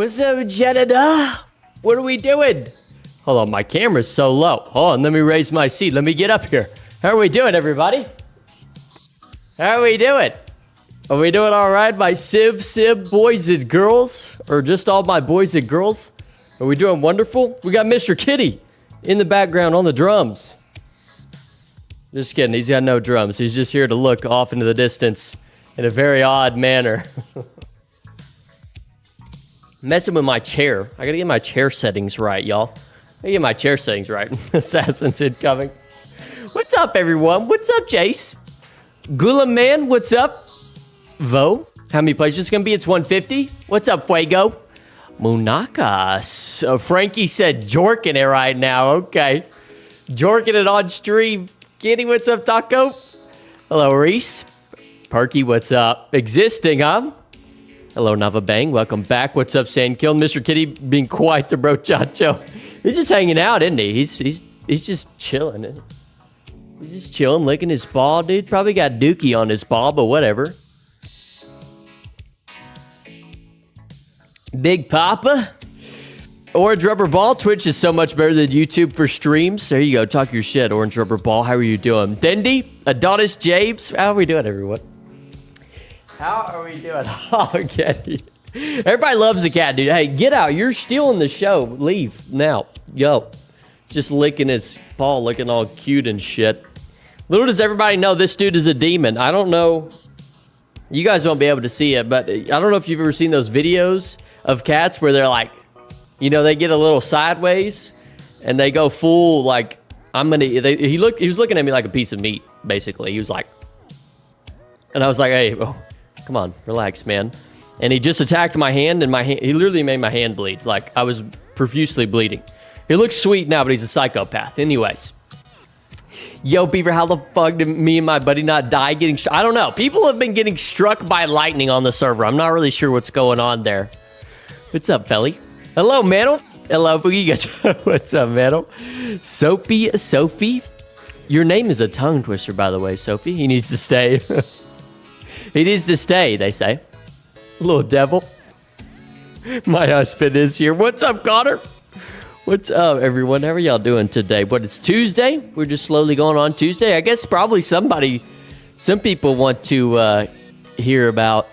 What's up, Jeddah? What are we doing? Hold on, my camera's so low. Hold on, let me raise my seat. Let me get up here. How are we doing, everybody? How are we doing? Are we doing all right, my Civ boys and girls? Or just all my boys and girls? Are we doing wonderful? We got Mr. Kitty in the background on the drums. Just kidding, he's got no drums. He's just here to look off into the distance in a very odd manner. Messing with my chair. I gotta get my chair settings right, y'all. I gotta get my chair settings right. Assassin's incoming. What's up, everyone? What's up, Jace? Gula Man, what's up? Vo, how many players is gonna be? It's 150. What's up, Fuego? Munaka. So Frankie said jorking it right now. Okay. Jorking it on stream. Kitty, what's up, Taco? Hello, Reese. Perky, what's up? Existing, huh? Hello, Nava Bang. Welcome back. What's up, Sandkill? Mr. Kitty being quite the brochacho. He's just hanging out, isn't he? He's just chilling. He's just chilling, licking his ball, dude. Probably got dookie on his ball, but whatever. Big Papa. Orange Rubber Ball. Twitch is so much better than YouTube for streams. There you go. Talk your shit, Orange Rubber Ball. How are you doing? Dendi, Adonis James. How are we doing, everyone? How are we doing? Oh, Kitty. Everybody loves the cat, dude. Hey, get out. You're stealing the show. Leave now. Go. Just licking his paw, looking all cute and shit. Little does everybody know this dude is a demon. I don't know. You guys won't be able to see it, but I don't know if you've ever seen those videos of cats where they're like, you know, they get a little sideways and they go full like, he was looking at me like a piece of meat, basically. He was like, and I was like, hey, oh, come on, relax, man. And he just attacked my hand, and he literally made my hand bleed. Like, I was profusely bleeding. He looks sweet now, but he's a psychopath. Anyways. Yo, Beaver, how the fuck did me and my buddy not die getting I don't know. People have been getting struck by lightning on the server. I'm not really sure what's going on there. What's up, Belly? Hello, Mantle. Hello, Boogie. What's up, Mantle? Sophie. Your name is a tongue twister, by the way, Sophie. He needs to stay. He needs to stay, they say. Little devil. My husband is here. What's up, Connor? What's up, everyone? How are y'all doing today? But it's Tuesday. We're just slowly going on Tuesday. I guess probably some people want to hear about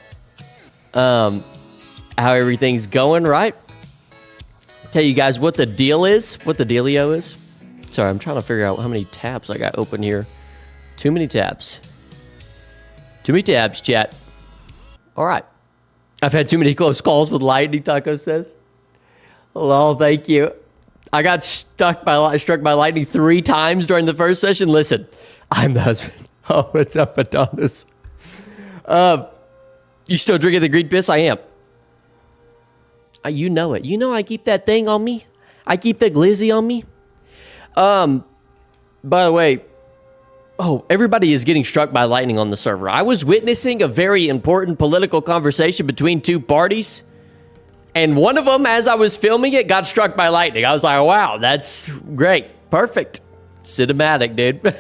how everything's going, right? Tell you guys what the deal is, what the dealio is. Sorry, I'm trying to figure out how many tabs I got open here. Too many tabs. Too many tabs, chat. All right. I've had too many close calls with lightning, Taco says. Hello, thank you. I got struck by lightning 3 times during the first session. Listen, I'm the husband. Oh, what's up, Adonis? You still drinking the green piss? I am. You know it. You know I keep that thing on me. I keep the glizzy on me. By the way, everybody is getting struck by lightning on the server. I was witnessing a very important political conversation between 2 parties. And one of them, as I was filming it, got struck by lightning. I was like, wow, that's great. Perfect. Cinematic, dude.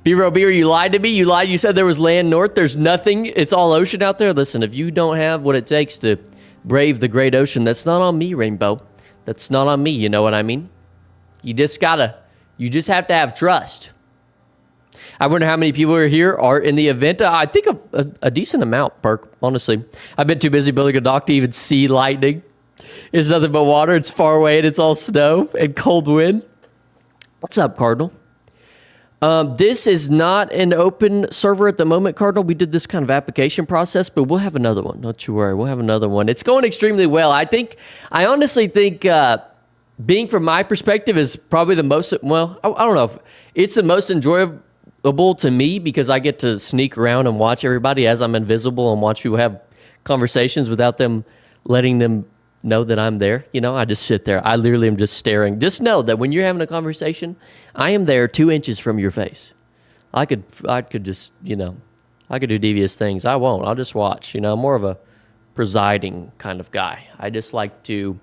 B-Ro, you lied to me. You lied. You said there was land north. There's nothing. It's all ocean out there. Listen, if you don't have what it takes to brave the great ocean, that's not on me, Rainbow. That's not on me. You know what I mean? You just have to have trust. I wonder how many people are here are in the event. I think a decent amount, Perk, honestly. I've been too busy building a dock to even see lightning. It's nothing but water. It's far away, and it's all snow and cold wind. What's up, Cardinal? This is not an open server at the moment, Cardinal. We did this kind of application process, but we'll have another one. Don't you worry. We'll have another one. It's going extremely well. I honestly think being from my perspective is probably the most, well, I don't know if it's the most enjoyable to me because I get to sneak around and watch everybody as I'm invisible and watch people have conversations without them letting them know that I'm there. You know, I just sit there. I literally am just staring. Just know that when you're having a conversation, I am there 2 inches from your face. I could just, you know, I could do devious things. I won't. I'll just watch. You know, I'm more of a presiding kind of guy. I like to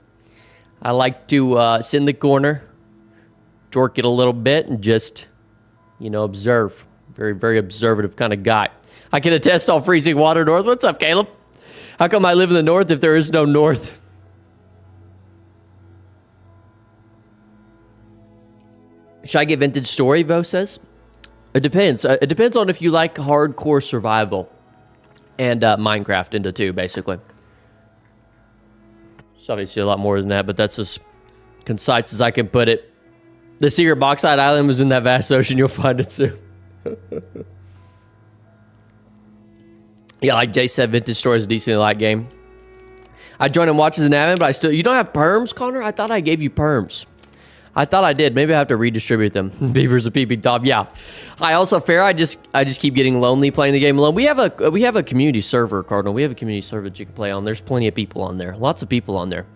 sit in the corner, dork it a little bit, and just, you know, observe. Very, very observative kind of guy. I can attest all freezing water north. What's up, Caleb? How come I live in the north if there is no north? Should I get Vintage Story, Vo says? It depends. It depends on if you like hardcore survival and Minecraft into two, basically. It's obviously a lot more than that, but that's as concise as I can put it. The secret Bauxite Island was in that vast ocean. You'll find it soon. Yeah, like Jay said, Vintage Story is a decently light game. I joined and watched as an admin, but I still... You don't have perms, Connor? I thought I gave you perms. I thought I did. Maybe I have to redistribute them. Beaver's a PP top. Yeah. I also fair. I just keep getting lonely playing the game alone. We have a community server, Cardinal. We have a community server that you can play on. There's plenty of people on there. Lots of people on there.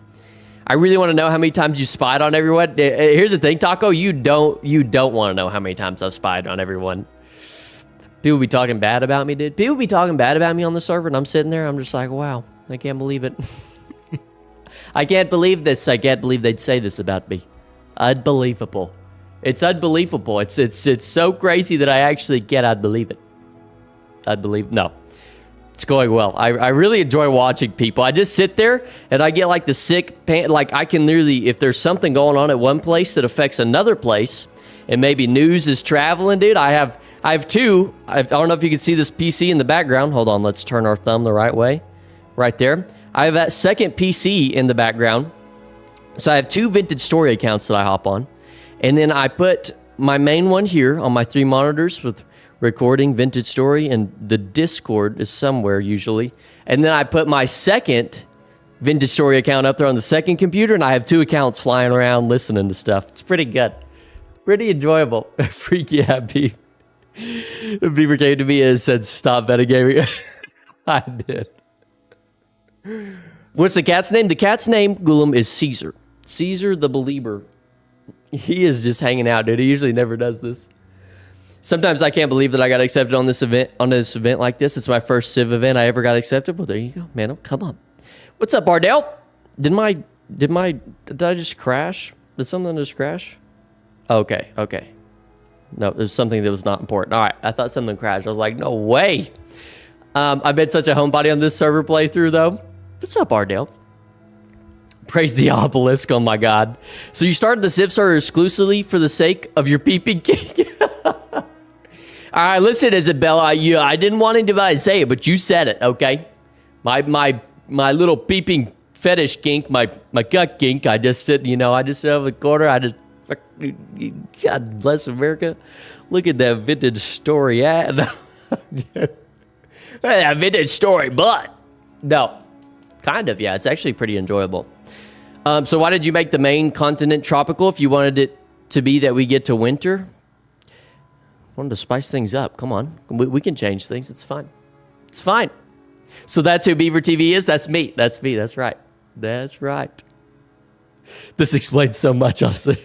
I really want to know how many times you spied on everyone. Here's the thing, Taco. You don't want to know how many times I've spied on everyone. People be talking bad about me, dude. People be talking bad about me on the server, and I'm sitting there. I'm just like, wow, I can't believe it. I can't believe this. I can't believe they'd say this about me. Unbelievable. It's unbelievable. It's so crazy that I actually can't believe it. No. It's going well. I really enjoy watching people. I just sit there and I get like the sick like I can literally, if there's something going on at one place that affects another place and maybe news is traveling, dude, I have two. I don't know if you can see this PC in the background. Hold on, let's turn our thumb the right way. Right there. I have that second PC in the background. So I have two Vintage Story accounts that I hop on. And then I put my main one here on my 3 monitors with recording Vintage Story, and the Discord is somewhere usually. And then I put my second Vintage Story account up there on the second computer, and I have 2 accounts flying around listening to stuff. It's pretty good. Pretty enjoyable. Freaky happy. Beaver came to me and said, stop metagaming. I did. What's the cat's name? The cat's name, Gulam, is Caesar. Caesar the Believer. He is just hanging out, dude. He usually never does this. Sometimes I can't believe that I got accepted on this event like this. It's my first Civ event I ever got accepted. Well, there you go, man. Oh, come on. What's up, Bardell? Did I just crash? Did something just crash? Okay. No, it was something that was not important. All right, I thought something crashed. I was like, no way. I've been such a homebody on this server playthrough, though. What's up, Ardell? Praise the obelisk, oh my god. So you started the Civ server exclusively for the sake of your peeping king? Alright, listen, Isabella, I didn't want anybody to say it, but you said it, okay? My little peeping fetish kink, my gut kink, I just sit over the corner, God bless America. Look at that Vintage Story ad. That Vintage Story, but no. Kind of, yeah. It's actually pretty enjoyable. So why did you make the main continent tropical if you wanted it to be that we get to winter? Wanted to spice things up. Come on. We can change things. It's fine. It's fine. So that's who Beaver TV is? That's me. That's me. That's right. That's right. This explains so much, honestly.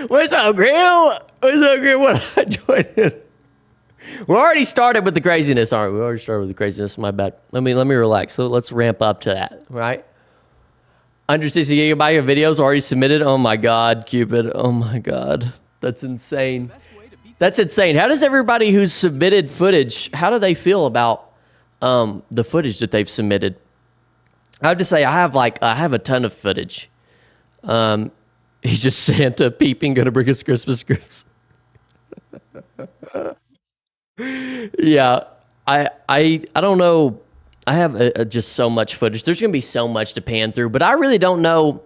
Where's our grill? Where's our grill? What I joined in? We already started with the craziness, aren't we? We already started with the craziness. My bad. Let me relax. So let's ramp up to that, right? 160 gigabyte of videos already submitted. Oh my God, Cupid. Oh my God. That's insane. That's insane. How does everybody who's submitted footage, how do they feel about the footage that they've submitted? I have to say, I have a ton of footage. He's just Santa peeping, gonna bring us Christmas gifts. Yeah, I don't know. I have just so much footage. There's going to be so much to pan through, but I really don't know.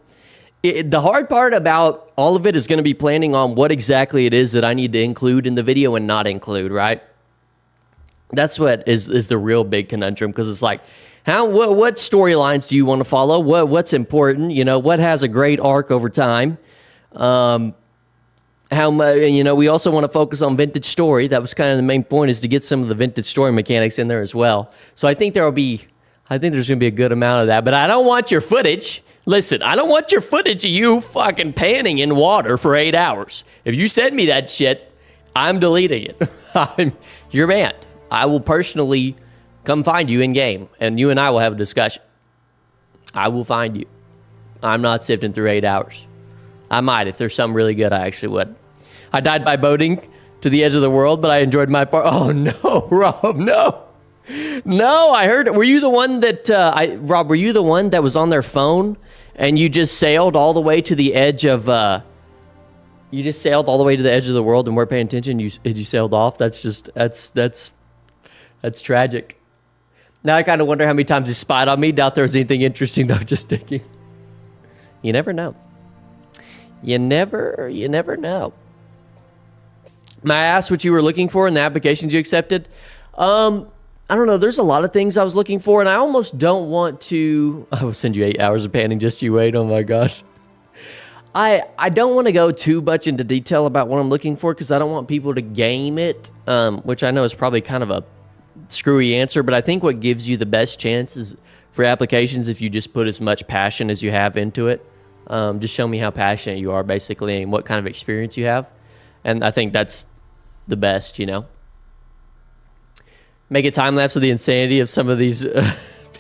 The hard part about all of it is going to be planning on what exactly it is that I need to include in the video and not include, right? That's what is the real big conundrum, because it's like, what storylines do you want to follow? What's important? What has a great arc over time? We also want to focus on Vintage Story. That was kind of the main point, is to get some of the Vintage Story mechanics in there as well. So I think there's going to be a good amount of that. But I don't want your footage. Listen, I don't want your footage of you fucking panning in water for 8 hours. If you send me that shit, I'm deleting it. You're banned. I will personally come find you in game, and you and I will have a discussion. I will find you. I'm not sifting through 8 hours. I might. If there's something really good, I actually would. I died by boating to the edge of the world, but I enjoyed my part. Oh, no, Rob, no. No, I heard. Were you the one that, Rob, were you the one that was on their phone and you just sailed all the way to the edge of You just sailed all the way to the edge of the world and weren't paying attention. You sailed off. That's tragic. Now I kind of wonder how many times he spied on me. Doubt there was anything interesting though. Just digging. You never know. You never know. May I ask what you were looking for in the applications you accepted? I don't know. There's a lot of things I was looking for, and I almost don't want to. I will send you 8 hours of panning just you wait. Oh my gosh. I don't want to go too much into detail about what I'm looking for because I don't want people to game it, which I know is probably kind of a screwy answer, but I think what gives you the best chances for applications if you just put as much passion as you have into it. Just show me how passionate you are, basically, and what kind of experience you have. And I think that's the best, you know. Make a time lapse of the insanity of some of these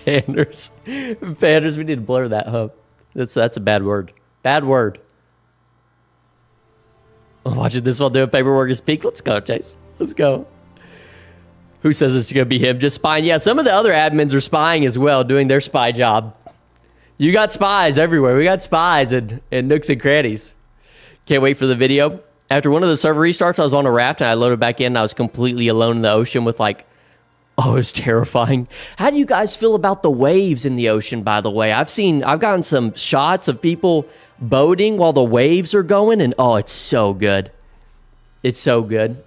panders. Panders, we need to blur that, huh? That's a bad word. Bad word. I'm watching this while doing paperwork is peak. Let's go, Chase. Let's go. Who says it's going to be him just spying? Yeah, some of the other admins are spying as well, doing their spy job. You got spies everywhere. We got spies in nooks and crannies. Can't wait for the video. After one of the server restarts, I was on a raft and I loaded back in and I was completely alone in the ocean with like, oh, it was terrifying. How do you guys feel about the waves in the ocean, by the way? I've gotten some shots of people boating while the waves are going and oh, it's so good. It's so good.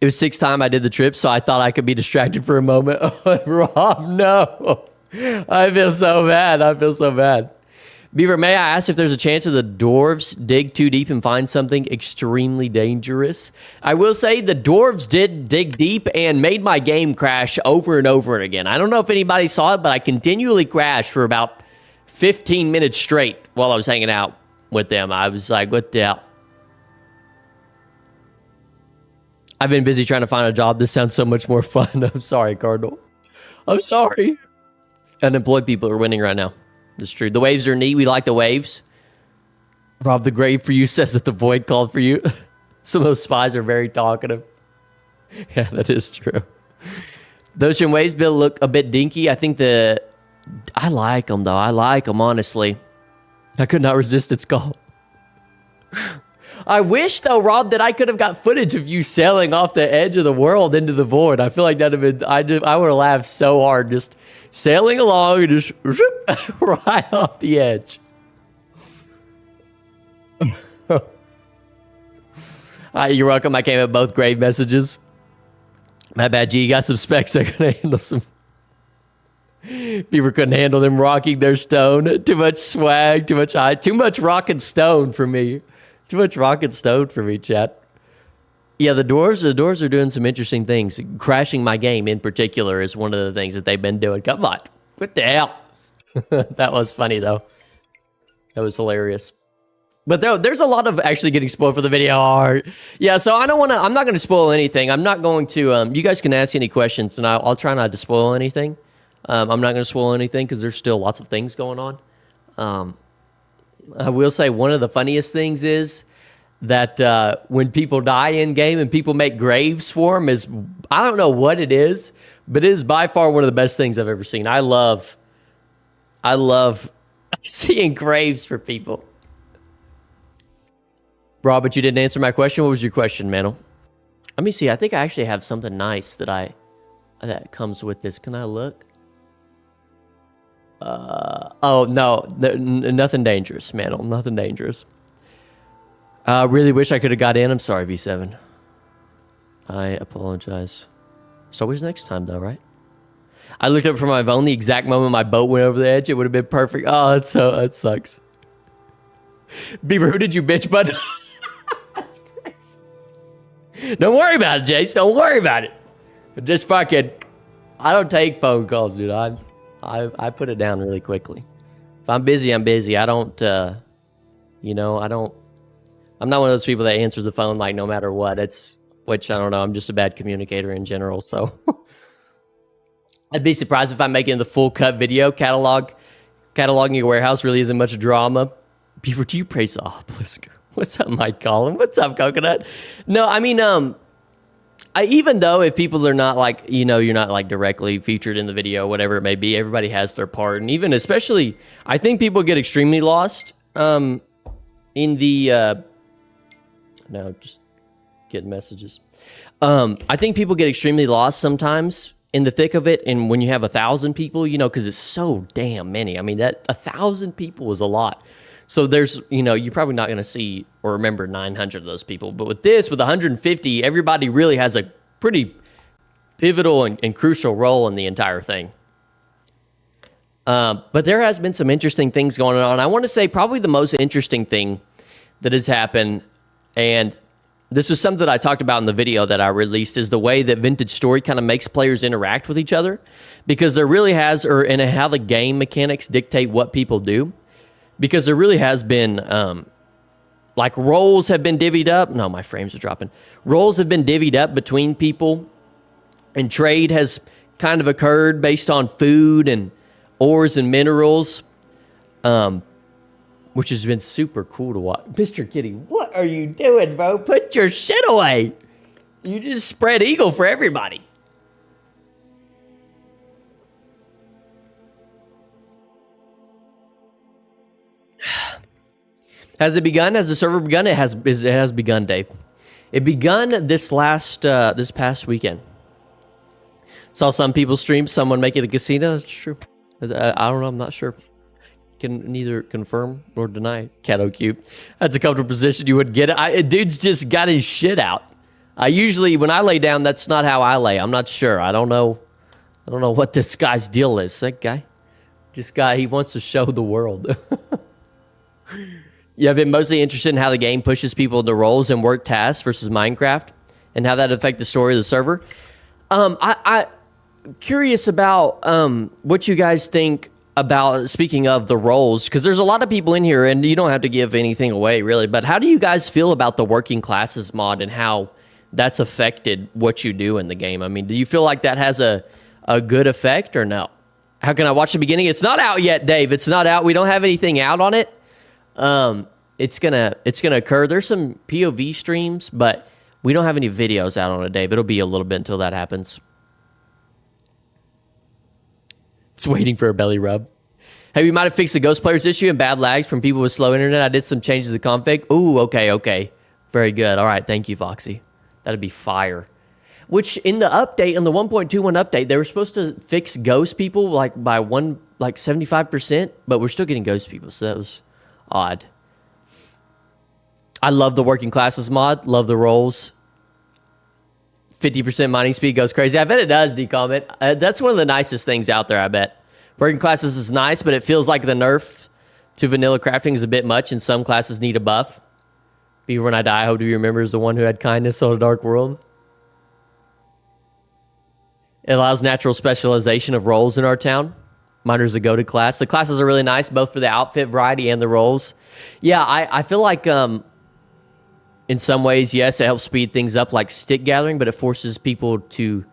It was 6th time I did the trip, so I thought I could be distracted for a moment. Rob, no. I feel so bad. I feel so bad. Beaver, may I ask if there's a chance of the dwarves dig too deep and find something extremely dangerous? I will say the dwarves did dig deep and made my game crash over and over again. I don't know if anybody saw it, but I continually crashed for about 15 minutes straight while I was hanging out with them. I was like, what the hell? I've been busy trying to find a job. This sounds so much more fun. I'm sorry, Cardinal. I'm sorry. Unemployed people are winning right now. It's true. The waves are neat. We like the waves. Rob the Grave for you says that the void called for you. Some of those spies are very talkative. Yeah, that is true. The ocean waves bill look a bit dinky. I think I like them, though. I like them, honestly. I could not resist its call. I wish, though, Rob, that I could have got footage of you sailing off the edge of the world into the void. I feel like that would have been... I would have laughed so hard just sailing along and just right off the edge. You're welcome. I came at both grave messages. My bad, G. You got some specs that could handle some... People couldn't handle them rocking their stone. Too much swag, too much high, too much rock and stone for me. Too much rock and stone for me, chat. Yeah, the dwarves are doing some interesting things. Crashing my game in particular is one of the things that they've been doing. Come on. What the hell? That was funny, though. That was hilarious. But there's a lot of actually getting spoiled for the video art. Yeah, so I'm not going to spoil anything. I'm not going to, you guys can ask any questions, and I'll try not to spoil anything. I'm not going to spoil anything because there's still lots of things going on. I will say one of the funniest things is that when people die in game and people make graves for them is, I don't know what it is, but it is by far one of the best things I've ever seen. I love seeing graves for people. Robert, you didn't answer my question. What was your question, Mantle? Let me see. I think I actually have something nice that comes with this. Can I look? Oh, no, nothing dangerous, Mantle. Nothing dangerous. Really wish I could have got in. I'm sorry, V7. I apologize. It's always next time, though, right? I looked up from my phone the exact moment my boat went over the edge. It would have been perfect. Oh, that sucks. Beaver, who did you bitch, bud? That's crazy. Don't worry about it, Jace. Don't worry about it. Just fucking... I don't take phone calls, dude. I put it down really quickly. If I'm busy, I'm busy. I don't, I'm not one of those people that answers the phone like no matter what. Which I don't know. I'm just a bad communicator in general. So I'd be surprised if I'm making the full cut video. Cataloging your warehouse really isn't much drama. Beaver, do you praise the obelisk? What's up, Mike Collin? What's up, Coconut? No, I mean, even though if people are not like, you're not like directly featured in the video, whatever it may be, everybody has their part. And even especially, I think people get extremely lost in the no, just getting messages. I think people get extremely lost sometimes in the thick of it, and when you have 1,000 people, you know, because it's so damn many. I mean, that 1,000 people is a lot. So there's, you know, you're probably not going to see or remember 900 of those people. But with this, with 150, everybody really has a pretty pivotal and crucial role in the entire thing. But there has been some interesting things going on. I want to say probably the most interesting thing that has happened, and this was something that I talked about in the video that I released, is the way that Vintage Story kind of makes players interact with each other, because there really has, or in how the game mechanics dictate what people do, because there really has been, like roles have been divvied up. No, my frames are dropping. Roles have been divvied up between people, and trade has kind of occurred based on food and ores and minerals, which has been super cool to watch. Mr. Kitty, what are you doing, bro? Put your shit away. You just spread eagle for everybody. Has it begun? Has the server begun? It has begun, Dave. It begun this past weekend. Saw some people stream someone make it a casino. It's true. I don't know. I'm not sure. Can neither confirm nor deny. Cato Cube. That's a comfortable position. You would get it. Dude's just got his shit out. I usually, when I lay down, that's not how I lay. I'm not sure. I don't know what this guy's deal is. That guy, he wants to show the world. Yeah, I've been mostly interested in how the game pushes people into roles and work tasks versus Minecraft, and how that affect the story of the server. I'm curious about what you guys think about, speaking of the roles, because there's a lot of people in here, and you don't have to give anything away, really, but how do you guys feel about the working classes mod and how that's affected what you do in the game? I mean, do you feel like that has a good effect or no? How can I watch the beginning? It's not out yet, Dave. It's not out. We don't have anything out on it. It's gonna occur. There's some POV streams, but we don't have any videos out on it, Dave. It'll be a little bit until that happens. It's waiting for a belly rub. Hey, we might have fixed the Ghost Players issue and bad lags from people with slow internet. I did some changes to config. Ooh, okay. Very good. All right, thank you, Foxy. That'd be fire. Which, in the update, in the 1.21 update, they were supposed to fix ghost people by 75%, but we're still getting ghost people, so that was odd. I love the working classes mod. Love the roles. 50% mining speed goes crazy. I bet it does, D-Comment. That's one of the nicest things out there, I bet. Working classes is nice, but it feels like the nerf to vanilla crafting is a bit much, and some classes need a buff. Beaver When I Die, I hope you remember, is the one who had kindness on a dark world. It allows natural specialization of roles in our town. Miner's a goated class. The classes are really nice, both for the outfit variety and the roles. Yeah, I feel like... in some ways, yes, it helps speed things up like stick gathering, but it forces people to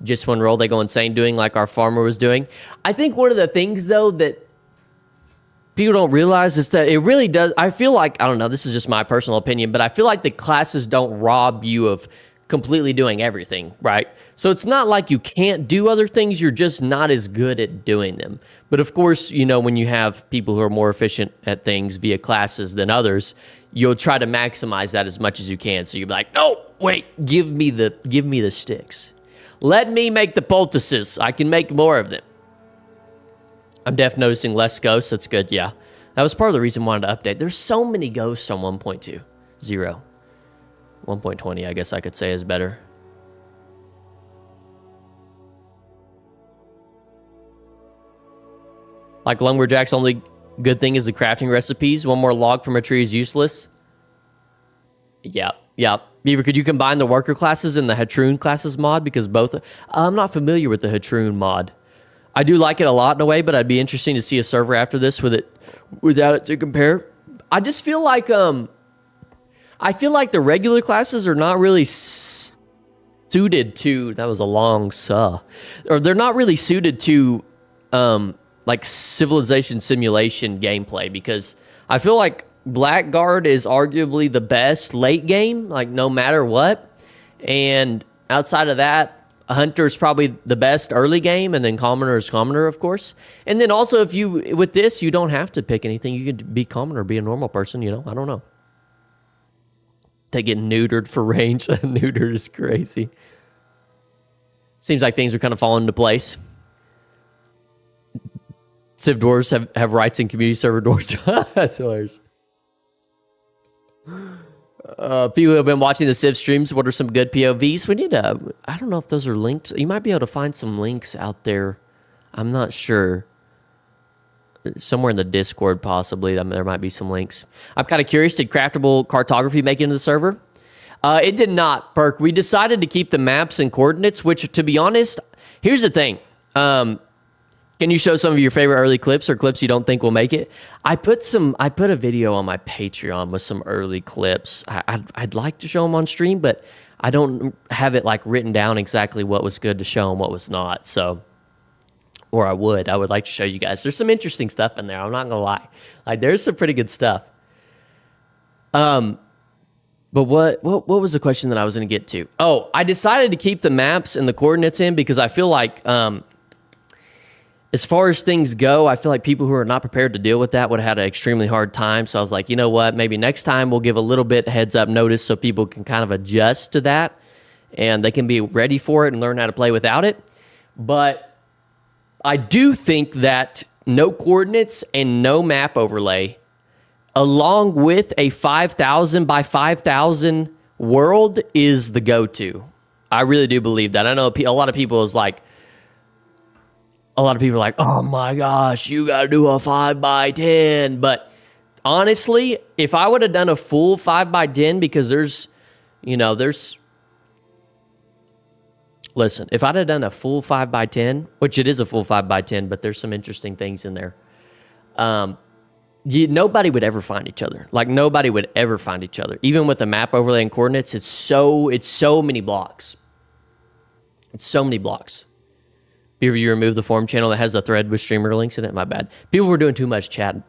just one roll. They go insane doing like our farmer was doing. I think one of the things, though, that people don't realize is that it really does. I feel like, I don't know, this is just my personal opinion, but I feel like the classes don't rob you of completely doing everything, right? So it's not like you can't do other things, you're just not as good at doing them. But of course, you know, when you have people who are more efficient at things via classes than others, you'll try to maximize that as much as you can. So you'll be like, no, wait, give me the sticks. Let me make the poultices. I can make more of them. I'm definitely noticing less ghosts. That's good, yeah. That was part of the reason I wanted to update. There's so many ghosts on 1.20. 1.20, I guess I could say, is better. Like Lumberjack's only good thing is the crafting recipes. One more log from a tree is useless. Yeah. Beaver, could you combine the worker classes and the Hatroon classes mod? Because both... I'm not familiar with the Hatroon mod. I do like it a lot in a way, but I'd be interesting to see a server after this without it to compare. I just feel like... I feel like the regular classes are not really suited to... That was a long saw. Or they're not really suited to... like civilization simulation gameplay, because I feel like Blackguard is arguably the best late game, like no matter what. And outside of that, Hunter is probably the best early game, and then Commoner is Commoner, of course. And then also, if you with this, you don't have to pick anything. You could be Commoner, be a normal person. You know, I don't know. They get neutered for range. Neutered is crazy. Seems like things are kind of falling into place. Civ Dwarves have rights in community server dwarves. That's hilarious. People who have been watching the Civ streams, what are some good POVs? We need I don't know if those are linked. You might be able to find some links out there. I'm not sure. Somewhere in the Discord, possibly. There might be some links. I'm kind of curious, did craftable cartography make it into the server? It did not, Perk. We decided to keep the maps and coordinates, which, to be honest, here's the thing. Can you show some of your favorite early clips or clips you don't think will make it? I put a video on my Patreon with some early clips. I'd like to show them on stream, but I don't have it like written down exactly what was good to show and what was not. So, or I would like to show you guys. There's some interesting stuff in there. I'm not gonna lie. Like there's some pretty good stuff. But what was the question that I was gonna get to? Oh, I decided to keep the maps and the coordinates in because I feel like as far as things go, I feel like people who are not prepared to deal with that would have had an extremely hard time. So I was like, you know what? Maybe next time we'll give a little bit heads up notice so people can kind of adjust to that and they can be ready for it and learn how to play without it. But I do think that no coordinates and no map overlay, along with a 5,000 by 5,000 world, is the go-to. I really do believe that. I know a lot of people is like, a lot of people are like, oh my gosh, you got to do a 5x10. But honestly, if I would have done a full 5x10, because listen, if I'd have done a full 5x10, which it is a full 5x10, but there's some interesting things in there. Nobody would ever find each other. Like nobody would ever find each other. Even with the map overlay and coordinates, it's so many blocks. It's so many blocks. If you remove the forum channel that has a thread with streamer links in it, my bad. People were doing too much chatting.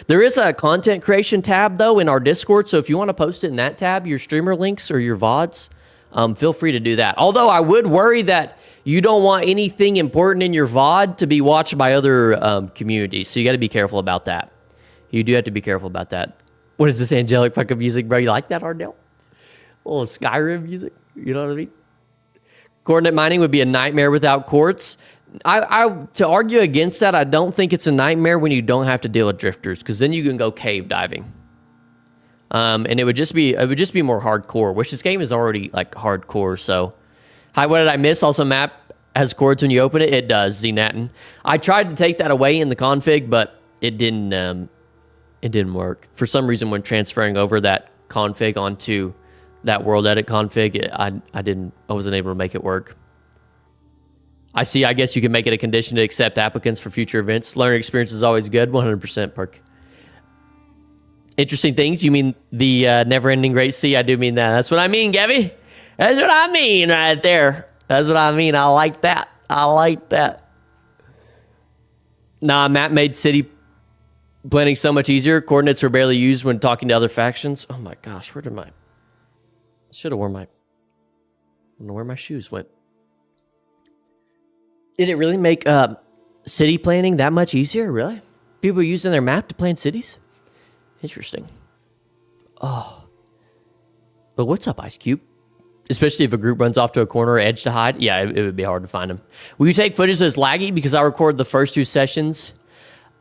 There is a content creation tab, though, in our Discord, so if you want to post it in that tab, your streamer links or your VODs, feel free to do that. Although I would worry that you don't want anything important in your VOD to be watched by other communities, so you got to be careful about that. You do have to be careful about that. What is this angelic fucking music, bro? You like that, Ardell? A little Skyrim music, you know what I mean? Coordinate mining would be a nightmare without quartz. To argue against that, I don't think it's a nightmare when you don't have to deal with drifters, because then you can go cave diving. And it would just be more hardcore, which this game is already like hardcore. So, hi, what did I miss? Also, map has chords when you open it. It does, Znatin. I tried to take that away in the config, but it didn't work for some reason. When transferring over that config onto that world edit config, I wasn't able to make it work. I see. I guess you can make it a condition to accept applicants for future events. Learning experience is always good. 100% Perk. Interesting things. You mean the never-ending great sea? I do mean that. That's what I mean, Gabby. That's what I mean right there. That's what I mean. I like that. I like that. Nah, Matt made city planning so much easier. Coordinates are barely used when talking to other factions. Oh my gosh, where did my... Should have worn my... I don't know where my shoes went. Did it really make city planning that much easier? Really? People are using their map to plan cities? Interesting. Oh. But what's up, Ice Cube? Especially if a group runs off to a corner or edge to hide. Yeah, it would be hard to find them. Will you take footage that's laggy? Because I recorded the first 2 sessions.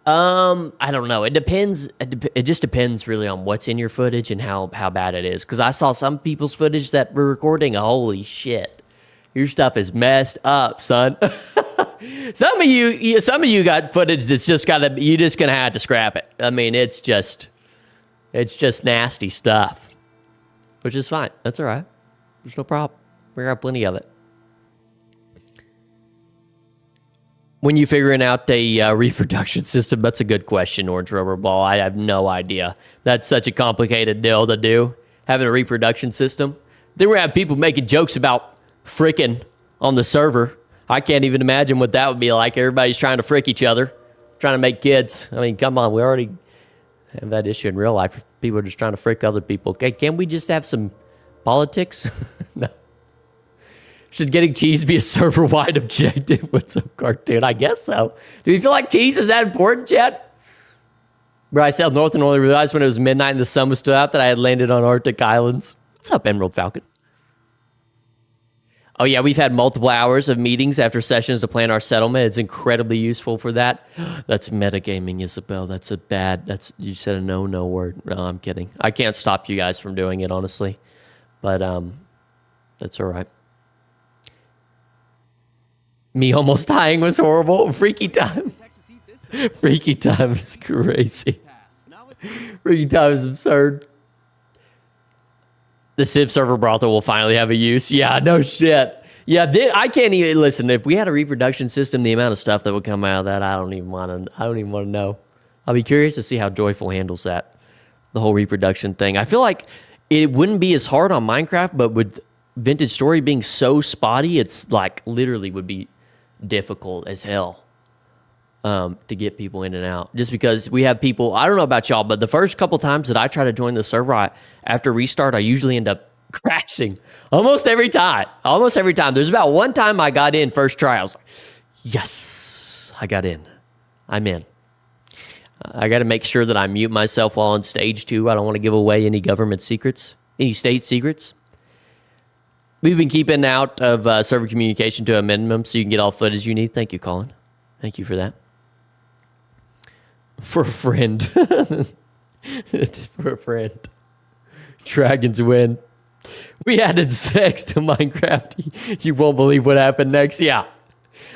I don't know. It depends. It just depends really on what's in your footage and how bad it is. Because I saw some people's footage that were recording. Holy shit. Your stuff is messed up, son. Some of you got footage that's just you're just gonna have to scrap it. I mean, it's just nasty stuff, which is fine. That's all right. There's no problem. We got plenty of it. When you figuring out a reproduction system, that's a good question, Orange Rubber Ball. I have no idea. That's such a complicated deal to do, having a reproduction system. Then we have people making jokes about frickin' on the server. I can't even imagine what that would be like. Everybody's trying to frick each other, trying to make kids. I mean, come on, we already have that issue in real life. People are just trying to frick other people. Okay, can we just have some politics? No. Should getting cheese be a server-wide objective? What's up, cartoon? I guess so. Do you feel like cheese is that important, Chad? Bro, I sailed north and only realized when it was midnight and the sun was still out that I had landed on Arctic Islands. What's up, Emerald Falcon? Oh yeah, we've had multiple hours of meetings after sessions to plan our settlement. It's incredibly useful for that. That's metagaming, Isabel. You said a no word. No, I'm kidding. I can't stop you guys from doing it, honestly. But that's all right. Me almost dying was horrible. Freaky time. Freaky time is crazy. Freaky time is absurd. The Civ server brothel will finally have a use. Yeah, no shit. Yeah, I can't even listen. If we had a reproduction system, the amount of stuff that would come out of that, I don't even want to know. I'll be curious to see how Joyful handles that, the whole reproduction thing. I feel like it wouldn't be as hard on Minecraft, but with Vintage Story being so spotty, it's like literally would be difficult as hell to get people in and out. Just because we have people, I don't know about y'all, but the first couple times that I try to join the server, after restart, I usually end up crashing almost every time. There's about one time I got in first try. I was like, yes, I got in. I'm in. I got to make sure that I mute myself while on stage too. I don't want to give away any government secrets, any state secrets. We've been keeping out of server communication to a minimum so you can get all footage you need. Thank you, Colin. Thank you for that. For a friend. For a friend. Dragons win. We added sex to Minecraft. You won't believe what happened next. Yeah.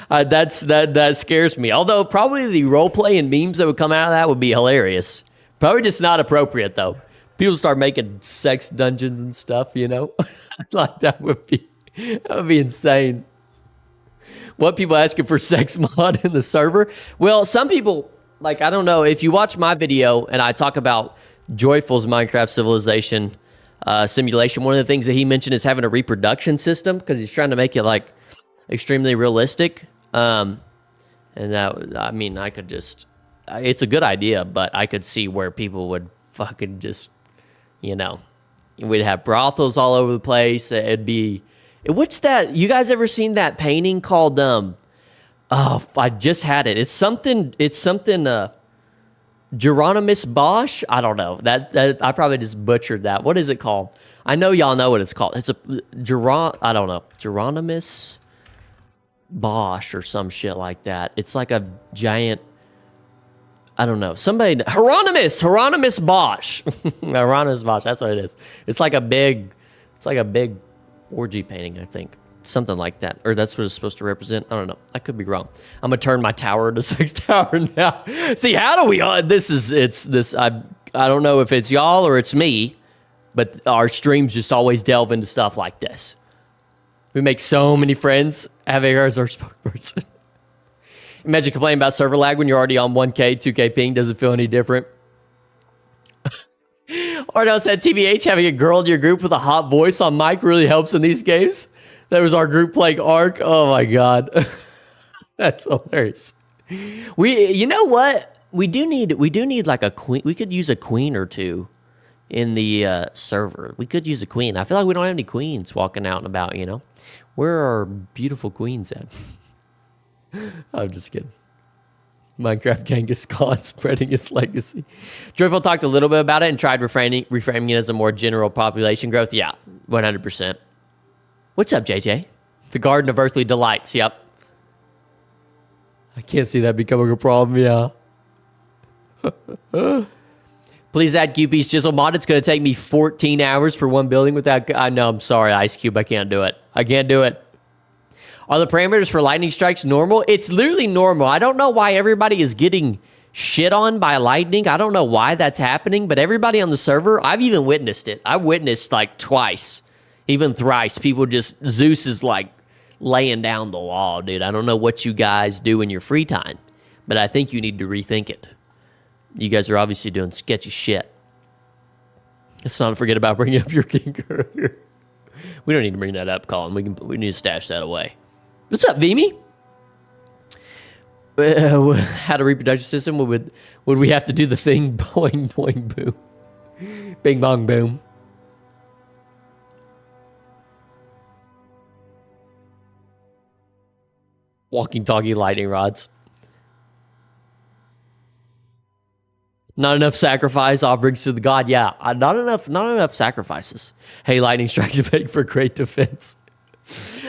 That scares me. Although probably the roleplay and memes that would come out of that would be hilarious. Probably just not appropriate though. People start making sex dungeons and stuff, you know? Like that would be insane. What people asking for sex mod in the server? Well, some people, like, I don't know, if you watch my video and I talk about Joyful's Minecraft Civilization simulation, one of the things that he mentioned is having a reproduction system because he's trying to make it like extremely realistic. And that, I mean, I could just, it's a good idea, but I could see where people would fucking just, you know, we'd have brothels all over the place. It'd be, what's that? You guys ever seen that painting called, oh, I just had it. It's something, Geronimus Bosch? I don't know. That I probably just butchered that. What is it called? I know y'all know what it's called. It's a I don't know. Geronimus Bosch or some shit like that. It's like a giant, I don't know. Hieronymus Bosch. Hieronymus Bosch, that's what it is. It's like a big orgy painting, I think. Something like that. Or that's what it's supposed to represent. I don't know. I could be wrong. I'm going to turn my tower into sex tower now. See, how do we... I don't know if it's y'all or it's me, but our streams just always delve into stuff like this. We make so many friends having her as our spokesperson. Imagine complaining about server lag when you're already on 1K, 2K ping. Doesn't feel any different. Arnell said, TBH, having a girl in your group with a hot voice on mic really helps in these games. That was our group playing Ark. Oh my God. That's hilarious. You know what? We do need like a queen. We could use a queen or two in the server. We could use a queen. I feel like we don't have any queens walking out and about, you know? Where are our beautiful queens at? I'm just kidding. Minecraft Genghis Khan spreading his legacy. Joyful talked a little bit about it and tried reframing it as a more general population growth. Yeah, 100%. What's up, JJ? The Garden of Earthly Delights, yep. I can't see that becoming a problem, yeah. Please add QP's chisel mod. It's going to take me 14 hours for one building without... I know, I'm sorry, Ice Cube. I can't do it. I can't do it. Are the parameters for lightning strikes normal? It's literally normal. I don't know why everybody is getting shit on by lightning. I don't know why that's happening, but everybody on the server, I've even witnessed it. I've witnessed like twice, even thrice. People just, Zeus is like laying down the law, dude. I don't know what you guys do in your free time, but I think you need to rethink it. You guys are obviously doing sketchy shit. Let's not forget about bringing up your king earlier. We don't need to bring that up, Colin. We need to stash that away. What's up, Vimy? Had a reproduction system? Would we have to do the thing? Boing, boing, boom. Bing, bong, boom. Bing, bong, boom. Walking, talking lightning rods. Not enough sacrifice offerings to the god. Yeah, not enough sacrifices. Hey, lightning strikes make for great defense.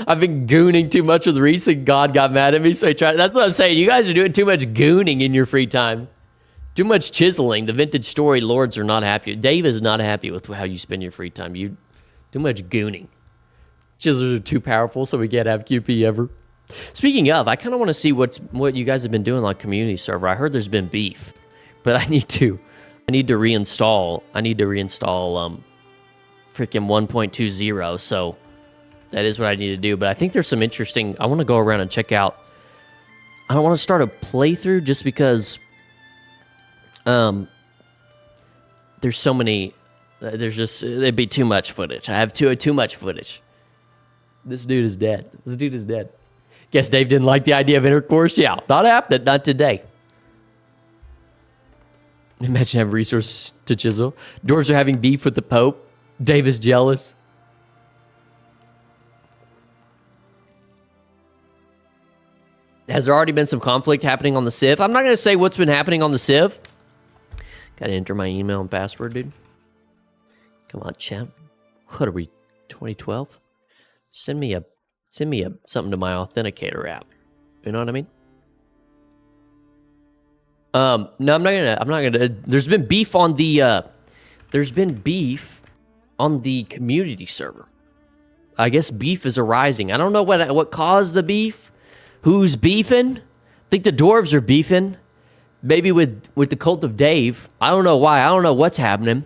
I've been gooning too much with recent. God got mad at me, so I tried. That's what I'm saying. You guys are doing too much gooning in your free time. Too much chiseling. The vintage story lords are not happy. Dave is not happy with how you spend your free time. You too much gooning. Chiselers are too powerful, so we can't have QP ever. Speaking of, I kind of want to see what you guys have been doing on community server. I heard there's been beef, but I need to reinstall. Freaking 1.20. So that is what I need to do. But I think there's some interesting. I want to go around and check out. I don't want to start a playthrough just because. There's so many. There's just it'd be too much footage. I have too much footage. This dude is dead. Guess Dave didn't like the idea of intercourse. Yeah, not happening. Not today. Imagine having resources to chisel. Dwarves are having beef with the Pope. Dave is jealous. Has there already been some conflict happening on the Civ? I'm not going to say what's been happening on the Civ. Got to enter my email and password, dude. Come on, champ. What are we, 2012? Send me something to my authenticator app. You know what I mean? No, I'm not gonna. There's been beef on the community server. I guess beef is arising. I don't know what caused the beef. Who's beefing? I think the dwarves are beefing. Maybe with the cult of Dave. I don't know why. I don't know what's happening.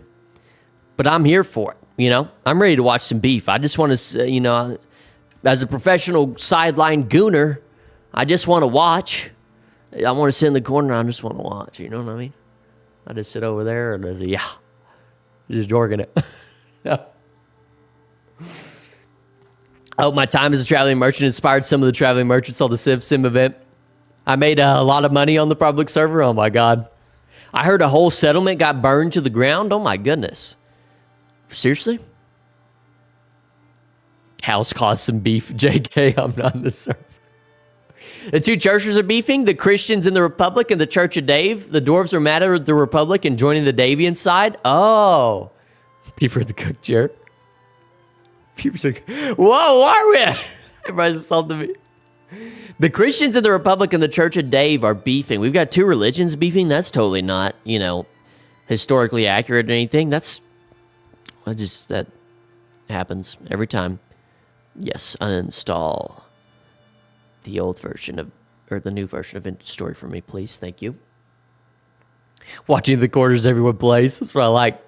But I'm here for it. You know, I'm ready to watch some beef. I just want to, you know, as a professional sideline gooner, I just want to watch. I want to sit in the corner. I just want to watch. You know what I mean? I just sit over there and just, yeah, just jorging it. Yeah. Oh, my time as a traveling merchant inspired some of the traveling merchants on the Civ Sim event. I made a lot of money on the public server. Oh my God. I heard a whole settlement got burned to the ground. Oh my goodness. Seriously? Cows caused some beef. JK, I'm not in the server. The two churches are beefing. The Christians in the Republic and the Church of Dave. The dwarves are mad at the Republic and joining the Davian side. Oh. People at the cook chair. People are like, whoa, are we? Everybody's assaulting me. The Christians in the Republic and the Church of Dave are beefing. We've got two religions beefing. That's totally not, you know, historically accurate or anything. That happens every time. Yes, uninstall the old version of, or the new version of Vintage Story for me, please. Thank you. Watching the quarters everyone plays. That's what I like.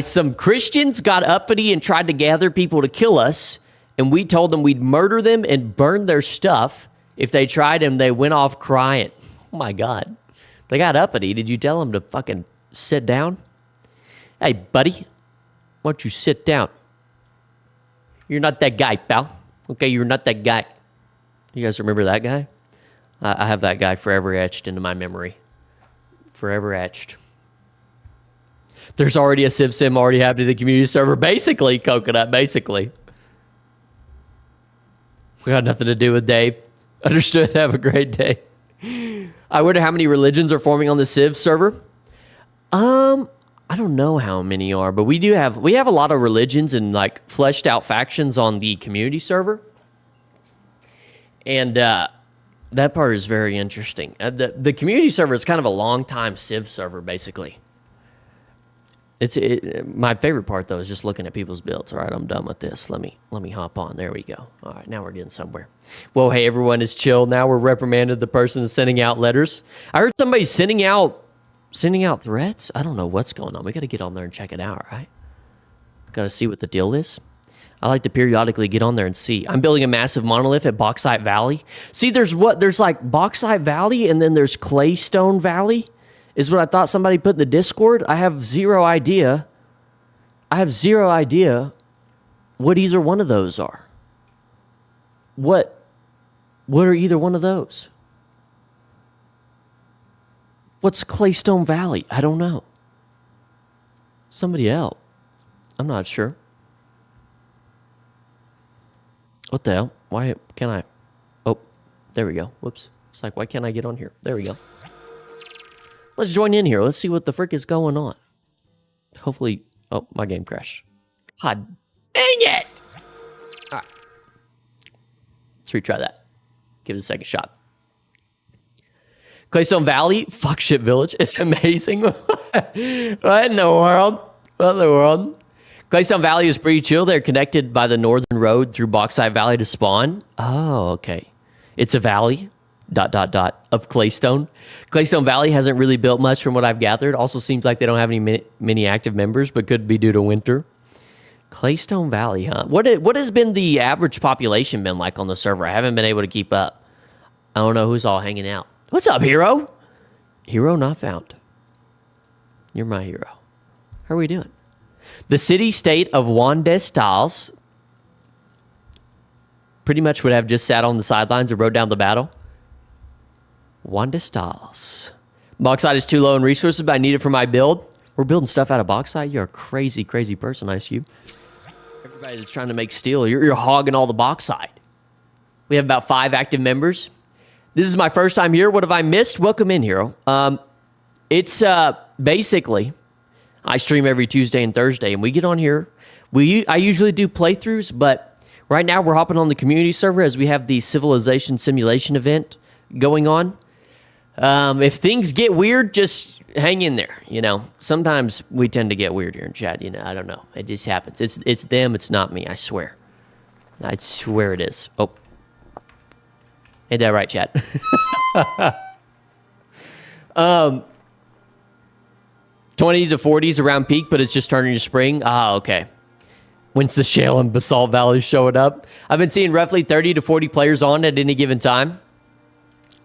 Some Christians got uppity and tried to gather people to kill us, and we told them we'd murder them and burn their stuff if they tried, and they went off crying. Oh my God. They got uppity. Did you tell them to fucking sit down? Hey, buddy, why don't you sit down? You're not that guy, pal. Okay, you're not that guy. You guys remember that guy? I have that guy forever etched into my memory. Forever etched. There's already a Civ Sim already happening in the community server. Basically, Coconut, basically. We got nothing to do with Dave. Understood. Have a great day. I wonder how many religions are forming on the Civ server. I don't know how many are, but we have a lot of religions and like fleshed out factions on the community server. And that part is very interesting. The community server is kind of a long time Civ server, basically. My favorite part though is just looking at people's builds. All right, I'm done with this. Let me hop on. There we go. All right, now we're getting somewhere. Well, hey, everyone is chill. Now we're reprimanded the person that's sending out letters. I heard somebody sending out threats. I don't know what's going on. We got to get on there and check it out, right? Got to see what the deal is. I like to periodically get on there and see. I'm building a massive monolith at Bauxite Valley. See, there's like Bauxite Valley and then there's Claystone Valley. Is what I thought somebody put in the Discord. I have zero idea. What either one of those are. What are either one of those? What's Claystone Valley? I don't know. Somebody else. I'm not sure. What the hell? Why can't I? Oh, There we go. Whoops. It's like, why can't I get on here? There we go. Let's join in here. Let's see what the frick is going on. Hopefully... Oh, my game crashed. God dang it! All right. Let's retry that. Give it a second shot. Claystone Valley, fuck shit village. It's amazing. What in the world? What in the world? Claystone Valley is pretty chill. They're connected by the northern road through Bauxite Valley to spawn. Oh, okay. It's a valley, ... of Claystone. Claystone Valley hasn't really built much from what I've gathered. Also seems like they don't have many active members, but could be due to winter. Claystone Valley, huh? What has been the average population been like on the server? I haven't been able to keep up. I don't know who's all hanging out. What's up, hero? Hero not found. You're my hero. How are we doing? The city-state of Juan de Stals pretty much would have just sat on the sidelines and rode down the battle. Juan de Stals. Bauxite is too low in resources, but I need it for my build. We're building stuff out of bauxite? You're a crazy, crazy person, I assume. Everybody that's trying to make steel, you're hogging all the bauxite. We have about 5 active members. This is my first time here. What have I missed? Welcome in, hero. It's basically, I stream every Tuesday and Thursday, and we get on here. I usually do playthroughs, but right now we're hopping on the community server as we have the Civilization Simulation event going on. If things get weird, just hang in there. You know, sometimes we tend to get weird here in chat. You know, I don't know. It just happens. It's them. It's not me. I swear. I swear it is. Oh, ain't that right, chat? 20 to 40s around peak, but it's just turning to spring. Ah, okay. When's the shale and basalt valleys showing up? I've been seeing roughly 30 to 40 players on at any given time.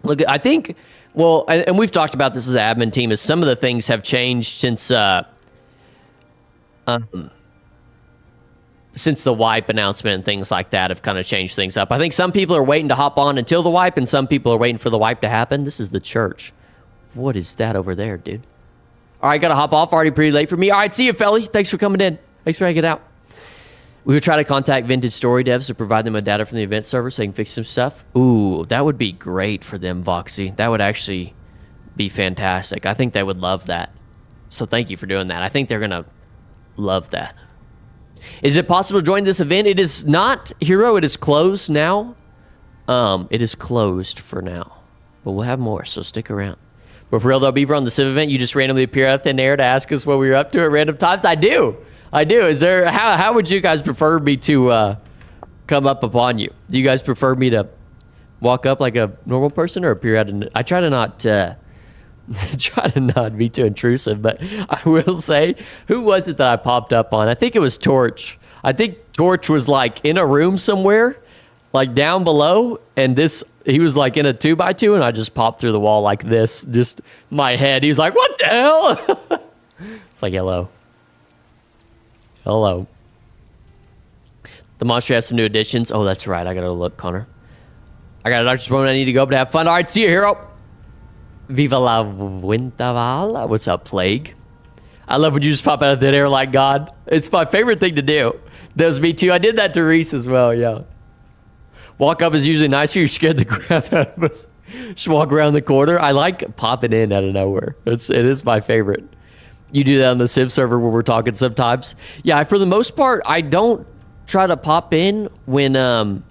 Look, I think, well, and we've talked about this as an admin team, is some of the things have changed since the wipe announcement and things like that have kind of changed things up. I think some people are waiting to hop on until the wipe, and some people are waiting for the wipe to happen. This is the church. What is that over there, dude? All right, gotta hop off. Already pretty late for me. All right, see you, Felly. Thanks for coming in. Thanks for hanging out. We would try to contact Vintage Story devs to provide them with data from the event server so they can fix some stuff. Ooh, that would be great for them, Voxy. That would actually be fantastic. I think they would love that. So thank you for doing that. I think they're gonna love that. Is it possible to join this event? It is not, Hero. It is closed now. It is closed for now. But we'll have more, so stick around. But for real though, Beaver, on the Civ event, you just randomly appear out of thin air to ask us what we were up to at random times? I do. Is there, how would you guys prefer me to come up upon you? Do you guys prefer me to walk up like a normal person or appear out in, I try to not be too intrusive, but I will say, who was it that I popped up on? I think it was Torch. I think Torch was like in a room somewhere, like down below, and he was like in a 2x2, and I just popped through the wall like this, just my head. He was like, what the hell? It's like, hello. Hello. The monster has some new additions. Oh, that's right. I gotta look, Connor. I got a doctor's appointment. I need to go, but have fun. All right, see you, hero. Viva la Wintaval. What's up, Plague? I love when you just pop out of thin air like God. It's my favorite thing to do. That was me too. I did that to Reese as well, yeah. Walk up is usually nicer. You scared the crap out of us. Just walk around the corner. I like popping in out of nowhere. It is my favorite. You do that on the Civ server where we're talking sometimes. Yeah, for the most part, I don't try to pop in when you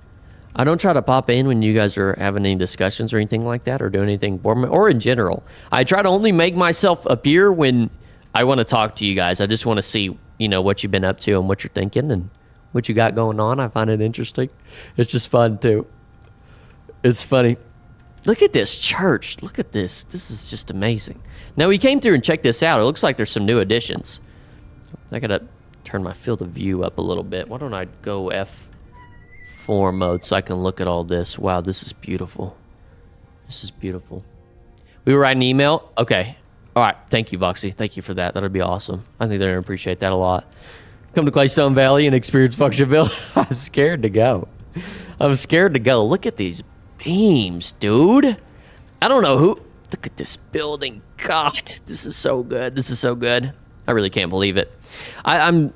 guys are having any discussions or anything like that, or doing anything or in general. I try to only make myself appear when I want to talk to you guys. I just want to see, you know, what you've been up to and what you're thinking and what you got going on. I find it interesting. It's just fun too. It's funny. Look at this church. Look at this. This is just amazing. Now, we came through and checked this out. It looks like there's some new additions. I gotta turn my field of view up a little bit. Why don't I go F4 mode so I can look at all this? Wow, this is beautiful. This is beautiful. We were writing an email? Okay. All right. Thank you, Voxy. Thank you for that. That'll be awesome. I think they're gonna appreciate that a lot. Come to Claystone Valley and experience Functionville. I'm scared to go. I'm scared to go. Look at these beams, dude. I don't know who... Look at this building. God, this is so good. This is so good. I really can't believe it. I'm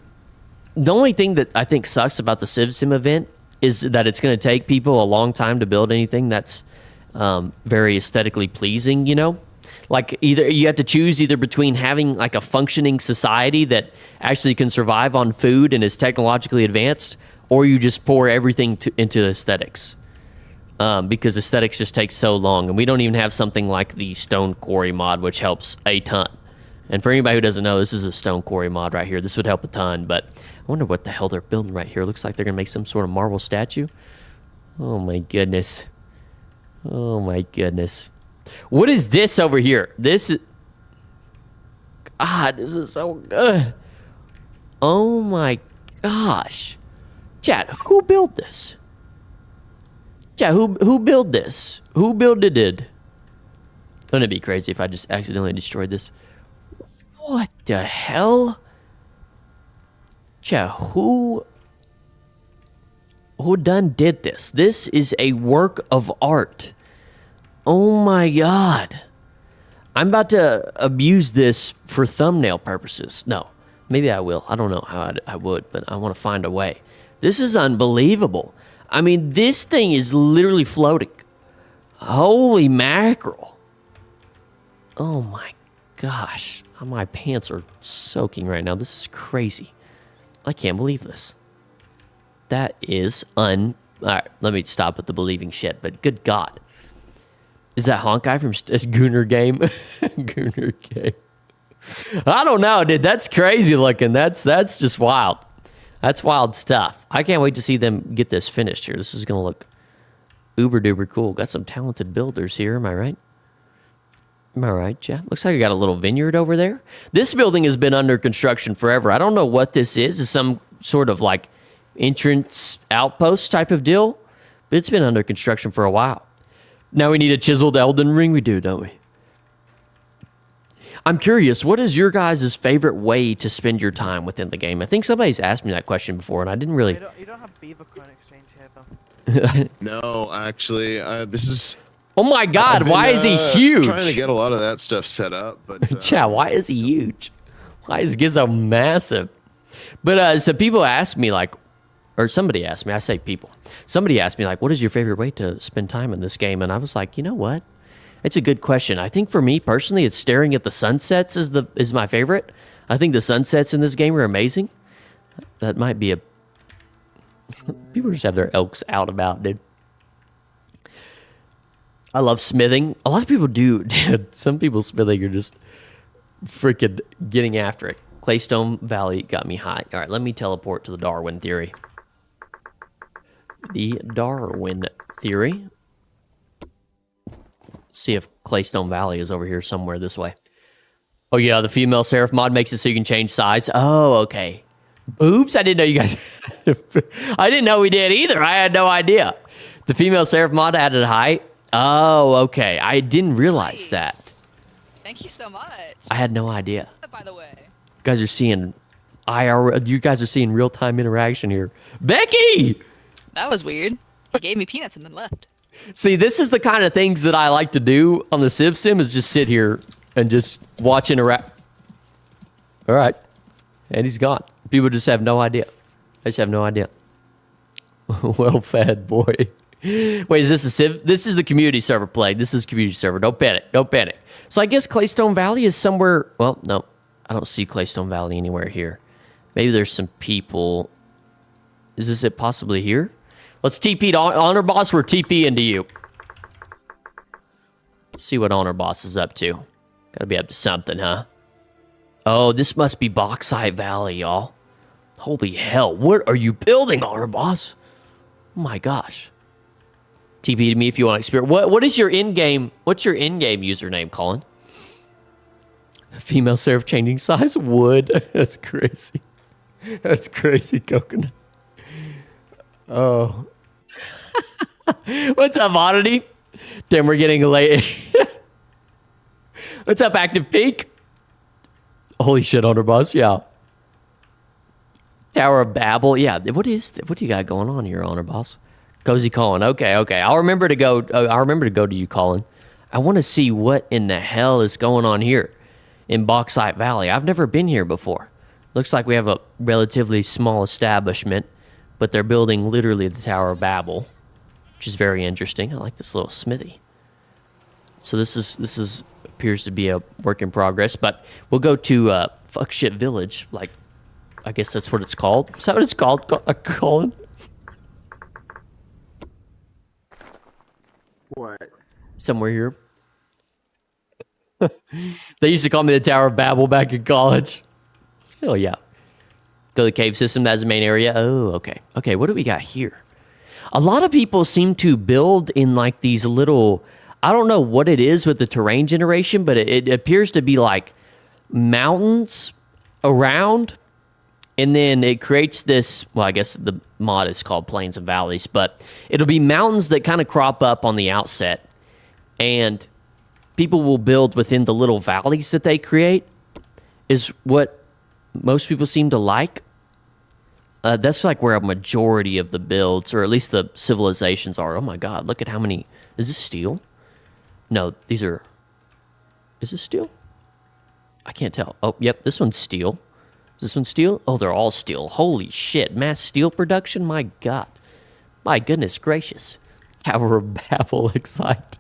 the only thing that I think sucks about the Civ Sim event is that it's going to take people a long time to build anything that's very aesthetically pleasing, you know? Like either you have to choose either between having like a functioning society that actually can survive on food and is technologically advanced, or you just pour everything into aesthetics. Because aesthetics just takes so long, and we don't even have something like the stone quarry mod, which helps a ton. And for anybody who doesn't know, this is a stone quarry mod right here. This would help a ton, but I wonder what the hell they're building right here. Looks like they're gonna make some sort of marble statue. Oh my goodness. Oh my goodness. What is this over here? This is... God, this is so good. Oh my gosh. Chat, who built this? Chat, who built this? Who builded it? Wouldn't it be crazy if I just accidentally destroyed this? What the hell? Chat, who done did this? This is a work of art. Oh my god. I'm about to abuse this for thumbnail purposes. No, maybe I will. I don't know how I would, but I want to find a way. This is unbelievable. I mean, this thing is literally floating. Holy mackerel. Oh my gosh. My pants are soaking right now. This is crazy. I can't believe this. That is All right, let me stop with the believing shit, but good God. Is that Honk guy from Gooner Game? Gooner Game. I don't know, dude. That's crazy looking. That's just wild. That's wild stuff. I can't wait to see them get this finished here. This is going to look uber duper cool. Got some talented builders here. Am I right? Am I right, Jeff? Looks like you got a little vineyard over there. This building has been under construction forever. I don't know what this is. It's some sort of like entrance outpost type of deal, but it's been under construction for a while. Now we need a chiseled Elden Ring. We do, don't we? I'm curious, what is your guys' favorite way to spend your time within the game? I think somebody's asked me that question before, and I didn't really... You don't have Beaver Coin Exchange here, though. No, actually, this is... Oh my god, why is he huge? Trying to get a lot of that stuff set up, but... Chat, why is he huge? Why is Gizzo massive? But, so people ask me, like... Or somebody asked me, I say people. Somebody asked me, like, what is your favorite way to spend time in this game? And I was like, you know what? It's a good question. I think for me, personally, it's staring at the sunsets is my favorite. I think the sunsets in this game are amazing. That might be a... People just have their elks out about, dude. I love smithing. A lot of people do, dude. Some people smithing are just freaking getting after it. Claystone Valley got me high. All right, let me teleport to the Darwin theory. The Darwin theory. See if Claystone Valley is over here somewhere this way. Oh yeah, the female serif mod makes it so you can change size. Oh, okay. Oops, I didn't know you guys... I didn't know we did either. I had no idea. The female serif mod added height. Oh, okay. I didn't realize that. Thank you so much. I had no idea. By the way. You guys are seeing you guys are seeing real-time interaction here. Becky! That was weird. He gave me peanuts and then left. See, this is the kind of things that I like to do on the Civ Sim, is just sit here and just watch interact. All right. And he's gone. People just have no idea. I just have no idea. Well-fed boy. Wait, is this a Civ? This is the community server play. This is community server. Don't panic. Don't panic. So I guess Claystone Valley is somewhere... Well, no. I don't see Claystone Valley anywhere here. Maybe there's some people... Is this it possibly here? Let's TP to Honor Boss. We're TP into you. Let's see what Honor Boss is up to. Gotta be up to something, huh? Oh, this must be Bauxite Valley, y'all. Holy hell. What are you building, Honor Boss? Oh my gosh. TP to me if you want to experience. What is your in-game... What's your in-game username, Colin? Female serif changing size? Wood. That's crazy. That's crazy, Coconut. Oh. What's up, Oddity? Damn, we're getting late. What's up, Active Peak? Holy shit, Honor Boss, yeah. Tower of Babel, yeah. What do you got going on here, Honor Boss? Cozy Colin, okay. I'll remember to go to you, Colin. I want to see what in the hell is going on here in Bauxite Valley. I've never been here before. Looks like we have a relatively small establishment, but they're building literally the Tower of Babel, which is very interesting. I like this little smithy. So this is appears to be a work in progress, but we'll go to fuck shit village. Like, I guess that's what it's called. Is that what it's called, Colin? What? Somewhere here. They used to call me the Tower of Babel back in college. Oh yeah. Go to the cave system. That's the main area. Oh, okay. Okay, what do we got here? A lot of people seem to build in like these little, I don't know what it is with the terrain generation, but it appears to be like mountains around, and then it creates this, well, I guess the mod is called Plains and Valleys, but it'll be mountains that kind of crop up on the outset, and people will build within the little valleys that they create, is what most people seem to like. That's like where a majority of the builds, or at least the civilizations, are. Oh my god, look at how many. Is this steel? No, these are. Is this steel? I can't tell. Oh, yep, this one's steel. Is this one steel? Oh, they're all steel. Holy shit, mass steel production? My god. My goodness gracious. Tower of Babel, excite.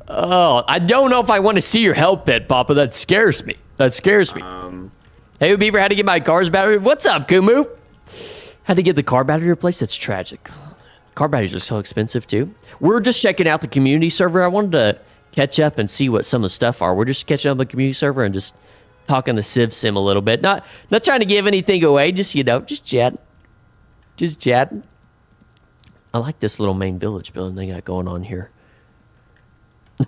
Oh, I don't know if I want to see your help pit, Papa. That scares me. That scares me. Hey, Beaver, had to get my car's battery. What's up, Kumu? Had to get the car battery replaced? That's tragic. Car batteries are so expensive, too. We're just checking out the community server. I wanted to catch up and see what some of the stuff are. We're just catching up on the community server and just talking to Civ Sim a little bit. Not trying to give anything away, just, just chatting. Just chatting. I like this little main village building they got going on here.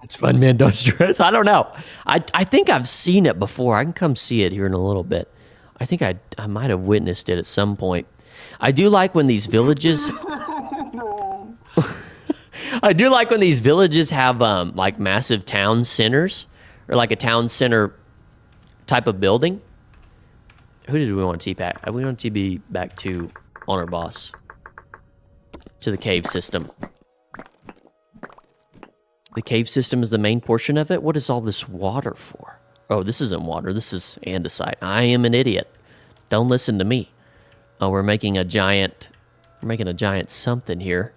It's fun, man. Don't stress. I don't know. I think I've seen it before. I can come see it here in a little bit. I think I might have witnessed it at some point. I do like when these villages... I do like when these villages have like massive town centers, or like a town center type of building. Who did we want to TP? We want to be back to Honor Boss. To the cave system. The cave system is the main portion of it? What is all this water for? Oh, this isn't water. This is andesite. I am an idiot. Don't listen to me. Oh, we're making a giant something here.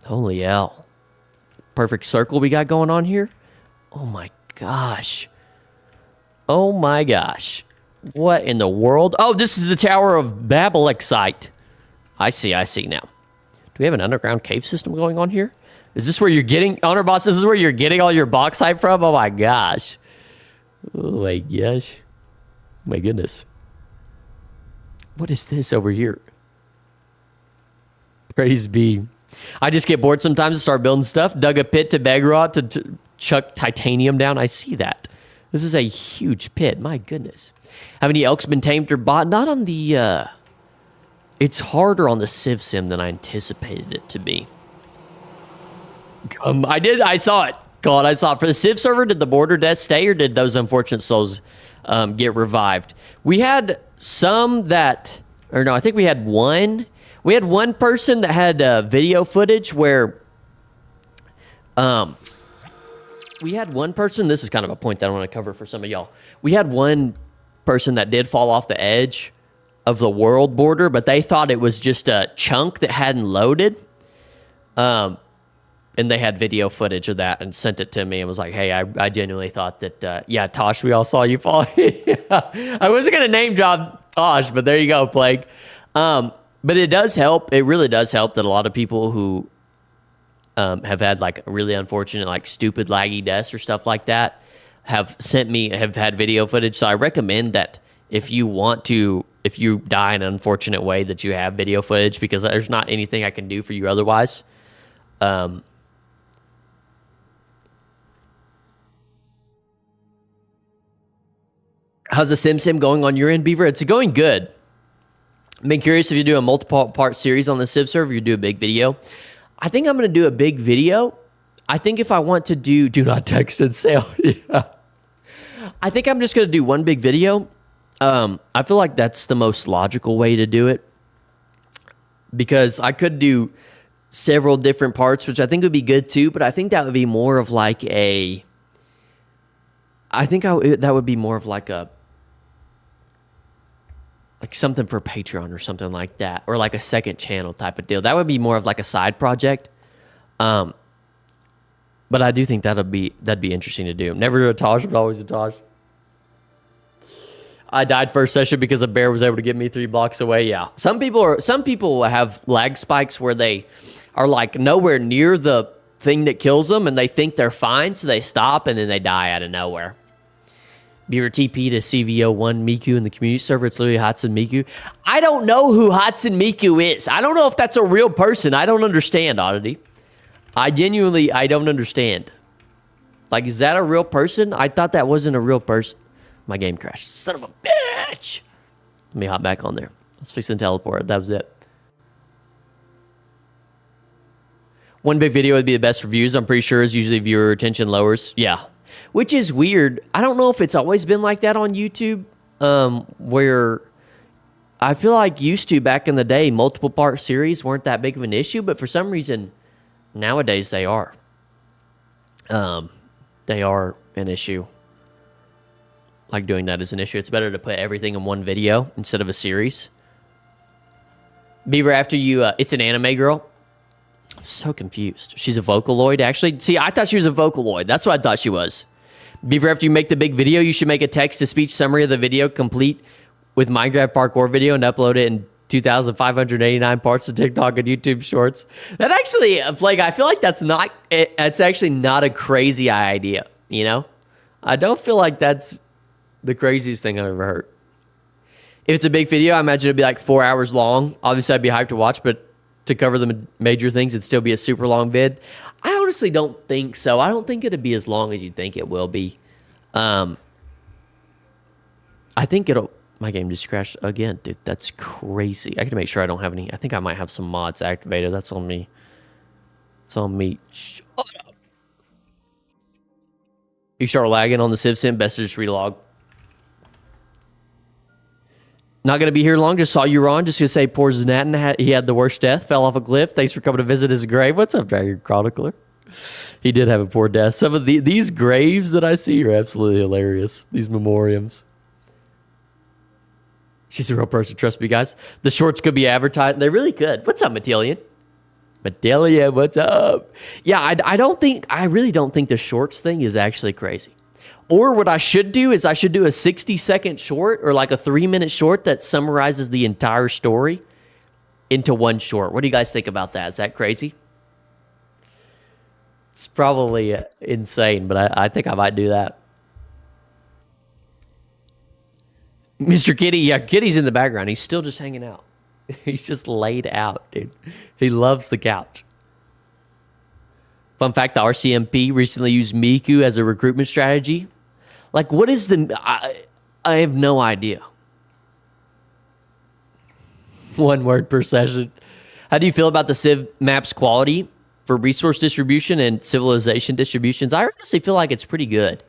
Holy hell. Perfect circle we got going on here? Oh my gosh. Oh my gosh. What in the world? Oh, this is the Tower of Babel Excite. I see now. Do we have an underground cave system going on here? Is this where you're getting, Honor Boss, this is where you're getting all your bauxite from? Oh my gosh. Oh my gosh. My goodness. What is this over here? Praise be. I just get bored sometimes and start building stuff. Dug a pit to Begrot to chuck titanium down. I see that. This is a huge pit. My goodness. Have any elks been tamed or bought? Not on the, it's harder on the Civ Sim than I anticipated it to be. I saw it. God, I saw it. For the Civ server, did the border deaths stay, or did those unfortunate souls get revived? We had some that, or no, I think we had one. We had one person that had video footage where, we had one person, this is kind of a point that I want to cover for some of y'all. We had one person that did fall off the edge of the world border, but they thought it was just a chunk that hadn't loaded. And they had video footage of that and sent it to me and was like, hey, I genuinely thought that, yeah, Tosh, we all saw you fall. I wasn't going to name drop Tosh, but there you go, Plague. But it does help. It really does help that a lot of people who have had like really unfortunate, like stupid laggy deaths or stuff like that have had video footage. So I recommend that if you die in an unfortunate way, that you have video footage, because there's not anything I can do for you otherwise. How's the Sim going on your end, Beaver? It's going good. I've been curious if you do a multiple part series on the Civ server, you do a big video. I think I'm going to do a big video. I think if I want to do not text and sale. Yeah. I think I'm just going to do one big video. I feel like that's the most logical way to do it, because I could do several different parts, which I think would be good too, but I think that would be more of like a, that would be more of like a, like something for Patreon or something like that, or like a second channel type of deal. That would be more of like a side project. But I do think that'd be interesting to do. Never a Tosh, but always a Tosh. I died first session because a bear was able to get me 3 blocks away. Yeah. Some people have lag spikes where they are like nowhere near the thing that kills them and they think they're fine, so they stop and then they die out of nowhere. Beaver TP to CVO1 Miku in the community server. It's literally Hatsune Miku. I don't know who Hatsune Miku is. I don't know if that's a real person. I don't understand, Oddity. I don't understand. Like, is that a real person? I thought that wasn't a real person. My game crashed. Son of a bitch. Let me hop back on there. Let's fix and teleport. That was it. One big video would be the best reviews. I'm pretty sure is usually viewer retention lowers. Yeah. Which is weird. I don't know if it's always been like that on YouTube. Where I feel like used to back in the day, multiple part series weren't that big of an issue, but for some reason nowadays they are. They are an issue. Like doing that is an issue. It's better to put everything in one video instead of a series. Beaver, after you, it's an anime girl. I'm so confused. She's a Vocaloid, actually. See, I thought she was a Vocaloid. That's what I thought she was. Beaver, after you make the big video, you should make a text-to-speech summary of the video complete with Minecraft parkour video and upload it in 2,589 parts to TikTok and YouTube Shorts. That actually, like, I feel like that's actually not a crazy idea, you know? I don't feel like that's the craziest thing I've ever heard. If it's a big video, I imagine it'd be like 4 hours long. Obviously, I'd be hyped to watch, but to cover the major things, it'd still be a super long vid. I honestly don't think so. I don't think it'd be as long as you think it will be. I think it'll... My game just crashed again, dude. That's crazy. I gotta make sure I don't have any... I think I might have some mods activated. That's on me. It's on me. Shut up. You start lagging on the Civ Sim, best to just relog. Not going to be here long. Just saw you, Ron. Just going to say poor Znatin. He had the worst death. Fell off a cliff. Thanks for coming to visit his grave. What's up, Dragon Chronicler? He did have a poor death. Some of these graves that I see are absolutely hilarious. These memoriams. She's a real person. Trust me, guys. The shorts could be advertised. They really could. What's up, Matillion? Matillion, what's up? Yeah, I really don't think the shorts thing is actually crazy. Or what I should do is I should do a 60-second short or like a 3-minute short that summarizes the entire story into one short. What do you guys think about that? Is that crazy? It's probably insane, but I think I might do that. Mr. Kitty, yeah, Kitty's in the background. He's still just hanging out. He's just laid out, dude. He loves the couch. Fun fact, the RCMP recently used Miku as a recruitment strategy. Like, what is the... I have no idea. One word per session. How do you feel about the Civ map's quality for resource distribution and civilization distributions? I honestly feel like it's pretty good.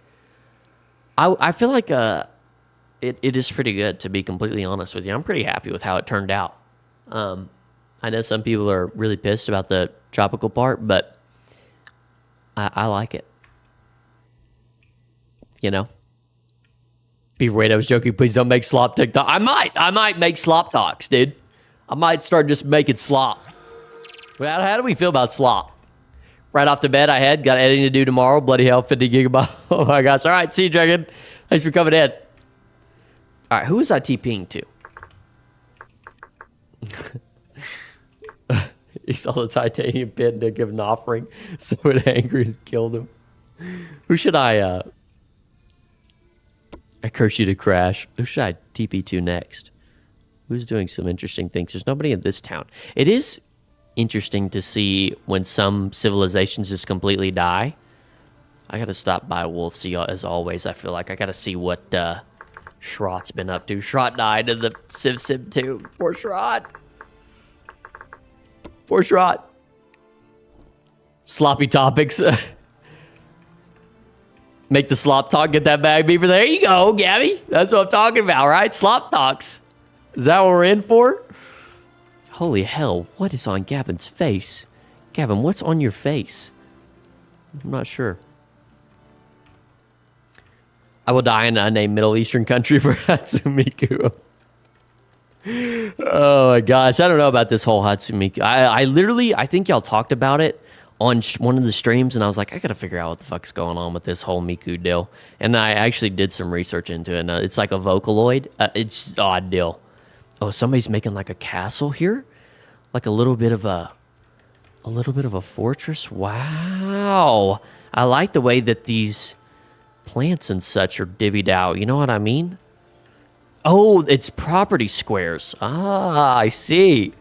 I feel like it is pretty good, to be completely honest with you. I'm pretty happy with how it turned out. I know some people are really pissed about the tropical part, but I like it. You know? People, wait, I was joking. Please don't make slop TikTok. I might make slop talks, dude. I might start just making slop. Well, how do we feel about slop? Right off the bat, I got editing to do tomorrow. Bloody hell, 50 gigabytes. Oh my gosh. All right, see you, Dragon. Thanks for coming in. All right, who is I TPing to? He saw the titanium pit and didn't give an offering, so it angry has killed him. Who should I curse you to crash. Who should I TP to next? Who's doing some interesting things? There's nobody in this town. It is interesting to see when some civilizations just completely die. I gotta stop by Wolf, see, as always, I feel like I gotta see what Shrot's been up to. Shrot died in the Civ Sim 2. Poor Shrot. Poor Shrot. Sloppy topics. Make the slop talk, get that bag beaver. There you go, Gabby. That's what I'm talking about, right? Slop talks. Is that what we're in for? Holy hell, what is on Gavin's face? Gavin, what's on your face? I'm not sure. I will die in an unnamed Middle Eastern country for Hatsune Miku. Oh my gosh, I don't know about this whole Hatsune Miku. I think y'all talked about it on one of the streams, and I was like, I gotta figure out what the fuck's going on with this whole Miku deal. And I actually did some research into it. And, it's like a Vocaloid. It's just odd deal. Oh, somebody's making like a castle here, like a little bit of a fortress. Wow, I like the way that these plants and such are divvied out. You know what I mean? Oh, it's property squares. Ah, I see.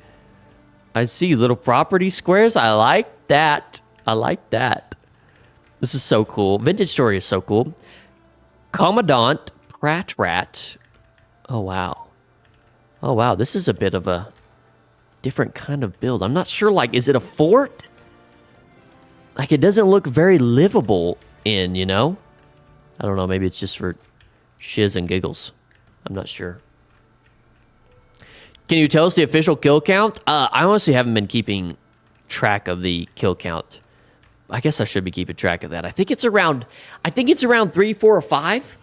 I see little property squares. I like that. I like that. This is so cool. Vintage Story is so cool. Commandant Pratrat. Oh, wow. Oh, wow. This is a bit of a different kind of build. I'm not sure, like, is it a fort? Like, it doesn't look very livable in, you know? I don't know. Maybe it's just for shiz and giggles. I'm not sure. Can you tell us the official kill count? I honestly haven't been keeping track of the kill count. I guess I should be keeping track of that. I think it's around 3, 4, or 5.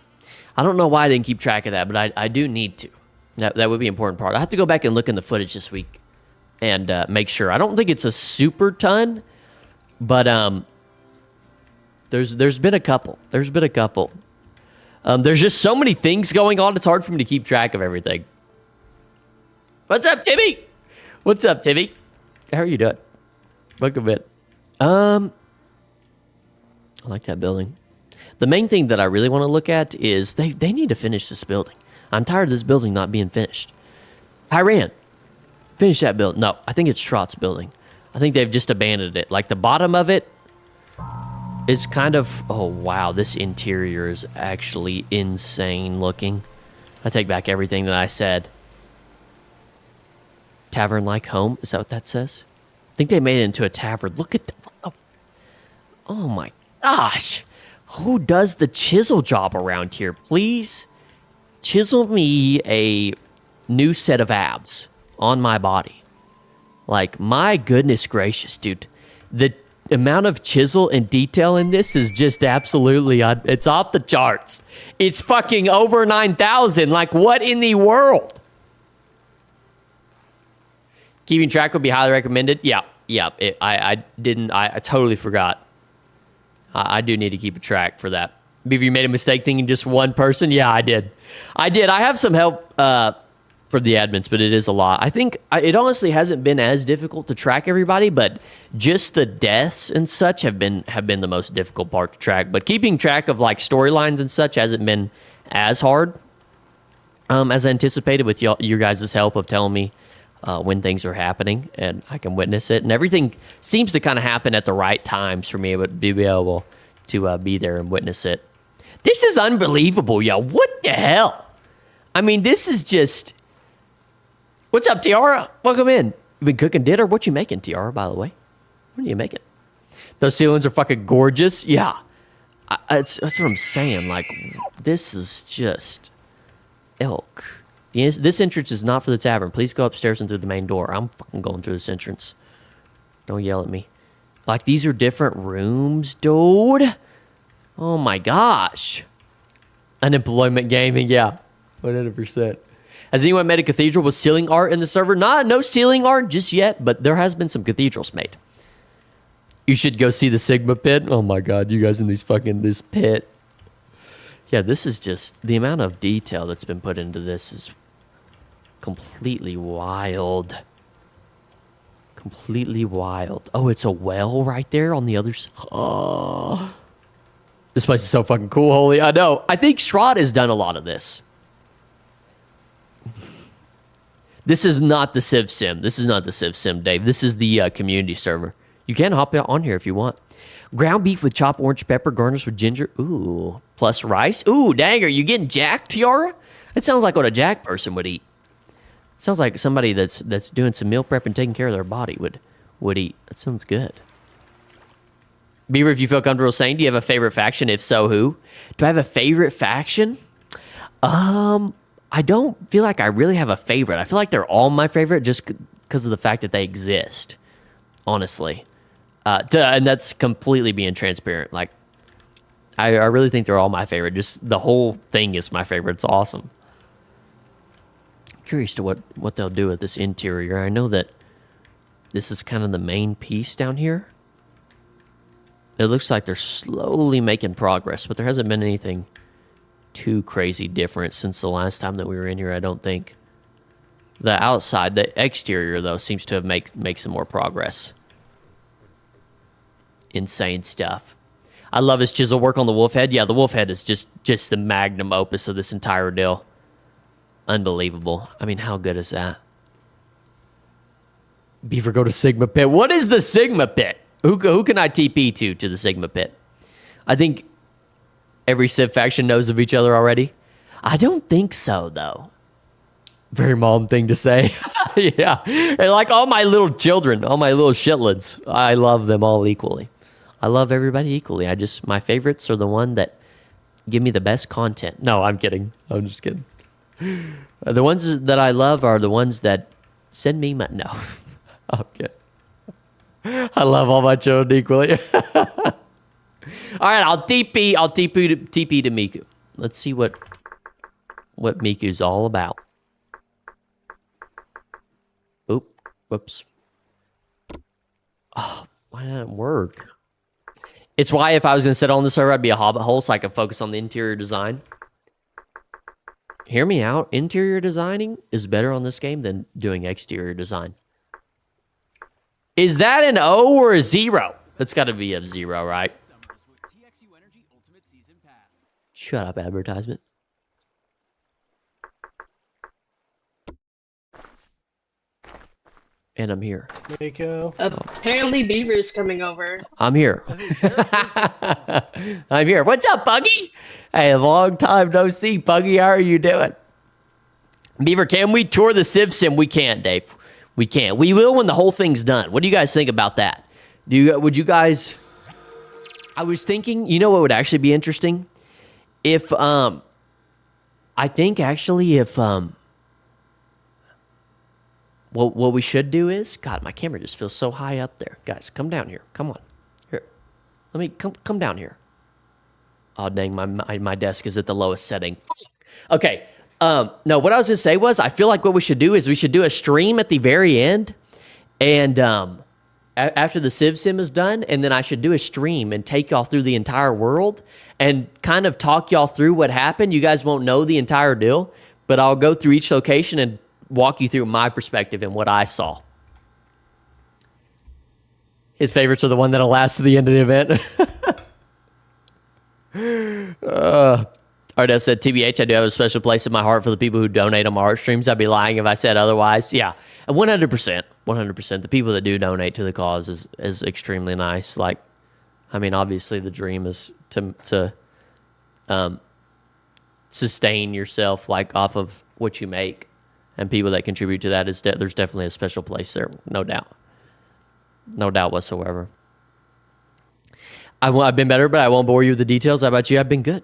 I don't know why I didn't keep track of that, but I do need to. That would be an important part. I have to go back and look in the footage this week and make sure. I don't think it's a super ton, but there's been a couple. There's just so many things going on. It's hard for me to keep track of everything. What's up, Timmy? What's up, Timmy? How are you doing? Welcome in. I like that building. The main thing that I really want to look at is they need to finish this building. I'm tired of this building not being finished. Iran, finish that building. No, I think it's Schrott's building. I think they've just abandoned it. Like the bottom of it is kind of... Oh, wow. This interior is actually insane looking. I take back everything that I said. Tavern-like home. Is that what that says? I think they made it into a tavern. Look at that. Oh, my gosh. Who does the chisel job around here? Please chisel me a new set of abs on my body. Like, my goodness gracious, dude. The amount of chisel and detail in this is just absolutely... it's off the charts. It's fucking over 9,000. Like, what in the world? Keeping track would be highly recommended. Yeah. I totally forgot. I do need to keep a track for that. If you made a mistake thinking just one person, yeah, I did. I have some help for the admins, but it is a lot. I think it honestly hasn't been as difficult to track everybody, but just the deaths and such have been the most difficult part to track. But keeping track of like storylines and such hasn't been as hard as I anticipated with your guys' help of telling me when things are happening, and I can witness it. And everything seems to kind of happen at the right times for me to be able to be there and witness it. This is unbelievable, yo. What the hell? I mean, this is just... What's up, Tiara? Welcome in. You been cooking dinner? What you making, Tiara, by the way? What are you making? Those ceilings are fucking gorgeous. Yeah. That's what I'm saying. Like, this is just... Elk. This entrance is not for the tavern. Please go upstairs and through the main door. I'm fucking going through this entrance. Don't yell at me. Like, these are different rooms, dude. Oh, my gosh. Unemployment gaming, yeah. 100%. Has anyone made a cathedral with ceiling art in the server? No ceiling art just yet, but there has been some cathedrals made. You should go see the Sigma pit. Oh, my God. You guys in this pit. Yeah, this is just... The amount of detail that's been put into this is completely wild. Completely wild. Oh, it's a well right there on the other side. Oh. This place is so fucking cool, holy. I know. I think Schrott has done a lot of this. This is not the Civ Sim. This is not the Civ Sim, Dave. This is the community server. You can hop on here if you want. Ground beef with chopped orange pepper, garnished with ginger. Ooh. Plus rice. Ooh, dang, are you getting Jack, Tiara? It sounds like what a Jack person would eat. It sounds like somebody that's doing some meal prep and taking care of their body would eat. That sounds good. Beaver, if you feel comfortable saying, do you have a favorite faction? If so, who? Do I have a favorite faction? I don't feel like I really have a favorite. I feel like they're all my favorite just because of the fact that they exist, honestly. And that's completely being transparent. Like, I really think they're all my favorite. Just the whole thing is my favorite. It's awesome. I'm curious to what they'll do with this interior. I know that this is kind of the main piece down here. It looks like they're slowly making progress, but there hasn't been anything too crazy different since the last time that we were in here, I don't think. The outside, the exterior, though, seems to have make some more progress. Insane stuff. I love his chisel work on the wolf head. Yeah, the wolf head is just the magnum opus of this entire deal. Unbelievable. I mean, how good is that? Beaver, go to Sigma Pit. What is the Sigma Pit? Who can I TP to the Sigma Pit? I think every Civ faction knows of each other already. I don't think so, though. Very mom thing to say. Yeah. And like all my little children, all my little shitlets, I love them all equally. I love everybody equally. My favorites are the one that give me the best content. No, I'm kidding. I'm just kidding. The ones that I love are the ones that send me money. No. I'm kidding. I love all my children equally. All right, I'll TP to Miku. Let's see what Miku's all about. Oop, whoops. Oh, why didn't it work? It's why if I was going to sit on the server, I'd be a hobbit hole so I could focus on the interior design. Hear me out. Interior designing is better on this game than doing exterior design. Is that an O or a 0? It's got to be a 0, right? Shut up, advertisement. And I'm here. Mako. Apparently Beaver's coming over. I'm here. I'm here. What's up, Buggy? Hey, long time no see, Buggy. How are you doing? Beaver, can we tour the Civ Sim? We can't, Dave. We can't. We will when the whole thing's done. What do you guys think about that? Would you guys... I was thinking, you know what would actually be interesting? If, I think actually if, what we should do is... God, my camera just feels so high up there. Guys, come down here. Come on. Here. Let me... Come down here. Oh, dang, my desk is at the lowest setting. Okay. No, what I was going to say was, I feel like what we should do is we should do a stream at the very end, and after the Civ Sim is done, and then I should do a stream and take y'all through the entire world and kind of talk y'all through what happened. You guys won't know the entire deal, but I'll go through each location and walk you through my perspective and what I saw. His favorites are the one that'll last to the end of the event. Ardes said, TBH, I do have a special place in my heart for the people who donate on my art streams. I'd be lying if I said otherwise. Yeah, 100%. 100%. The people that do donate to the cause is extremely nice. Like, I mean, obviously the dream is to sustain yourself, like, off of what you make. And people that contribute to that, there's definitely a special place there, no doubt. No doubt whatsoever. I've been better, but I won't bore you with the details. How about you? I've been good.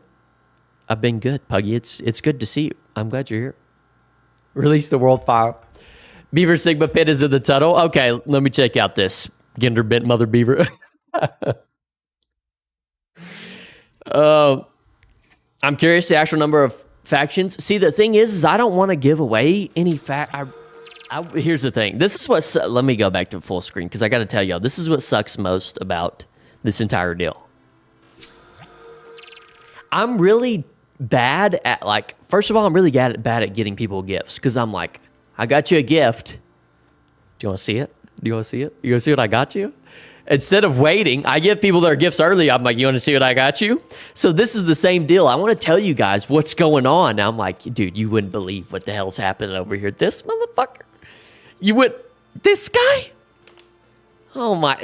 I've been good, Puggy. It's good to see you. I'm glad you're here. Release the world fire. Beaver Sigma Pit is in the tunnel. Okay, let me check out this. Gender bent mother beaver. I'm curious the actual number of factions. See, the thing is I don't want to give away any here's the thing. This is what... Let me go back to full screen because I got to tell y'all, this is what sucks most about this entire deal. I'm really bad at, like, first of all, I'm really bad at getting people gifts because I'm like, I got you a gift. Do you want to see it? Do you want to see it? You want to see what I got you? Instead of waiting, I give people their gifts early. I'm like, you want to see what I got you? So this is the same deal. I want to tell you guys what's going on. I'm like, dude, you wouldn't believe what the hell's happening over here. This motherfucker. This guy? Oh my,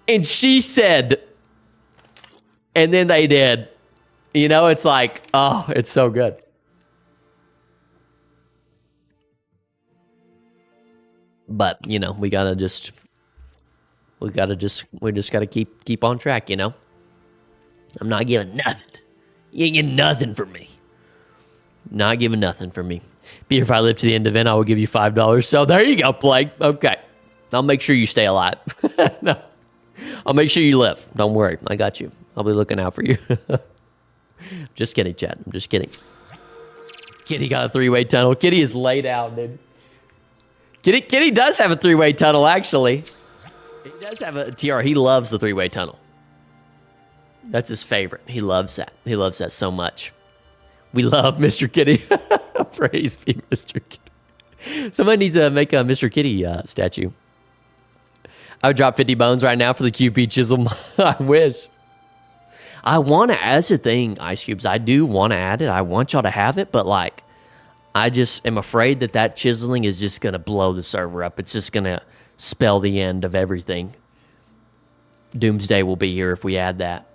and she said, and then they did. You know, it's like, oh, it's so good. But, you know, we just gotta keep on track, you know? I'm not giving nothing. You ain't getting nothing from me. Not giving nothing from me. Peter, if I live to the end of it, I will give you $5. So there you go, Plague. Okay. I'll make sure you stay alive. No. I'll make sure you live. Don't worry. I got you. I'll be looking out for you. Just kidding, chat. I'm just kidding. Kitty got a three-way tunnel. Kitty is laid out, dude. Kitty does have a three-way tunnel, actually. He does have a TR. He loves the three-way tunnel. That's his favorite. He loves that. He loves that so much. We love Mr. Kitty. Praise be Mr. Kitty. Somebody needs to make a Mr. Kitty statue. I would drop 50 bones right now for the QP chisel. I wish. I want to, as a thing, Ice Cubes, I do want to add it. I want y'all to have it, but like, I just am afraid that that chiseling is just going to blow the server up. It's just going to spell the end of everything. Doomsday will be here if we add that.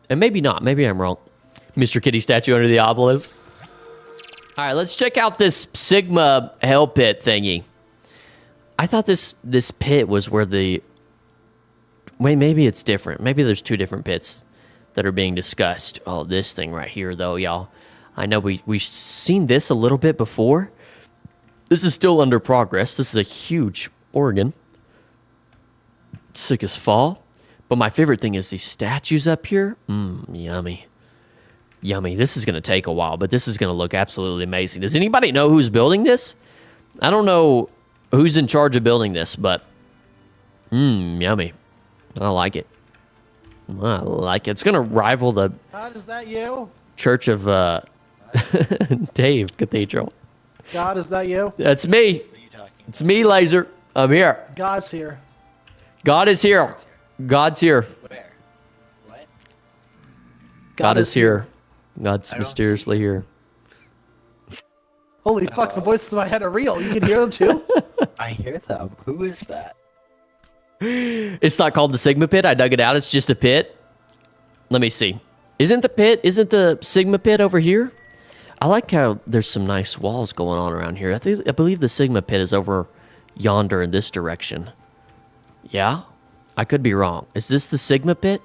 And maybe not. Maybe I'm wrong. Mr. Kitty statue under the obelisk. All right, let's check out this Sigma hell pit thingy. I thought this pit was where the... Wait, maybe it's different. Maybe there's two different pits that are being discussed. Oh, this thing right here, though, y'all. I know we've seen this a little bit before. This is still under progress. This is a huge organ. Sick as fall. But my favorite thing is these statues up here. Yummy. Yummy. This is going to take a while, but this is going to look absolutely amazing. Does anybody know who's building this? I don't know who's in charge of building this, but yummy. I like it. I like it. It's going to rival the God, is that you? Church of Dave Cathedral. God, is that you? That's me. It's me, Laser. I'm here. God's here. God is here. God's here. Where? What? God is here. God's mysteriously here. Holy fuck, the voices in my head are real. You can hear them too? I hear them. Who is that? It's not called the Sigma Pit. I dug it out. It's just a pit. Let me see. Isn't the Sigma Pit over here? I like how there's some nice walls going on around here. I believe the Sigma Pit is over yonder in this direction. Yeah? I could be wrong. Is this the Sigma Pit?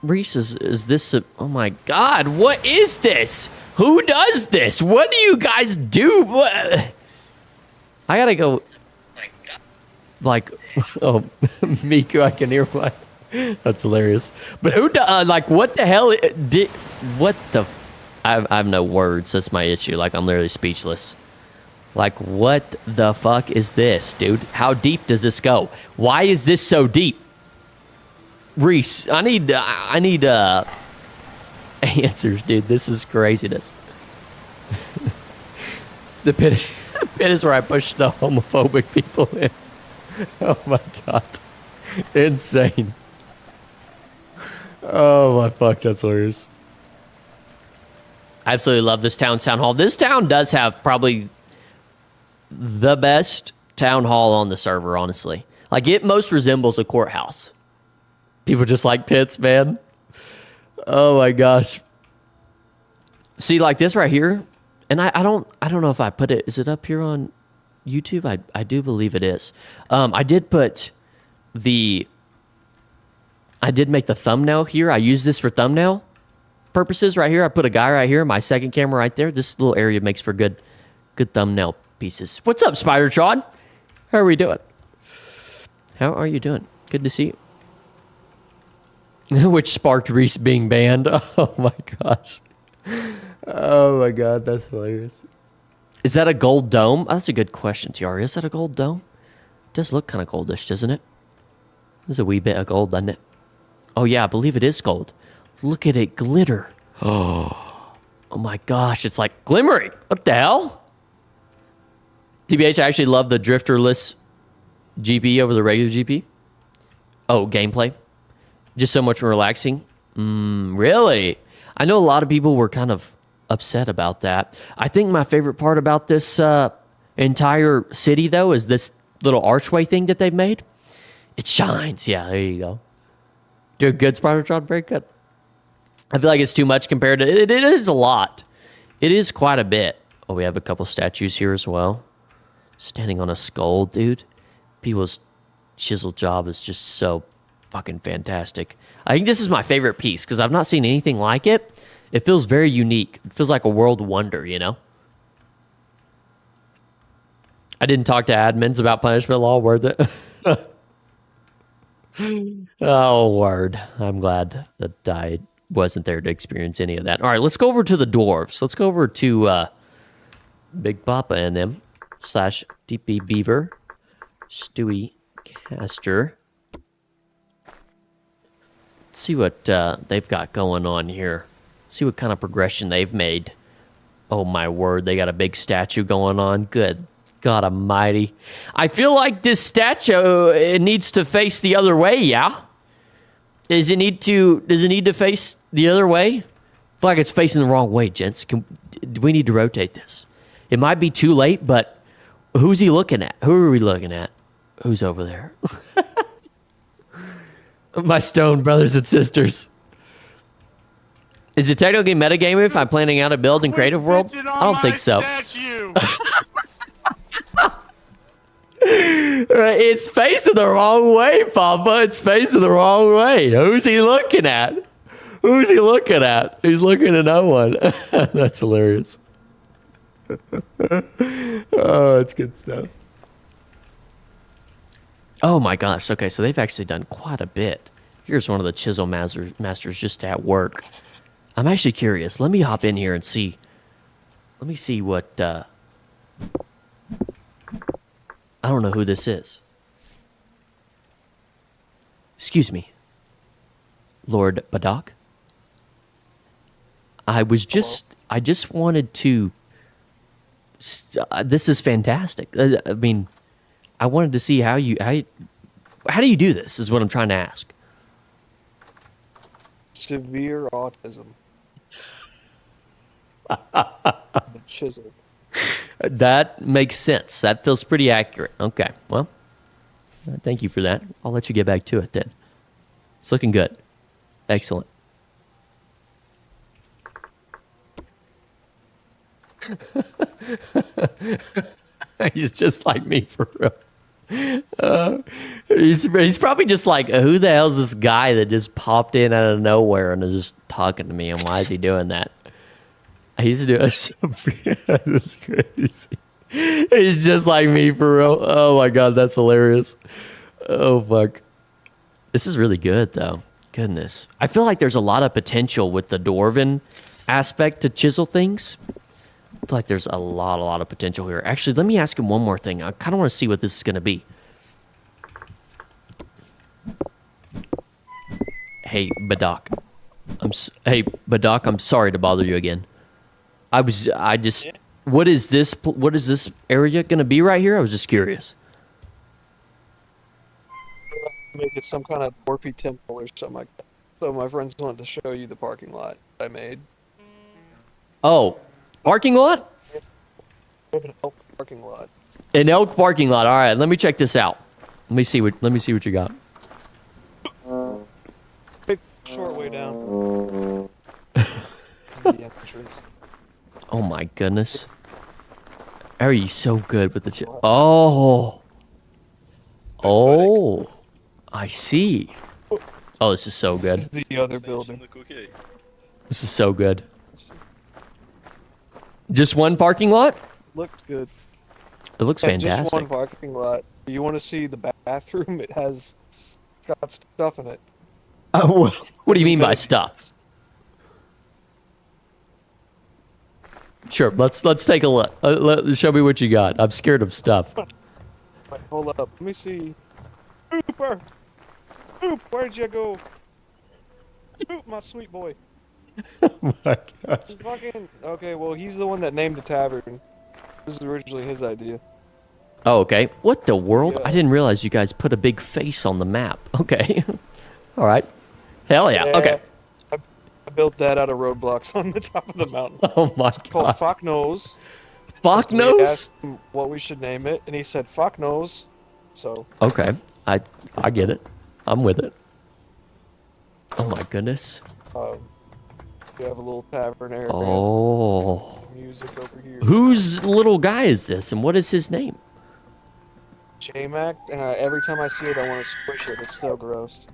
Reese, is this a... Oh my god, what is this? Who does this? What do you guys do? What? I gotta go... Like, oh, Miku, I can hear my... That's hilarious. But who, like, what the hell did... What the... I have no words. That's my issue. Like, I'm literally speechless. Like, what the fuck is this, dude? How deep does this go? Why is this so deep? Reese, I need answers, dude. This is craziness. The pit is where I push the homophobic people in. Oh my god. Insane. Oh my fuck, that's hilarious. I absolutely love this town hall. This town does have probably the best town hall on the server, honestly. Like, it most resembles a courthouse. People just like pits, man. Oh my gosh. See, like this right here, and I don't know if I put it. Is it up here on YouTube? I do believe it is. I did make the thumbnail here. I use this for thumbnail purposes right here. I put a guy right here, my second camera right there. This little area makes for good thumbnail pieces. What's up, Spidertron? How are we doing? How are you doing? Good to see you. Which sparked Reese being banned. Oh my gosh. Oh my god, that's hilarious. Is that a gold dome? Oh, that's a good question, Tiara. Is that a gold dome? It does look kind of goldish, doesn't it? There's a wee bit of gold, doesn't it? Oh yeah, I believe it is gold. Look at it glitter. Oh my gosh, it's like glimmering. What the hell? TBH, I actually love the drifterless GP over the regular GP. Oh, gameplay. Just so much more relaxing. Really? I know a lot of people were kind of upset about that. I think my favorite part about this entire city, though, is this little archway thing that they've made. It shines. Yeah, there you go. Doing good, Spider-Tron. Very good. I feel like it's too much compared to... It is a lot. It is quite a bit. Oh, we have a couple statues here as well. Standing on a skull, dude. People's chisel job is just so fucking fantastic. I think this is my favorite piece because I've not seen anything like it. It feels very unique. It feels like a world wonder, you know? I didn't talk to admins about punishment law. Worth it. Oh, word. I'm glad that I wasn't there to experience any of that. All right, let's go over to the dwarves. Let's go over to Big Papa and them / DP Beaver, Stewie caster. Let's see what they've got going on here. See what kind of progression they've made. Oh my word, they got a big statue going on. Good God Almighty! I feel like this statue it needs to face the other way. Yeah. Does it need to face the other way? I feel like it's facing the wrong way, gents. Do we need to rotate this? It might be too late, but who's he looking at? Who are we looking at? Who's over there? My stone brothers and sisters. Is it technically metagaming if I'm planning out a build in Creative World? I don't think so. It's facing the wrong way, Papa. It's facing the wrong way. Who's he looking at? Who's he looking at? He's looking at no one. That's hilarious. Oh, it's good stuff. Oh my gosh. Okay, so they've actually done quite a bit. Here's one of the chisel masters just at work. I'm actually curious. Let me hop in here and see. Let me see what... I don't know who this is. Excuse me. Lord Badok? I just wanted to... this is fantastic. I mean, I wanted to see how do you do this, is what I'm trying to ask. Severe autism. The chisel. That makes sense. That feels pretty accurate. Okay, well, thank you for that. I'll let you get back to it then. It's looking good. Excellent. He's just like me for real. He's probably just like, who the hell's this guy that just popped in out of nowhere and is just talking to me, and why is he doing that? He's doing something. That's crazy. He's just like me for real. Oh my god, that's hilarious. Oh fuck. This is really good though. Goodness. I feel like there's a lot of potential with the Dwarven aspect to chisel things. I feel like there's a lot of potential here. Actually, let me ask him one more thing. I kind of want to see what this is going to be. Hey, Badok. Hey, Badok, I'm sorry to bother you again. What is this area going to be right here? I was just curious. Make it some kind of dwarfy temple or something like that. So my friends wanted to show you the parking lot I made. Oh, parking lot? We have an elk parking lot. An elk parking lot. All right, let me check this out. Let me see what you got. Big short way down. The entrance. Oh my goodness. Are you so good with the Oh. Oh. I see. Oh, this is so good. The other building. This is so good. Just one parking lot? Looks good. It looks Yeah, fantastic. Just one parking lot. You want to see the bathroom? It's got stuff in it. What do you mean by stuff? Sure, let's take a look. Show me what you got. I'm scared of stuff. Wait, hold up. Let me see. Ooper! Oop! Where'd you go? Oop, my sweet boy. Oh my God. Fucking... Okay, well, he's the one that named the tavern. This is originally his idea. Oh, okay. What the world? Yeah. I didn't realize you guys put a big face on the map. Okay. All right. Hell yeah. Okay. I built that out of roadblocks on the top of the mountain. Oh my Called God. Fuck Nose. Fuck We nose? asked him what we should name it, and he said Fuck Nose. So... Okay. I get it. I'm with it. Oh my goodness. We have a little tavern area. Oh. Music over here. Whose little guy is this, and what is his name? J-Mac, and every time I see it, I want to squish it. It's so gross.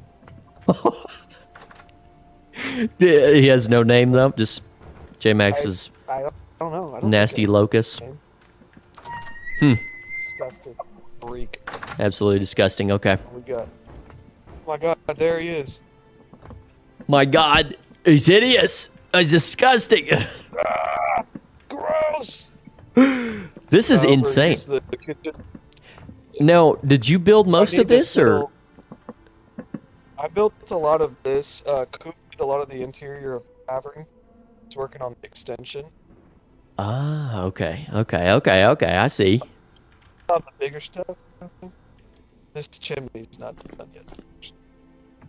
He has no name though. Just J-Max's I don't know. I don't nasty think locus. Disgusting freak. Absolutely disgusting. Okay. We got. Oh my God, there he is. My God, he's hideous. He's disgusting. Gross. This is Over insane. here's the kitchen. Now, did you build most I of need to this, or? I built a lot of this. Coop did a lot of the interior of the tavern. He's working on the extension. Ah, okay. I see. Some of the bigger stuff. This chimney's not done yet.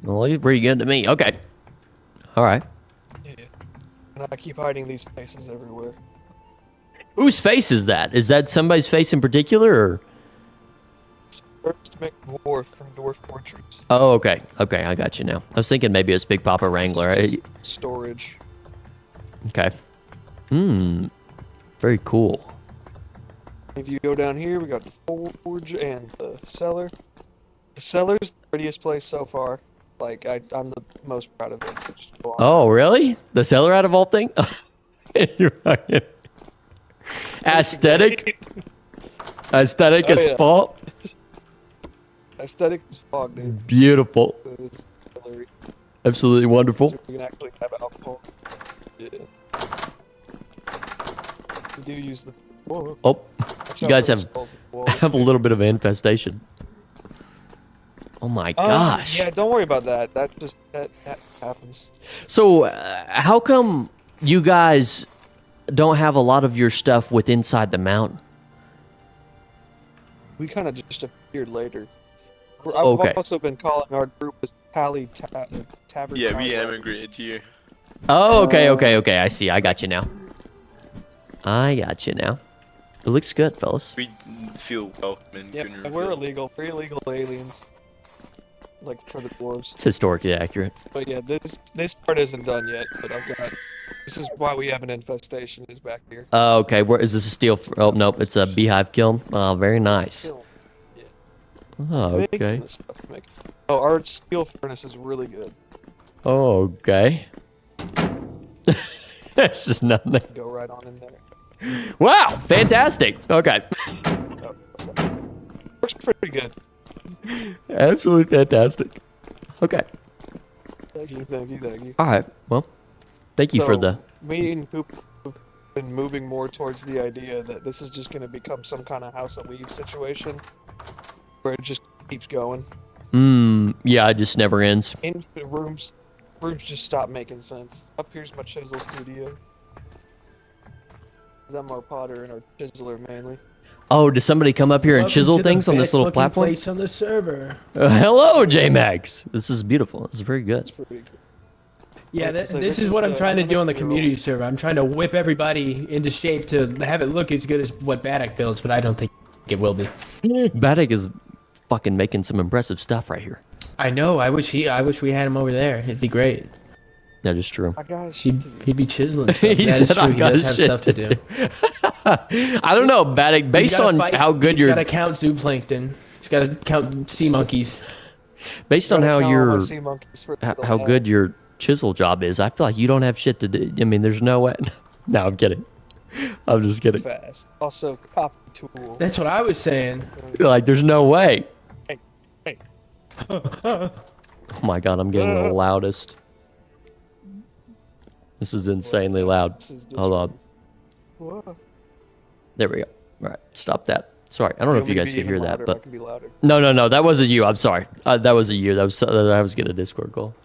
Well, you're pretty good to me. Okay. All right. Yeah. And I keep hiding these faces everywhere. Whose face is that? Is that somebody's face in particular, or? First McDwarf from Dwarf Fortress. Oh, okay. Okay, I got you now. I was thinking maybe it was Big Papa Wrangler. Storage. Okay. Very cool. If you go down here, we got the forge and the cellar. The cellar's the prettiest place so far. Like, I'm the most proud of it. So just go on. Oh, really? The cellar out of all things? You're right. Aesthetic? Aesthetic Oh, as yeah. fault? Aesthetic as fuck, dude. Beautiful. This cellar, Absolutely wonderful. so we can actually have alcohol. Yeah. We do use the. Whoa, Oh, watch you out guys for the have skulls in the walls. have a little bit of an infestation. Oh my gosh. Yeah, don't worry about that. That happens. So, how come you guys don't have a lot of your stuff with inside the mountain? We kind of just appeared later. I've Okay. also been calling our group as Tavern. Yeah, we Tavern. emigrated here. Oh, okay. I see. I got you now. It looks good, fellas. We feel welcome and Yeah, couldn't we're reveal. illegal. We're illegal aliens. Like for the dwarves. It's historically accurate. But yeah, this part isn't done yet. But I've got. This is why we have an infestation. Is back here. Oh, okay. Where is this a steel? Oh, nope. It's a beehive kiln. Oh, very nice. Kill 'em. Oh, Making okay. this stuff to make- Oh, our steel furnace is really good. Oh, okay. There's just nothing. Go right on in there. Wow, fantastic. Okay. Oh, okay. Works pretty good. Absolutely fantastic. Okay. Thank you. All right. Well, thank you for So, the. Me and Coop have been moving more towards the idea that this is just going to become some kind of House of Leaves situation, where it just keeps going. Yeah, it just never ends. Infinite rooms just stop making sense. Up here's my chisel studio. I'm our potter and our chiseler mainly. Oh, does somebody come up here and chisel things on this little platform? Place on the server. Hello, J-Max. This is beautiful. This is very good. It's pretty cool. Yeah, Like, so this is what I'm trying to do on the your community server. I'm trying to whip everybody into shape to have it look as good as what Baddock builds, but I don't think it will be. Baddock is fucking making some impressive stuff right here. I know. I wish we had him over there. It'd be great. That is true. I got He'd be chiseling stuff. He That is said, true. "I He got does have shit stuff to to do. I don't know, Baddock. Based on how good He's your got to count zooplankton. He's got to count sea monkeys. based on how your how good good your chisel job is, I feel like you don't have shit to do. I mean, there's no way. No, I'm kidding. I'm just kidding. fast. Also, copy tool. That's what I was saying. Like, there's no way. Hey. Oh my god, I'm getting the loudest. This is insanely loud. This is just- Hold on. Whoa. There we go. All right, stop that. Sorry, I don't know if you guys could hear that, I but can be louder. no, that wasn't you. I'm sorry. That wasn't you. That was getting a Discord call.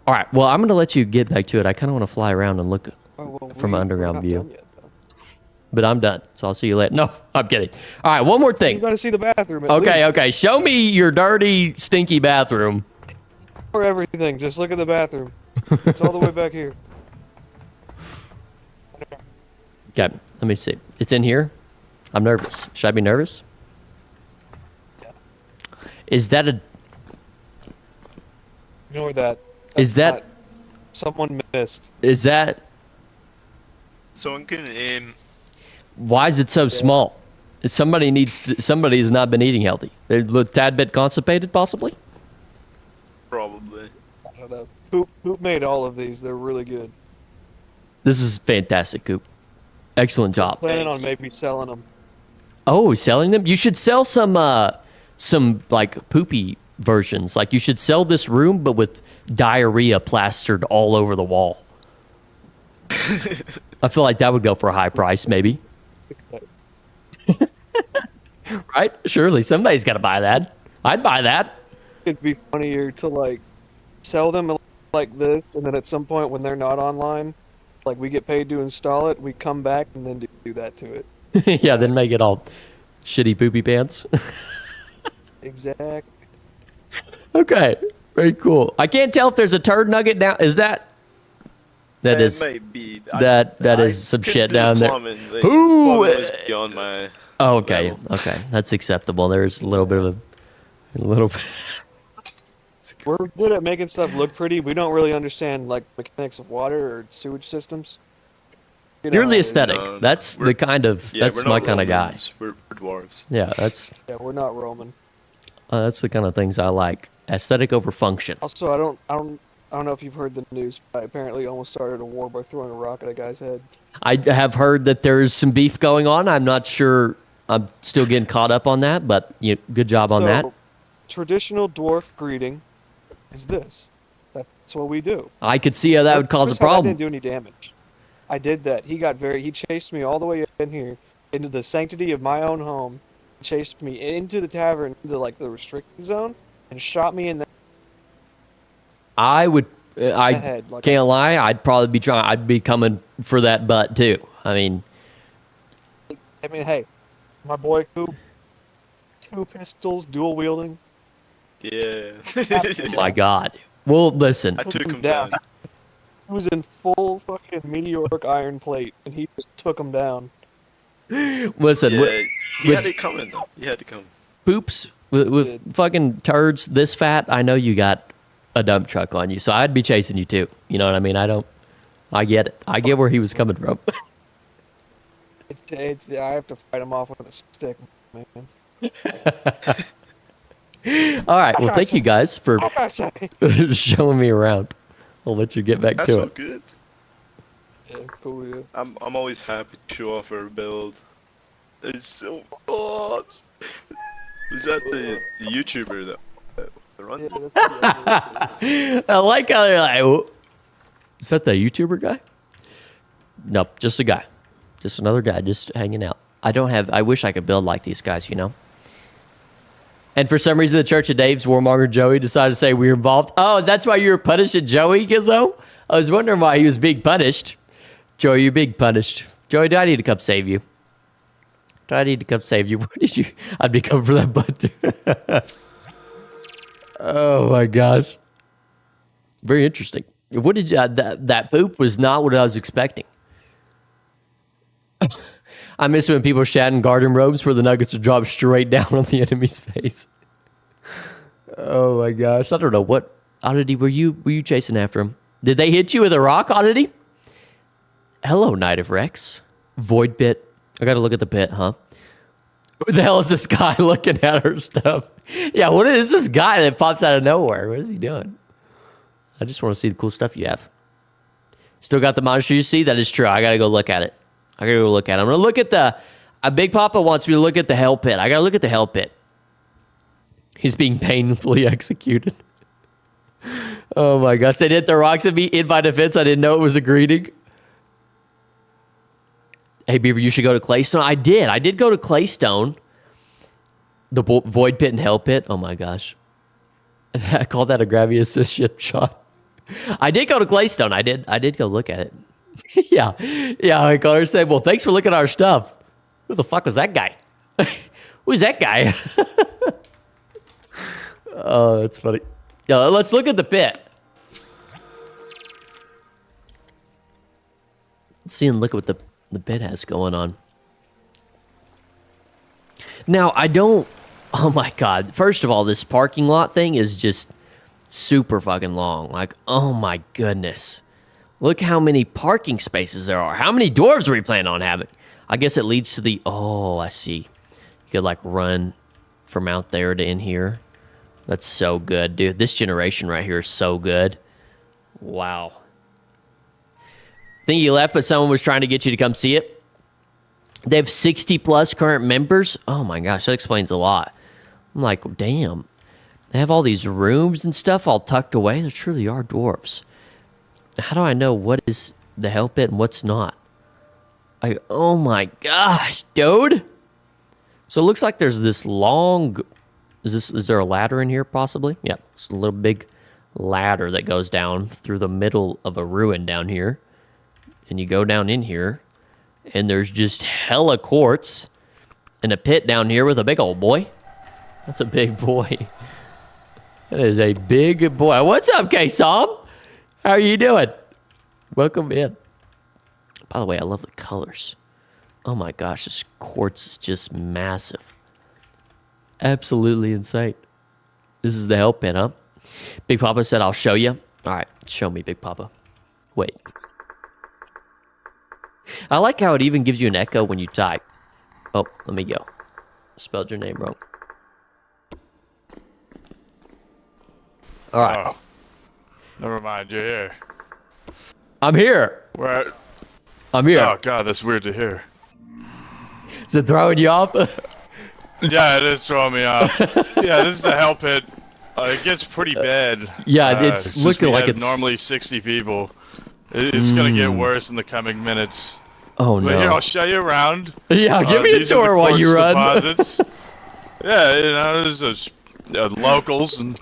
All right, well, I'm gonna let you get back to it. I kind of want to fly around and look, Oh, well, From an underground we're not view. done yet, though. but I'm done. So I'll see you later. No, I'm kidding. All right, one more You thing. gotta see the bathroom. At Okay, least. okay. Show me your dirty, stinky bathroom. For everything, just look at the bathroom. It's all the way back here. Okay, let me see. It's in here. I'm nervous. Should I be nervous? Yeah. Is that a? Ignore that. Is That's that? not- Someone missed. Is that? Someone can Why is it so small? Somebody somebody has not been eating healthy. They're a tad bit constipated, possibly. probably. I don't know. Who made all of these? They're really good. This is fantastic, Coop. Excellent job. Planning on maybe selling them. Oh, selling them? You should sell some like poopy versions. Like you should sell this room, but with diarrhea plastered all over the wall. I feel like that would go for a high price, maybe. Right? Surely somebody's got to buy that. I'd buy that. It'd be funnier to like sell them like this, and then at some point when they're not online, like we get paid to install it, we come back and then do that to it. Yeah, then make it all shitty poopy pants. Exactly. Okay, very cool. I can't tell if there's a turd nugget down. Is that? That is. Might be. That is some could shit do down there. plumbing. The Who? plumbing is beyond my. Oh, okay, level. okay, that's acceptable. There's a little bit of a little bit. We're good at making stuff look pretty. We don't really understand like mechanics of water or sewage systems. You know You're how the it is. aesthetic. No, That's we're- the kind of. Yeah, That's we're my not kind of guy. Romans, We're dwarves. Yeah, Yeah, we're not Roman. that's the kind of things I like. Aesthetic over function. Also, I don't know if you've heard the news, but I apparently almost started a war by throwing a rock at a guy's head. I have heard that there's some beef going on. I'm not sure. I'm still getting caught up on that, but good job on that. Traditional dwarf greeting is this. That's what we do. I could see how that would cause a First off, I problem. didn't do any damage. I did that. He chased me all the way in here into the sanctity of my own home, chased me into the tavern, into like the restricted zone, and shot me in the I would. I head. Like can't lie. I'd probably be trying. I'd be coming for that butt too. I mean, hey, my boy Coop, 2 pistols, dual wielding. Yeah. my God. Well, listen. I took him down. down. He was in full fucking meteoric iron plate, and he just took him down. Listen. Yeah, he had it coming though. He had to come. Poops with fucking turds this fat. I know you got a dump truck on you, so I'd be chasing you too. You know what I mean? I get it. I get where he was coming from. I have to fight him off with a stick, man. All right. Well, thank you guys for What can I say? showing me around. I'll let you get back That's to so it. good. Yeah, cool, yeah. I'm always happy to show off our build. It's so good. Was that the YouTuber that run? Yeah, that's I like how they're like, oh, is that the YouTuber guy? Nope, just a guy. Just another guy just hanging out. I wish I could build like these guys, you know? And for some reason, the Church of Dave's Warmonger Joey decided to say we were involved. Oh, that's why you were punished at Joey, Gizzo? I was wondering why he was being punished. Joey, you're being punished. Joey, do I need to come save you? Do I need to come save you? Where did you? I'd be coming for that butt, too. Oh, my gosh. Very interesting. What did you, that poop was not what I was expecting. I miss when people shat in garden robes where the nuggets would drop straight down on the enemy's face. Oh my gosh. I don't know what Oddity were you chasing after him? Did they hit you with a rock, Oddity? Hello, Knight of Rex. Void pit. I gotta look at the pit, huh? Who the hell is this guy looking at her stuff? Yeah, what is this guy that pops out of nowhere? What is he doing? I just want to see the cool stuff you have. Still got the monster you see? That is true. I gotta go look at it. I'm gonna look at Big Papa wants me to look at the hell pit. I gotta look at the hell pit. He's being painfully executed. Oh my gosh, they hit the rocks at me in my defense. I didn't know it was a greeting. Hey Beaver, you should go to Claystone. I did go to Claystone. The Void Pit and Hell Pit. Oh my gosh. I called that a gravity assist ship shot. I did go to Claystone. I did go look at it. Yeah, I called her and said, well, thanks for looking at our stuff. Who the fuck was that guy? Who's that guy? Oh, that's funny. Yeah, let's look at the pit. Let's see and look at what the pit has going on. Now, oh my God. First of all, this parking lot thing is just super fucking long. Like, oh my goodness. Look how many parking spaces there are. How many dwarves are we planning on having? I guess it leads to the... Oh, I see. You could, like, run from out there to in here. That's so good, dude. This generation right here is so good. Wow. Think you left, but someone was trying to get you to come see it? They have 60-plus current members? Oh, my gosh. That explains a lot. I'm like, damn. They have all these rooms and stuff all tucked away. There truly are dwarves. How do I know what is the hell pit and what's not? Oh my gosh, dude. So it looks like there's this long. Is there a ladder in here possibly? Yeah, it's a little big ladder that goes down through the middle of a ruin down here, and you go down in here, and there's just hella quartz and a pit down here with a big old boy. That's a big boy. That is a big boy. What's up, K-Som? How are you doing? Welcome in. By the way, I love the colors. Oh my gosh, this quartz is just massive. Absolutely insane. This is the hell pit, huh? Big Papa said, I'll show you. All right, show me, Big Papa. Wait. I like how it even gives you an echo when you type. Oh, let me go. Spelled your name wrong. All right. Oh, never mind, you're here. I'm here. Where? I'm here. Oh god, that's weird to hear. Is it throwing you off? Yeah, it is throwing me off. Yeah, this is the hell pit. It gets pretty bad. Yeah, it's since looking we like had it's normally 60 people. It's gonna get worse in the coming minutes. Oh But here, no. I'll show you around. Yeah, give me a These are the tour while you quartz run. deposits. Yeah, you know, there's those locals and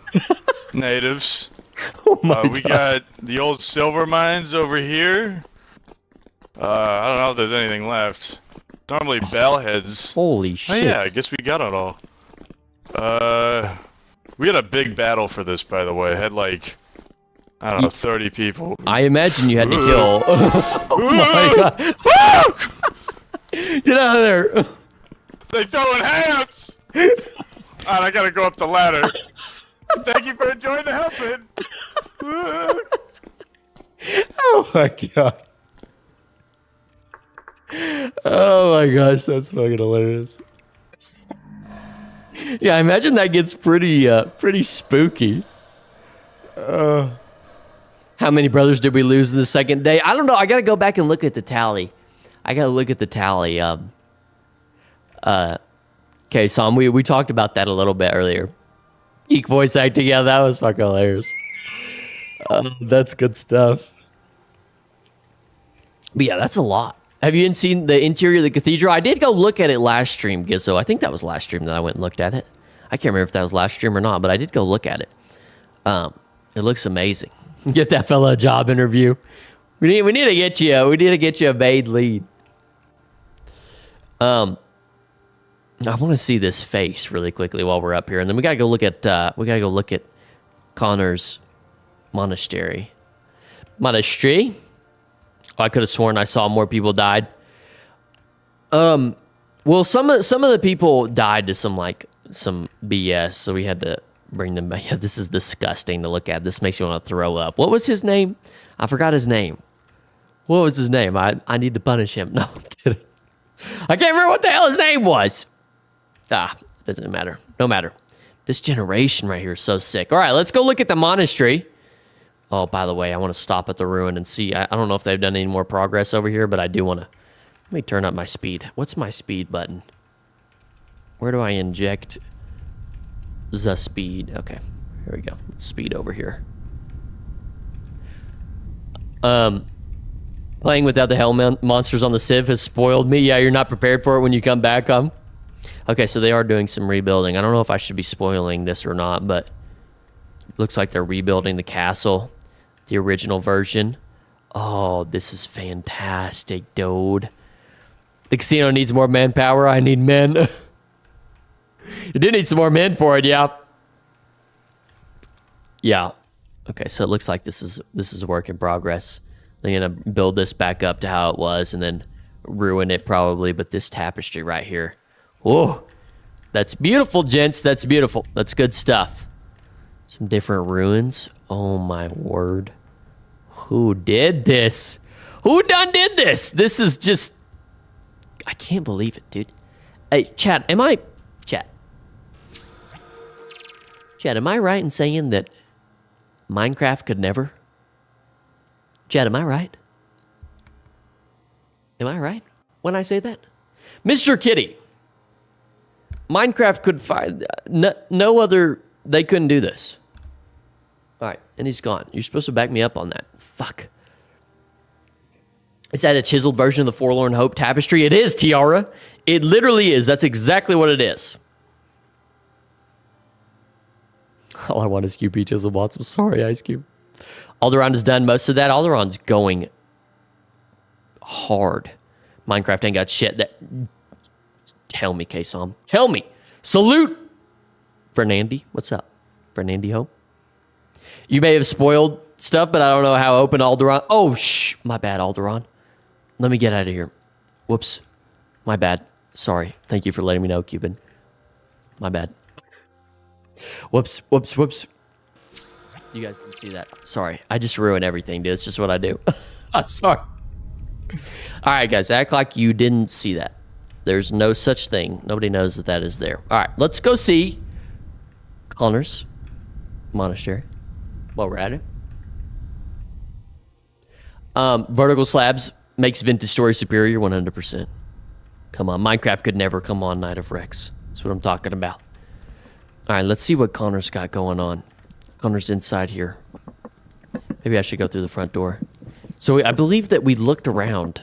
natives. Oh my We God. got the old silver mines over here. I don't know if there's anything left. Normally bellheads. Holy Oh shit. yeah, I guess we got it all. We had a big battle for this, by the way. Had like, I don't know, 30 people. I imagine you had to kill. Oh my God. Get out of there. They throwing hands! Alright, I gotta go up the ladder. Thank you for enjoying the helping. Oh my God. Oh my gosh, that's fucking hilarious. Yeah, I imagine that gets pretty spooky. How many brothers did we lose in the second day? I don't know. I gotta go back and look at the tally. Okay, Sam, we talked about that a little bit earlier. Geek voice acting, yeah, that was fucking hilarious. That's good stuff. But yeah, that's a lot. Have you seen the interior of the cathedral? I did go look at it last stream, Gizzo. I think that was last stream that I went and looked at it. I can't remember if that was last stream or not, but I did go look at it. It looks amazing. Get that fella a job interview. We need to get you a paid lead. I want to see this face really quickly while we're up here, and then we gotta go look at Connor's monastery. Monastery? Oh, I could have sworn I saw more people died. Well, some of the people died to some BS, so we had to bring them back. Yeah, this is disgusting to look at. This makes you want to throw up. What was his name? I forgot his name. What was his name? I need to punish him. No, I'm kidding. I can't remember what the hell his name was. Doesn't matter. No matter. This generation right here is so sick. All right, let's go look at the monastery. Oh, by the way, I want to stop at the ruin and see. I don't know if they've done any more progress over here, but I do want to. Let me turn up my speed. What's my speed button? Where do I inject the speed? Okay, here we go. Let's speed over here. Playing without the hell monsters on the Civ has spoiled me. Yeah, you're not prepared for it when you come back, Okay, so they are doing some rebuilding. I don't know if I should be spoiling this or not, but it looks like they're rebuilding the castle, the original version. Oh, this is fantastic, dude. The casino needs more manpower. I need men. You do need some more men for it, yeah. Yeah. Okay, so it looks like this is a work in progress. They're gonna build this back up to how it was and then ruin it probably, but this tapestry right here. Whoa. That's beautiful, gents. That's beautiful. That's good stuff. Some different ruins. Oh my word. Who did this? Who done did this? This is just... I can't believe it, dude. Hey, Chad, am I right in saying that Minecraft could never? Chad, am I right? Am I right when I say that? Mr. Kitty, Minecraft could find... No other... They couldn't do this. All right, and he's gone. You're supposed to back me up on that. Fuck. Is that a chiseled version of the Forlorn Hope tapestry? It is, Tiara. It literally is. That's exactly what it is. All I want is QP chisel bots. I'm sorry, Ice Cube. Alderaan has done most of that. Alderaan's going hard. Minecraft ain't got shit. That. Tell me, K-Som. Tell me. Salute. Fernandy. What's up? Fernandy Hope. You may have spoiled stuff, but I don't know how open Alderaan. Oh, my bad, Alderaan. Let me get out of here. Whoops. My bad. Sorry. Thank you for letting me know, Cuban. My bad. Whoops. You guys didn't see that. Sorry. I just ruin everything, dude. It's just what I do. I'm sorry. All right, guys. Act like you didn't see that. There's no such thing. Nobody knows that is there. All right. Let's go see Connor's monastery while we're at it. Vertical slabs makes vintage story superior 100%. Come on. Minecraft could never come on Night of Rex. That's what I'm talking about. All right, let's see what Connor's got going on. Connor's inside here. Maybe I should go through the front door. So I believe that we looked around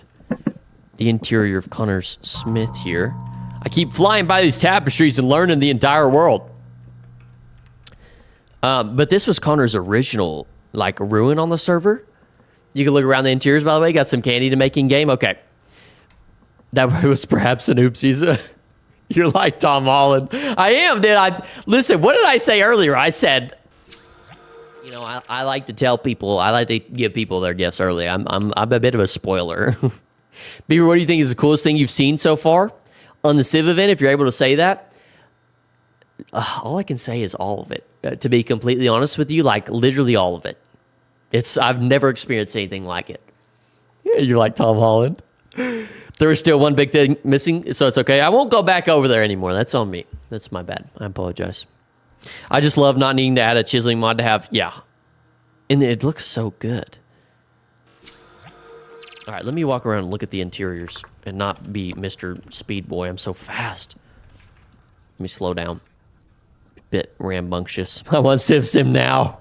the interior of Connor's smith here. I keep flying by these tapestries and learning the entire world. But this was Connor's original, like, ruin on the server. You can look around the interiors, by the way. Got some candy to make in game. Okay. That was perhaps an oopsies. You're like Tom Holland. I am, dude. Listen, what did I say earlier? I said, you know, I like to tell people, I like to give people their gifts early. I'm a bit of a spoiler. Beaver, what do you think is the coolest thing you've seen so far on the Civ event? If you're able to say that, all I can say is all of it. To be completely honest with you, like literally all of it. I've never experienced anything like it. Yeah, you're like Tom Holland. There was still one big thing missing, so it's okay. I won't go back over there anymore. That's on me. That's my bad. I apologize. I just love not needing to add a chiseling mod to have, yeah. And it looks so good. All right, let me walk around and look at the interiors and not be Mr. Speed Boy. I'm so fast. Let me slow down. Bit rambunctious. I want Civ Sim now.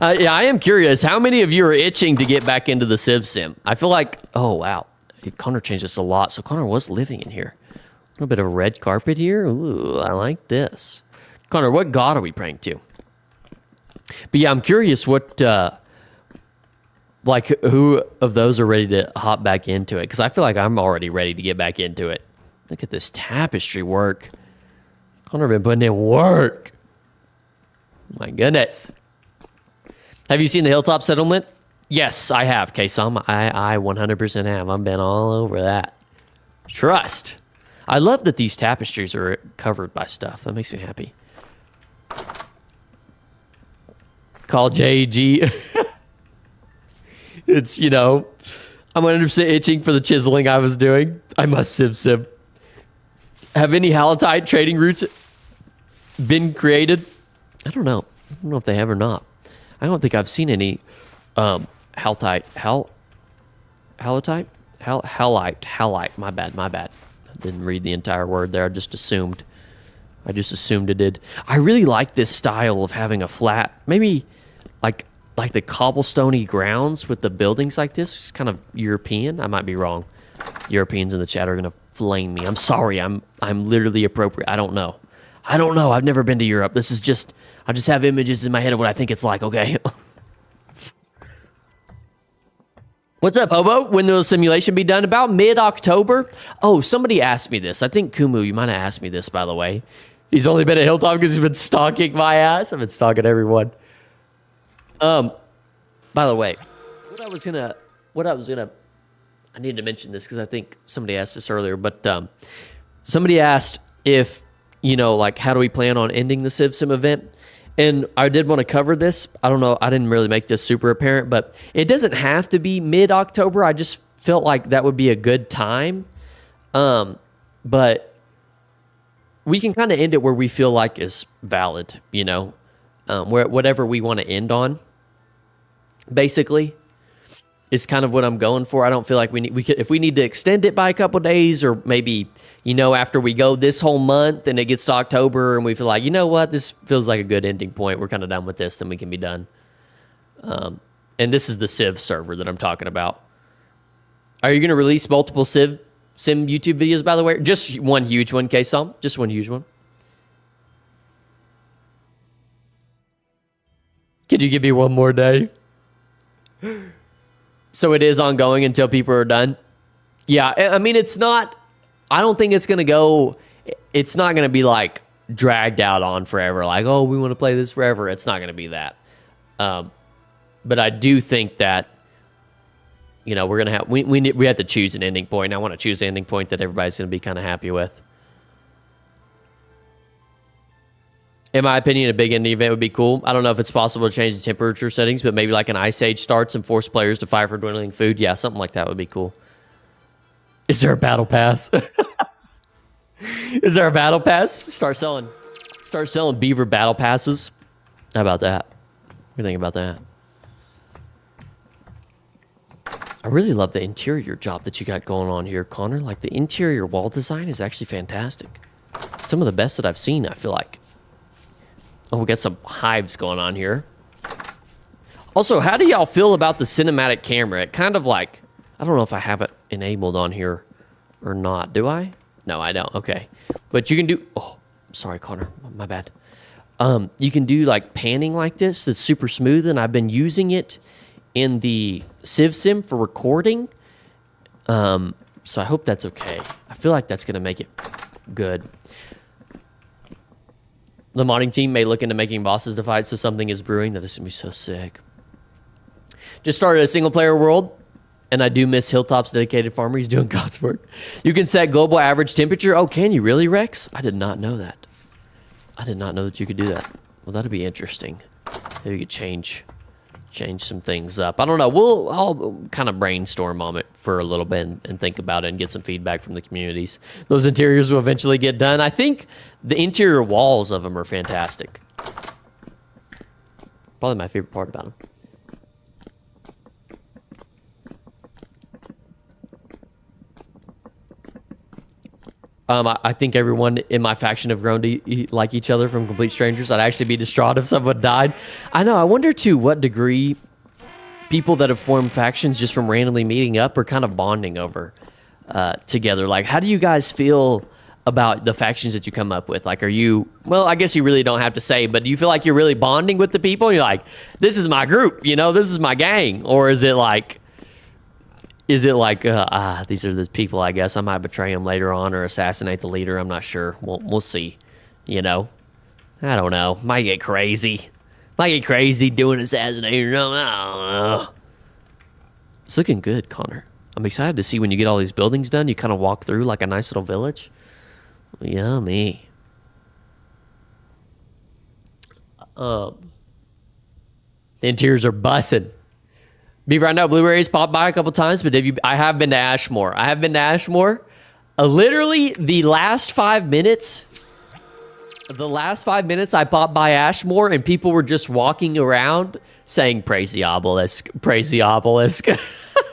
Yeah, I am curious. How many of you are itching to get back into the Civ Sim? I feel like, oh, wow. Connor changed this a lot, so Connor was living in here. A little bit of a red carpet here. Ooh, I like this. Connor, what god are we praying to? But yeah, I'm curious what, like, who of those are ready to hop back into it? Because I feel like I'm already ready to get back into it. Look at this tapestry work. Connor been putting in work. My goodness. Have you seen the Hilltop Settlement? Yes, I have, K-Som. I 100% have. I've been all over that. Trust. I love that these tapestries are covered by stuff. That makes me happy. Call JG. It's, you know, I'm 100% itching for the chiseling I was doing. I must Sim. Have any Halitite trading routes been created? I don't know. I don't know if they have or not. I don't think I've seen any Halitite. My bad. I didn't read the entire word there. I just assumed it did. I really like this style of having a flat, maybe like the cobblestoney grounds with the buildings like this. It's kind of European. I might be wrong. Europeans in the chat are gonna flame me. I'm sorry. I'm literally appropriate. I don't know. I've never been to Europe. This is just, I just have images in my head of what I think it's like. Okay. What's up, Hobo? When will the simulation be done? About mid-October? Oh, somebody asked me this. I think Kumu, you might have asked me this, by the way. He's only been at Hilltop because he's been stalking my ass. I've been stalking everyone. By the way, I need to mention this because I think somebody asked this earlier, but somebody asked if, you know, like, how do we plan on ending the Civ Sim event? And I did want to cover this. I don't know. I didn't really make this super apparent, but it doesn't have to be mid-October. I just felt like that would be a good time. But we can kind of end it where we feel like is valid, you know, where whatever we want to end on, basically, is kind of what I'm going for. I don't feel like if we need to extend it by a couple days, or maybe, you know, after we go this whole month and it gets to October and we feel like, you know what, this feels like a good ending point. We're kind of done with this, then we can be done. And this is the Civ server that I'm talking about. Are you going to release multiple Sim YouTube videos, by the way? Just one huge one, K-Som? Just one huge one? Could you give me one more day? So it is ongoing until people are done? Yeah, I mean, it's not... I don't think it's going to go... It's not going to be, like, dragged out on forever. Like, oh, we want to play this forever. It's not going to be that. But I do think that, you know, we're going to have... We have to choose an ending point. I want to choose an ending point that everybody's going to be kind of happy with. In my opinion, a big ending event would be cool. I don't know if it's possible to change the temperature settings, but maybe like an ice age starts and force players to fight for dwindling food. Yeah, something like that would be cool. Is there a battle pass? Is there a battle pass? Start selling beaver battle passes. How about that? What do you think about that? I really love the interior job that you got going on here, Connor. Like, the interior wall design is actually fantastic. Some of the best that I've seen, I feel like. Oh, we got some hives going on here. Also, how do y'all feel about the cinematic camera? It kind of like... I don't know if I have it enabled on here or not. Do I? No, I don't. Okay. But you can do... Oh, sorry, Connor. My bad. You can do, like, panning like this. It's super smooth, and I've been using it in the Civ Sim for recording. So I hope that's okay. I feel like that's going to make it good. The modding team may look into making bosses to fight, so something is brewing. That is going to be so sick. Just started a single-player world, and I do miss Hilltop's dedicated farmer. He's doing God's work. You can set global average temperature. Oh, can you really, Rex? I did not know that. I did not know that you could do that. Well, that'd be interesting. Maybe you could change some things up. I don't know. I'll kind of brainstorm on it for a little bit and think about it and get some feedback from the communities. Those interiors will eventually get done. I think the interior walls of them are fantastic. Probably my favorite part about them. I think everyone in my faction have grown to like each other from complete strangers. I'd actually be distraught if someone died. I know. I wonder to what degree people that have formed factions just from randomly meeting up are kind of bonding over together. Like, how do you guys feel about the factions that you come up with? Like, are you... Well, I guess you really don't have to say, but do you feel like you're really bonding with the people? You're like, this is my group, you know, this is my gang. Or is it like... these are the people, I guess. I might betray them later on or assassinate the leader. I'm not sure. We'll see. You know? I don't know. Might get crazy. Doing assassination. I don't know. It's looking good, Connor. I'm excited to see when you get all these buildings done. You kind of walk through like a nice little village. Yummy. The interiors are bussin'. Beaver, I know Blu-rays popped by a couple times, but I have been to Ashmore. Literally, the last 5 minutes I popped by Ashmore, and people were just walking around saying, praise the obelisk, praise the obelisk.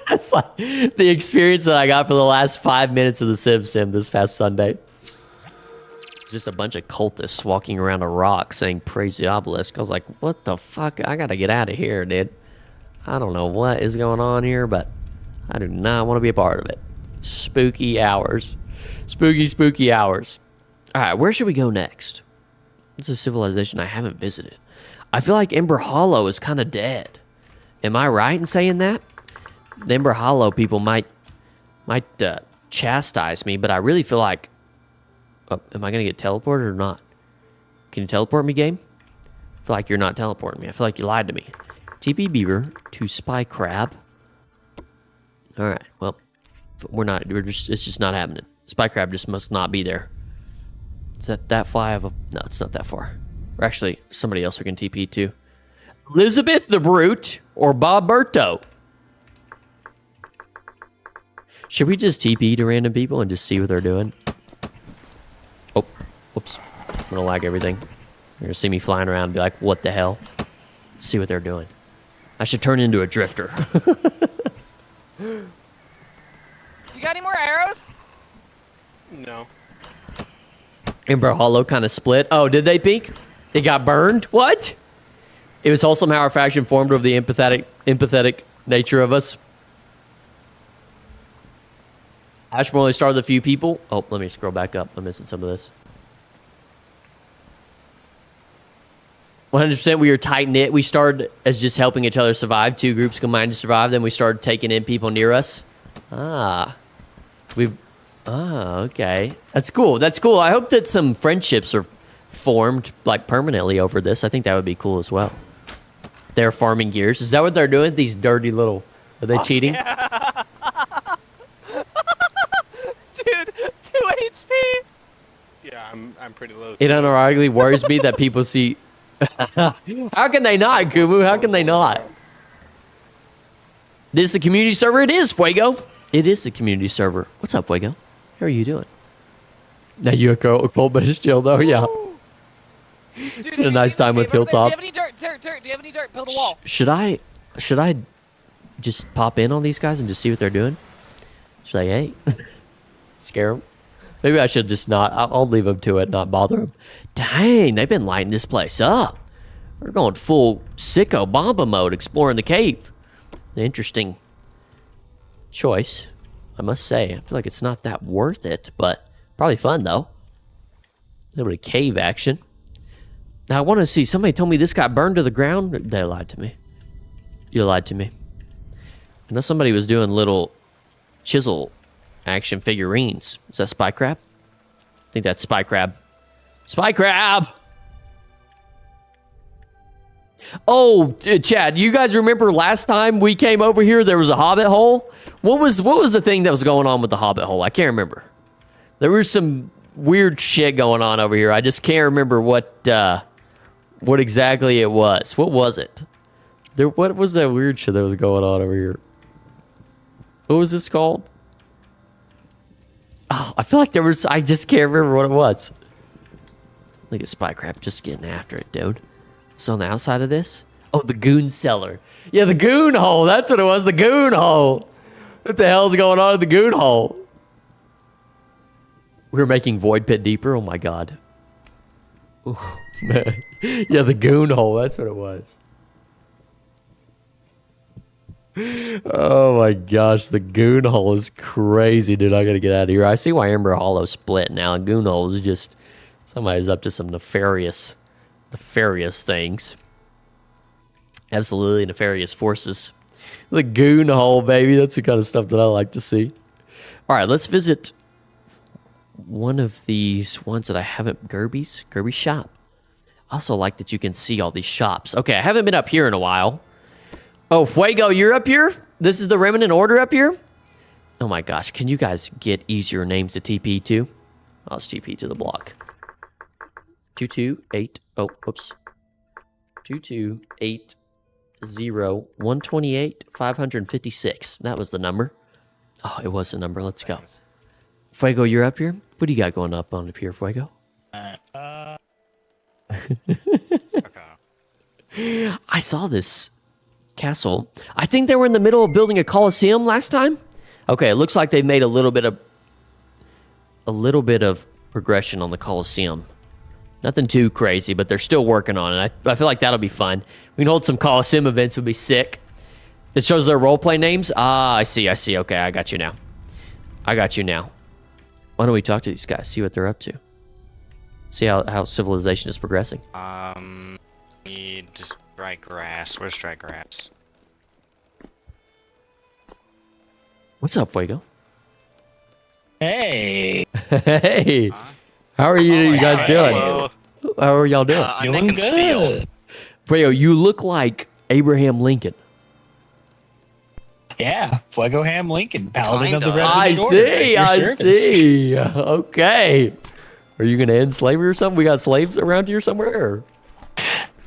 That's like the experience that I got for the last 5 minutes of the Civ Sim this past Sunday. Just a bunch of cultists walking around a rock saying, praise the obelisk. I was like, what the fuck? I gotta get out of here, dude. I don't know what is going on here, but I do not want to be a part of it. Spooky hours. Spooky hours. All right, where should we go next? It's a civilization I haven't visited. I feel like Ember Hollow is kind of dead. Am I right in saying that? The Ember Hollow people might chastise me, but I really feel like... Oh, am I going to get teleported or not? Can you teleport me, game? I feel like you're not teleporting me. I feel like you lied to me. TP Beaver to Spy Crab. All right. Well, it's just not happening. Spy Crab just must not be there. Is that far of a... No, it's not that far. Or actually, somebody else we can TP to. Elizabeth the Brute or Bob Berto. Should we just TP to random people and just see what they're doing? Oh, whoops. I'm gonna lag everything. You're gonna see me flying around and be like, what the hell? Let's see what they're doing. I should turn into a drifter. You got any more arrows? No. Ember Hollow kind of split. Oh, did they, Pink? It got burned? What? It was wholesome how our faction formed over the empathetic nature of us. Ashmore only started with a few people. Oh, let me scroll back up. I'm missing some of this. 100% we were tight-knit. We started as just helping each other survive. 2 groups combined to survive. Then we started taking in people near us. Okay. That's cool. That's cool. I hope that some friendships are formed, like, permanently over this. I think that would be cool as well. They're farming gears. Is that what they're doing? These dirty little... Are they cheating? Yeah. Dude, 2 HP. Yeah, I'm pretty low. It unironically worries me that people see... How can they not, Kumu? How can they not? This is the community server? It is, Fuego. It is the community server. What's up, Fuego? How are you doing? Now you a cold, but it's chill, though. Yeah. It's been a nice time with Hilltop. Do you have any dirt? Do you have any dirt? Build a wall. Should I just pop in on these guys and just see what they're doing? Should I, hey, scare them? Maybe I should just not. I'll leave them to it, not bother them. Dang, they've been lighting this place up. We're going full sicko bomba mode, exploring the cave. An interesting choice, I must say. I feel like it's not that worth it, but probably fun, though. A little bit of cave action. Now, I want to see. Somebody told me this got burned to the ground. They lied to me. You lied to me. I know somebody was doing little chisel action figurines. Is that Spy Crab? I think that's Spy Crab. Spy Crab! Oh, Chad, you guys remember last time we came over here, there was a hobbit hole? What was the thing that was going on with the hobbit hole? I can't remember. There was some weird shit going on over here. I just can't remember what exactly it was. What was it? What was that weird shit that was going on over here? What was this called? Oh, I feel like there was... I just can't remember what it was. Look at Spy Crab just getting after it, dude. So on the outside of this? Oh, the goon cellar. Yeah, the goon hole. That's what it was. The goon hole. What the hell's going on in the goon hole? We're making Void Pit deeper. Oh, my God. Ooh, man. Yeah, the goon hole. That's what it was. Oh my gosh, the goon hole is crazy, dude. I gotta get out of here. I see why Ember Hollow split now. Goon hole is just somebody's up to some nefarious things. Absolutely nefarious forces. The goon hole, baby. That's the kind of stuff that I like to see. All right, let's visit one of these ones that I haven't. Gerby's shop. I also like that you can see all these shops. Okay, I haven't been up here in a while. Oh, Fuego, you're up here? This is the Remnant Order up here? Oh my gosh, can you guys get easier names to TP to? I'll just TP to the block. 228, oh, whoops. 2280 128 556. That was the number. Oh, it was the number. Let's go. Fuego, you're up here? What do you got going up here, Fuego? Okay. I saw this castle. I think they were in the middle of building a coliseum last time. Okay, it looks like they've made a little bit of progression on the coliseum. Nothing too crazy, but they're still working on it. I feel like that'll be fun. We can hold some coliseum events, would be sick. It shows their roleplay names. Ah, I see. Okay, I got you now. Why don't we talk to these guys, see what they're up to? See how civilization is progressing. Need dry grass. Where's dry grass? What's up, Fuego? Hey. Hey. How are you guys doing? Hello. How are y'all doing? I'm making steel. Fuego, you look like Abraham Lincoln. Yeah, Fuego Ham Lincoln, Paladin of the Kinda. Revenant Order. I see. Okay. Are you gonna end slavery or something? We got slaves around here somewhere? Or?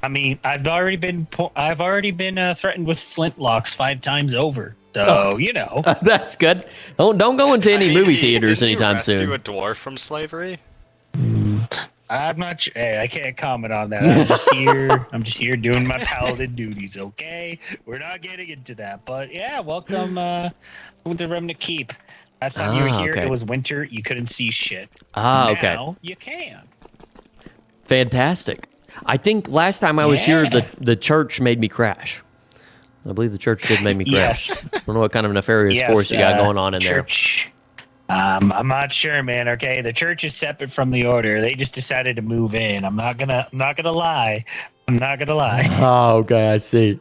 I mean, I've already been threatened with flintlocks 5 times over. So you know. That's good. Don't go into any movie theaters Didn't anytime you rescue soon. a dwarf from slavery? I'm not sure. Hey, I can't comment on that. I'm just here doing my paladin duties. Okay, we're not getting into that. But yeah, welcome to Remnant Keep. Last time you were here, okay. it was winter. You couldn't see shit. Okay. Now you can. Fantastic. I think last time I was here, the church made me crash. I believe the church did make me crash. Yes. I don't know what kind of nefarious force you got going on in church, I'm not sure, man. Okay, the church is separate from the order. They just decided to move in. I'm not gonna lie. I'm not gonna lie. Oh, okay, I see.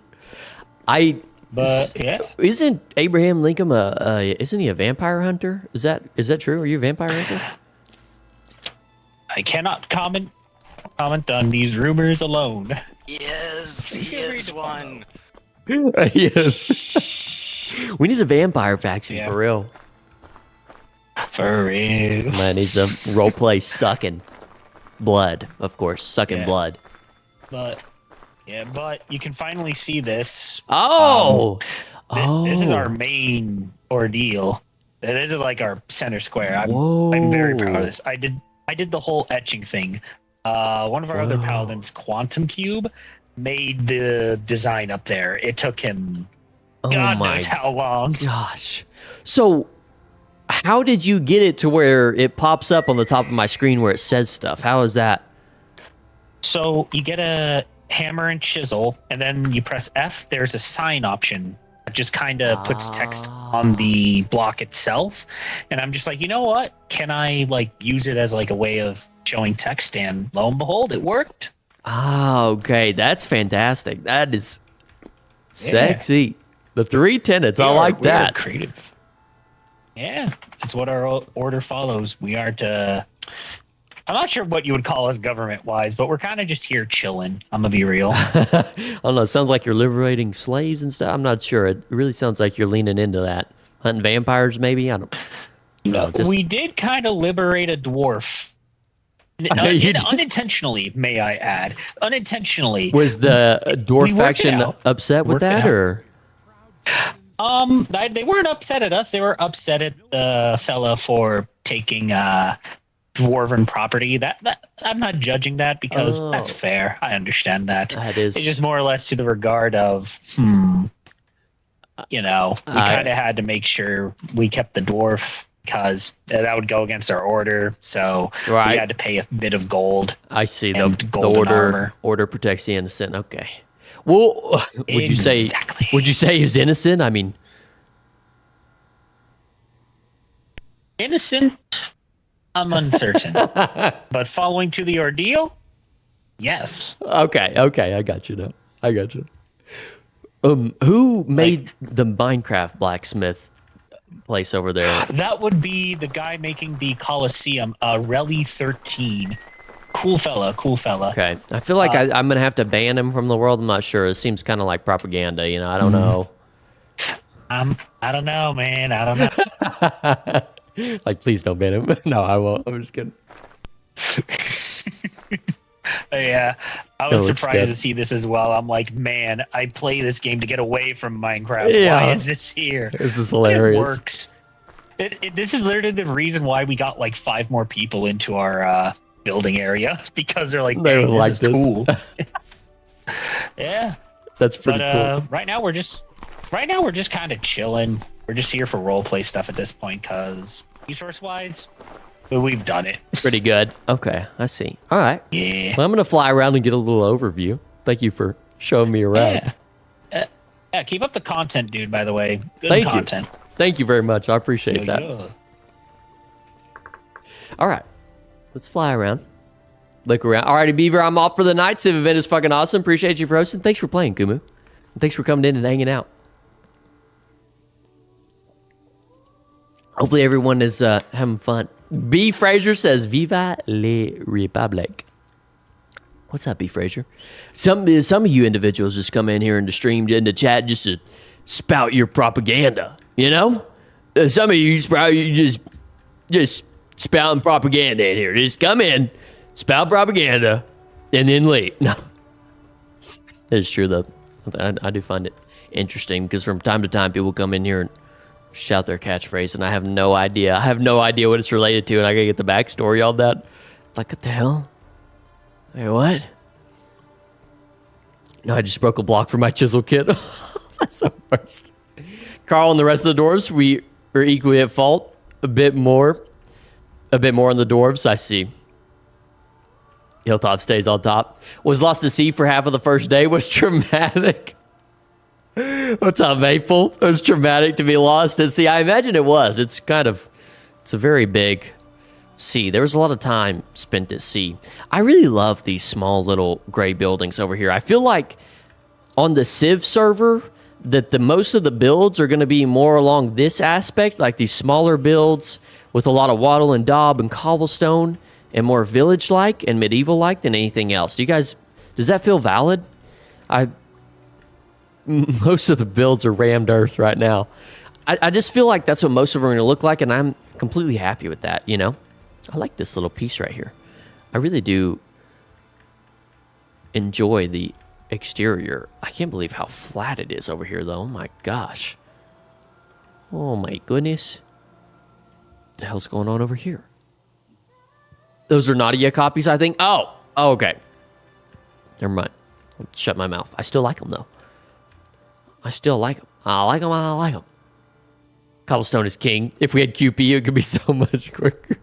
But yeah, Isn't Abraham Lincoln isn't he a vampire hunter? Is that true? Are you a vampire hunter? I cannot comment on these rumors alone. Yes, he is one. Yes. We need a vampire faction Yeah. for real. For real. Man needs to roleplay sucking blood, of course, sucking Yeah. blood. But you can finally see this. Oh, This is our main ordeal. This is like our center square. I'm Whoa. very proud of this. I did the whole etching thing. One of our other paladins, Quantum Cube, made the design up there. It took him God knows how long. Gosh. So, how did you get it to where it pops up on the top of my screen where it says stuff? How is that? So you get a hammer and chisel, and then you press F. There's a sign option that just kind of puts text on the block itself. And I'm just like, you know what? Can I like use it as like a way of showing text? And lo and behold, it worked. Ah, okay. That's fantastic. That is sexy. The 3 tenets. I like We are that. creative. Yeah, it's what our order follows. We aren't. I'm not sure what you would call us government-wise, but we're kind of just here chilling. I'm gonna be real. I don't know. It sounds like you're liberating slaves and stuff. I'm not sure. It really sounds like you're leaning into that. Hunting vampires, maybe? I don't know. We did kind of liberate a dwarf. Unintentionally, may I add. Unintentionally. Was the dwarf we worked it faction out. upset with Worked it that, out. or? They weren't upset at us. They were upset at the fella for taking dwarven property. That I'm not judging that because that's fair. I understand that. That is. It's just more or less to the regard of, we kind of had to make sure we kept the dwarf because that would go against our order. So we had to pay a bit of gold. I see. and The golden armor. order protects the innocent. Okay. Well, would you say he's innocent? I mean, Innocent? I'm uncertain. But following to the ordeal? Yes. okay. I got you now. I got you. Who made the Minecraft blacksmith place over there? That would be the guy making the Coliseum, Relly 13. Cool fella. Okay. I feel like I'm going to have to ban him from the world. I'm not sure. It seems kind of like propaganda, I don't know. I don't know, man. I don't know. Like, please don't ban him. No, I won't. I'm just kidding. Yeah, I That was looks surprised good. to see this as well. I'm like, man, I play this game to get away from Minecraft. Yeah. Why is this here? This is But hilarious. It works. This is literally the reason why we got like 5 more people into our building area because they're like, They "Dang, would like this is this." cool. Yeah, That's pretty but cool. right now we're just kind of chilling. We're just here for role play stuff at this point because resource wise, we've done it. Pretty good. Okay, I see. All right. Yeah. Well, I'm going to fly around and get a little overview. Thank you for showing me around. Yeah, keep up the content, dude. By the way, good Thank content. you. Thank you very much. I appreciate Yeah, that. yeah. All right. Let's fly around. Look around. All righty, Beaver, I'm off for the night. Civ event is fucking awesome. Appreciate you for hosting. Thanks for playing, Kumu. And thanks for coming in and hanging out. Hopefully everyone is having fun. B. Fraser says, Viva la Republic. What's up, B. Fraser? Some of you individuals just come in here in the stream, in the chat, just to spout your propaganda, Some of you just spouting propaganda in here. Just come in, spout propaganda, and then leave. No. That is true, though. I do find it interesting because from time to time people come in here and shout their catchphrase, and I have no idea. I have no idea what it's related to, and I gotta get the backstory on that. Like, what the hell? Wait, what? No, I just broke a block for my chisel kit. That's the worst. Carl and the rest of the dwarves, we are equally at fault. A bit more on the dwarves, I see. Hilltop stays on top. Was lost to sea for half of the first day. Was traumatic. What's up, Maple? It was traumatic to be lost at sea. I imagine it was. It's kind of It's a very big sea. There was a lot of time spent at sea. I really love these small little gray buildings over here. I feel like on the Civ server that the most of the builds are going to be more along this aspect, like these smaller builds with a lot of wattle and daub and cobblestone and more village-like and medieval-like than anything else. Does that feel valid? Most of the builds are rammed earth right now. I just feel like that's what most of them are going to look like, and I'm completely happy with that, you know? I like this little piece right here. I really do enjoy the exterior. I can't believe how flat it is over here, though. Oh my gosh. Oh my goodness. What the hell's going on over here? Those are Nadia copies, I think. Oh, okay. Never mind. I'll shut my mouth. I still like them, though. I still like them. I like them. I like them. Cobblestone is king. If we had QP, it could be so much quicker.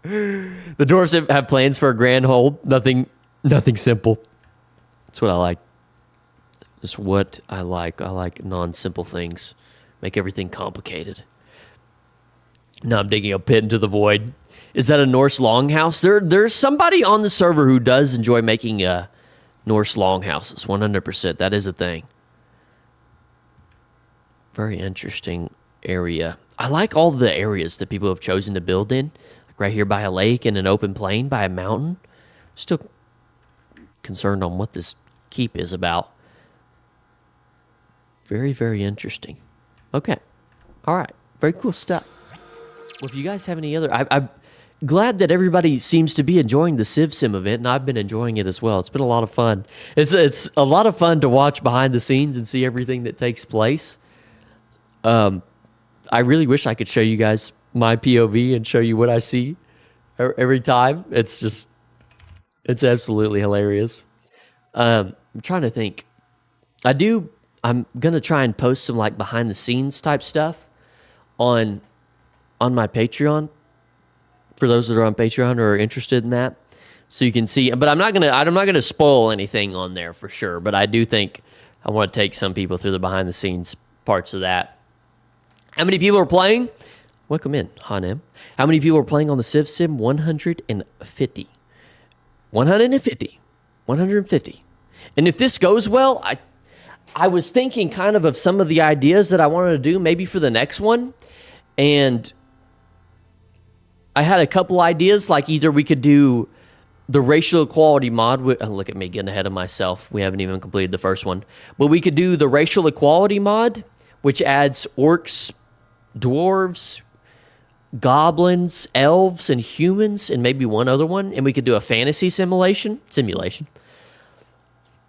The dwarves have plans for a grand hold. Nothing simple. That's what I like. That's what I like. I like non-simple things. Make everything complicated. Now I'm digging a pit into the void. Is that a Norse longhouse? There's somebody on the server who does enjoy making Norse longhouses. 100%. That is a thing. Very interesting area. I like all the areas that people have chosen to build in. Like right here by a lake and an open plain by a mountain. Still concerned on what this keep is about. Very, very interesting. Okay. All right. Very cool stuff. Well, if you guys have any other... I'm glad that everybody seems to be enjoying the Civ Sim event, and I've been enjoying it as well. It's been a lot of fun. It's a lot of fun to watch behind the scenes and see everything that takes place. I really wish I could show you guys my POV and show you what I see every time. It's absolutely hilarious. I'm trying to think. I'm going to try and post some like behind the scenes type stuff on my Patreon for those that are on Patreon or are interested in that. So you can see, but I'm not going to spoil anything on there for sure, but I do think I want to take some people through the behind the scenes parts of that. How many people are playing? Welcome in, Hanem. How many people are playing on the Civ Sim? 150. 150. And if this goes well, I was thinking kind of some of the ideas that I wanted to do maybe for the next one. And I had a couple ideas, like either we could do the racial equality mod. Look at me getting ahead of myself. We haven't even completed the first one. But we could do the racial equality mod, which adds orcs, dwarves, goblins, elves, and humans, and maybe one other one. And we could do a fantasy simulation.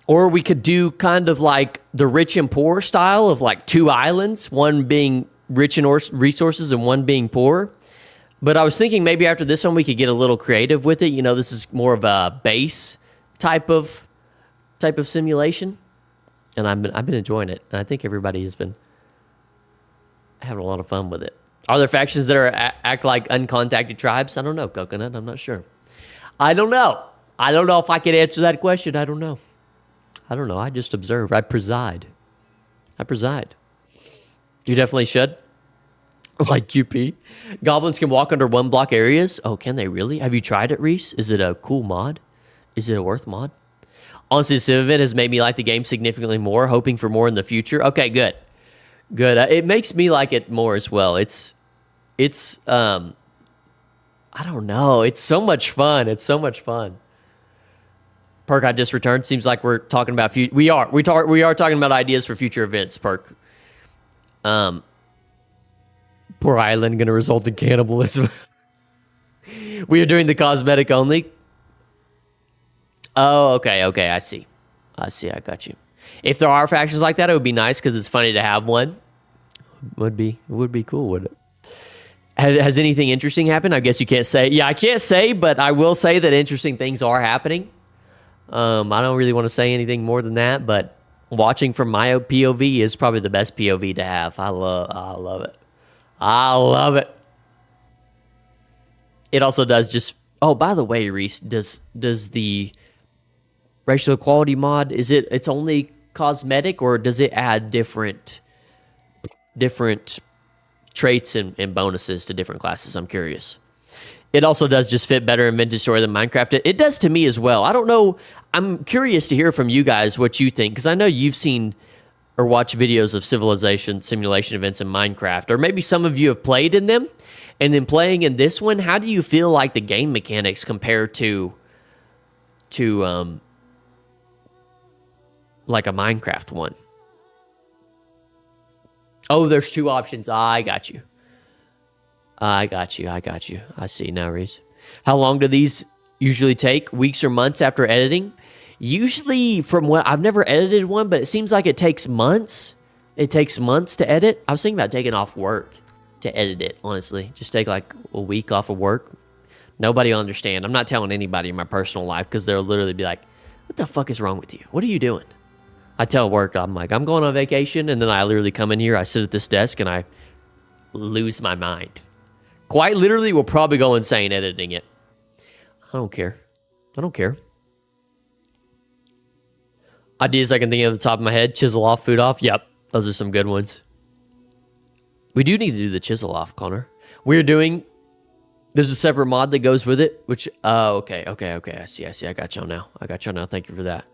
Or we could do kind of like the rich and poor style of like two islands, one being rich in resources and one being poor. But I was thinking maybe after this one we could get a little creative with it. You know, this is more of a base type of simulation, and I've been enjoying it, and I think everybody has been having a lot of fun with it. Are there factions that act like uncontacted tribes? I don't know, Coconut. I'm not sure. I don't know if I can answer that question. I don't know. I just observe. I preside. You definitely should. Like QP. Goblins can walk under 1 block areas. Oh, can they really? Have you tried it, Reese? Is it a cool mod? Is it a worth mod? Honestly, the Civ event has made me like the game significantly more, hoping for more in the future. Okay, good. It makes me like it more as well. It's I don't know. It's so much fun. Perk, I just returned. Seems like we're talking about we are talking about ideas for future events. Perk. Poor island going to result in cannibalism. We are doing the cosmetic only. Oh, okay. I see. I got you. If there are factions like that, it would be nice because it's funny to have one. It would be cool, wouldn't it? Has anything interesting happened? I guess you can't say. Yeah, I can't say, but I will say that interesting things are happening. I don't really want to say anything more than that, but watching from my POV is probably the best POV to have. I love it. It also does just... Oh, by the way, Reese, does the racial equality mod, it's only cosmetic, or does it add different traits and bonuses to different classes. I'm curious. It also does just fit better in Vintage Story than Minecraft. It does to me as well. I don't know. I'm curious to hear from you guys what you think, because I know you've seen or watched videos of civilization simulation events in Minecraft, or maybe some of you have played in them, and then playing in this one. How do you feel like the game mechanics compare to like a Minecraft one? Oh, there's 2 options. I got you. I see now, Reese. How long do these usually take? Weeks or months after editing? Usually, from what I've never edited one, but it seems like it takes months. It takes months to edit. I was thinking about taking off work to edit it, honestly. Just take like a week off of work. Nobody will understand. I'm not telling anybody in my personal life, because they'll literally be like, what the fuck is wrong with you? What are you doing? I tell work, I'm like, I'm going on vacation, and then I literally come in here, I sit at this desk, and I lose my mind. Quite literally, will probably go insane editing it. I don't care. Ideas I can think of at the top of my head. Chisel off, food off. Yep, those are some good ones. We do need to do the chisel off, Connor. There's a separate mod that goes with it, which, okay. I see. I got y'all now. Thank you for that.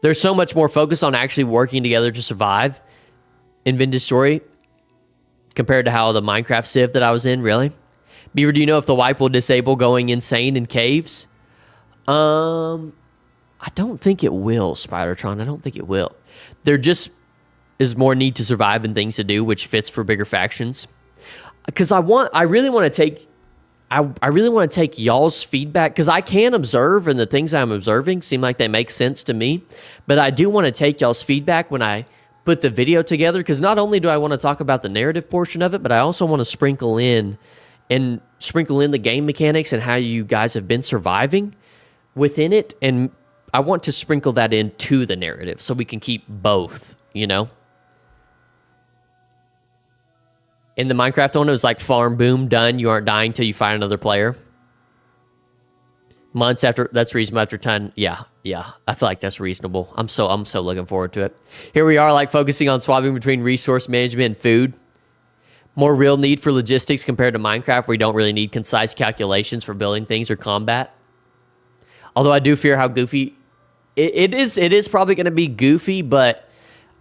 There's so much more focus on actually working together to survive in Vintage Story compared to how the Minecraft Civ that I was in, really. Beaver, do you know if the wipe will disable going insane in caves? I don't think it will, Spidertron. I don't think it will. There just is more need to survive and things to do, which fits for bigger factions. Because I really want to take y'all's feedback, because I can observe, and the things I'm observing seem like they make sense to me. But I do want to take y'all's feedback when I put the video together, because not only do I want to talk about the narrative portion of it, but I also want to sprinkle in the game mechanics and how you guys have been surviving within it. And I want to sprinkle that into the narrative so we can keep both, you know? In the Minecraft one, it was like farm, boom, done. You aren't dying till you find another player. Months after, that's reasonable after 10. Yeah. I feel like that's reasonable. I'm so looking forward to it. Here we are, like focusing on swapping between resource management and food. More real need for logistics compared to Minecraft, where you don't really need concise calculations for building things or combat. Although I do fear how goofy it is probably going to be goofy, but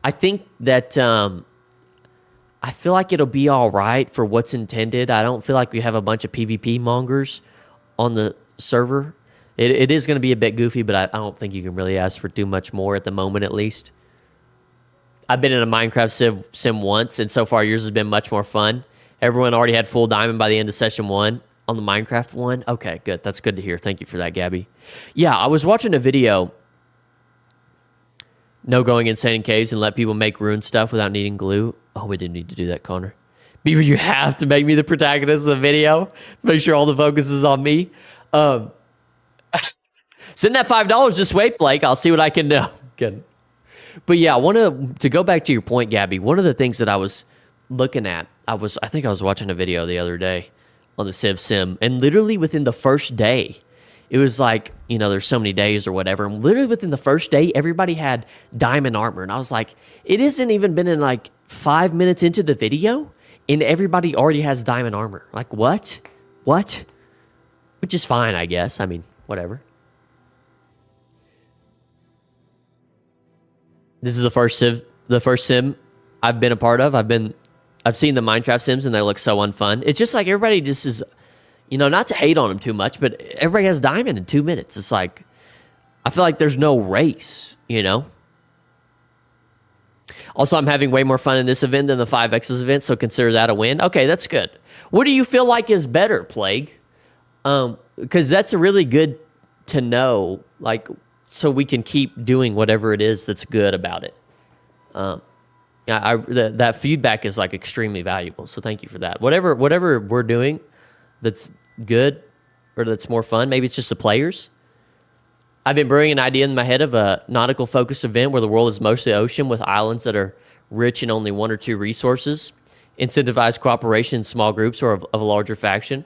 I think that I feel like it'll be all right for what's intended. I don't feel like we have a bunch of PvP mongers on the server. It is going to be a bit goofy, but I don't think you can really ask for too much more at the moment, at least. I've been in a Minecraft sim once, and so far yours has been much more fun. Everyone already had full diamond by the end of session 1 on the Minecraft one. Okay, good. That's good to hear. Thank you for that, Gabby. Yeah, I was watching a video. No going insane in caves and let people make rune stuff without needing glue. Oh, we didn't need to do that, Connor. Beaver, you have to make me the protagonist of the video. Make sure all the focus is on me. Send that $5 this way, Blake. I'll see what I can do. Good. But yeah, to go back to your point, Gabby, one of the things that I was looking at, I think I was watching a video the other day on the Civ Sim, and literally within the first day, it was like, there's so many days or whatever, and literally within the first day, everybody had diamond armor, and I was like, it hasn't even been in like 5 minutes into the video, and everybody already has diamond armor. Like, what? Which is fine, I guess. I mean, whatever. This is the first sim I've been a part of. I've seen the Minecraft sims, and they look so unfun. It's just like everybody just is, not to hate on them too much, but everybody has diamond in 2 minutes. It's like, I feel like there's no race, Also, I'm having way more fun in this event than the 5X's event, so consider that a win. Okay, that's good. What do you feel like is better, Plague? Because that's really good to know, like, so we can keep doing whatever it is that's good about it. That feedback is like extremely valuable, so thank you for that. Whatever we're doing that's good or that's more fun, maybe it's just the players. I've been brewing an idea in my head of a nautical focused event where the world is mostly ocean with islands that are rich in only 1 or 2 resources. Incentivize cooperation in small groups or of a larger faction.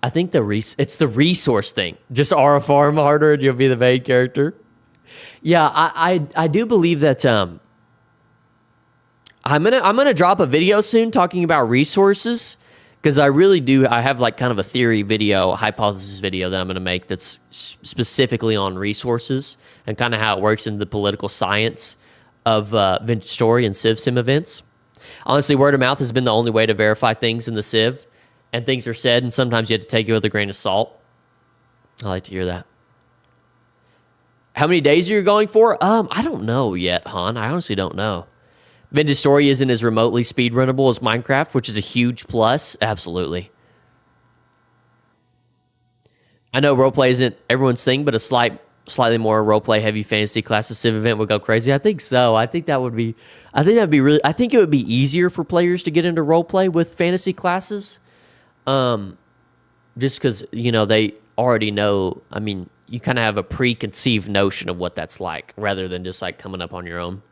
I think it's the resource thing. Just R a farm harder and you'll be the main character. Yeah, I do believe that I'm gonna drop a video soon talking about resources, because I really do. I have like kind of a theory video, a hypothesis video that I'm gonna make that's specifically on resources and kind of how it works in the political science of Vintage Story and Civ Sim events. Honestly, word of mouth has been the only way to verify things in the Civ, and things are said, and sometimes you have to take it with a grain of salt. I like to hear that. How many days are you going for? I don't know yet, Han. I honestly don't know. Vintage Story isn't as remotely speedrunnable as Minecraft, which is a huge plus. Absolutely. I know roleplay isn't everyone's thing, but a slightly more roleplay heavy fantasy class of Civ event would go crazy. I think so. I think that'd be really. I think it would be easier for players to get into roleplay with fantasy classes, just because they already know. I mean, you kind of have a preconceived notion of what that's like, rather than just like coming up on your own.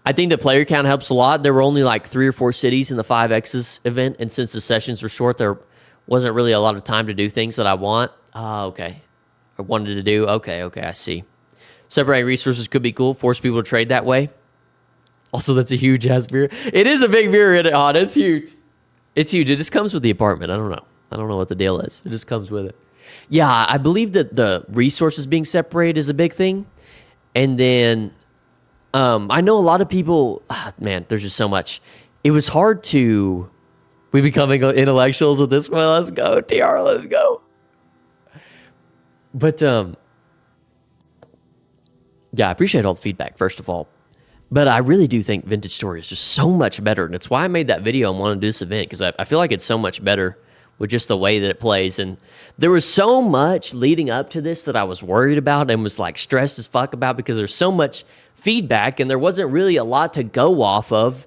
I think the player count helps a lot. There were only like 3 or 4 cities in the 5X's event, and since the sessions were short, there wasn't really a lot of time to do things that I want. Okay. I wanted to do. Okay, I see. Separating resources could be cool. Force people to trade that way. Also, that's a huge ass mirror. It is a big mirror in it, Han. It's huge. It's huge. It just comes with the apartment. I don't know. I don't know what the deal is. It just comes with it. Yeah, I believe that the resources being separated is a big thing. And then I know a lot of people, man, there's just so much. It was hard to, we becoming intellectuals with this one. Let's go, TR, let's go. But, yeah, I appreciate all the feedback, first of all. But I really do think Vintage Story is just so much better. And it's why I made that video and wanted to do this event, because I feel like it's so much better with just the way that it plays. And there was so much leading up to this that I was worried about and was like stressed as fuck about, because there's so much feedback and there wasn't really a lot to go off of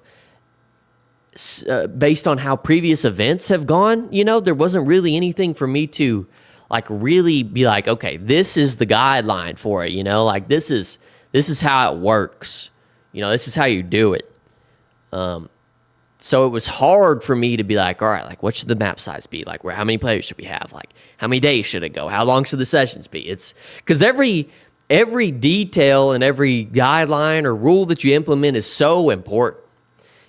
based on how previous events have gone. There wasn't really anything for me to like really be like, okay, this is the guideline for it, like this is how it works. This is how you do it. So it was hard for me to be like, all right, like what should the map size be? Like how many players should we have? Like how many days should it go? How long should the sessions be? It's because every detail and every guideline or rule that you implement is so important.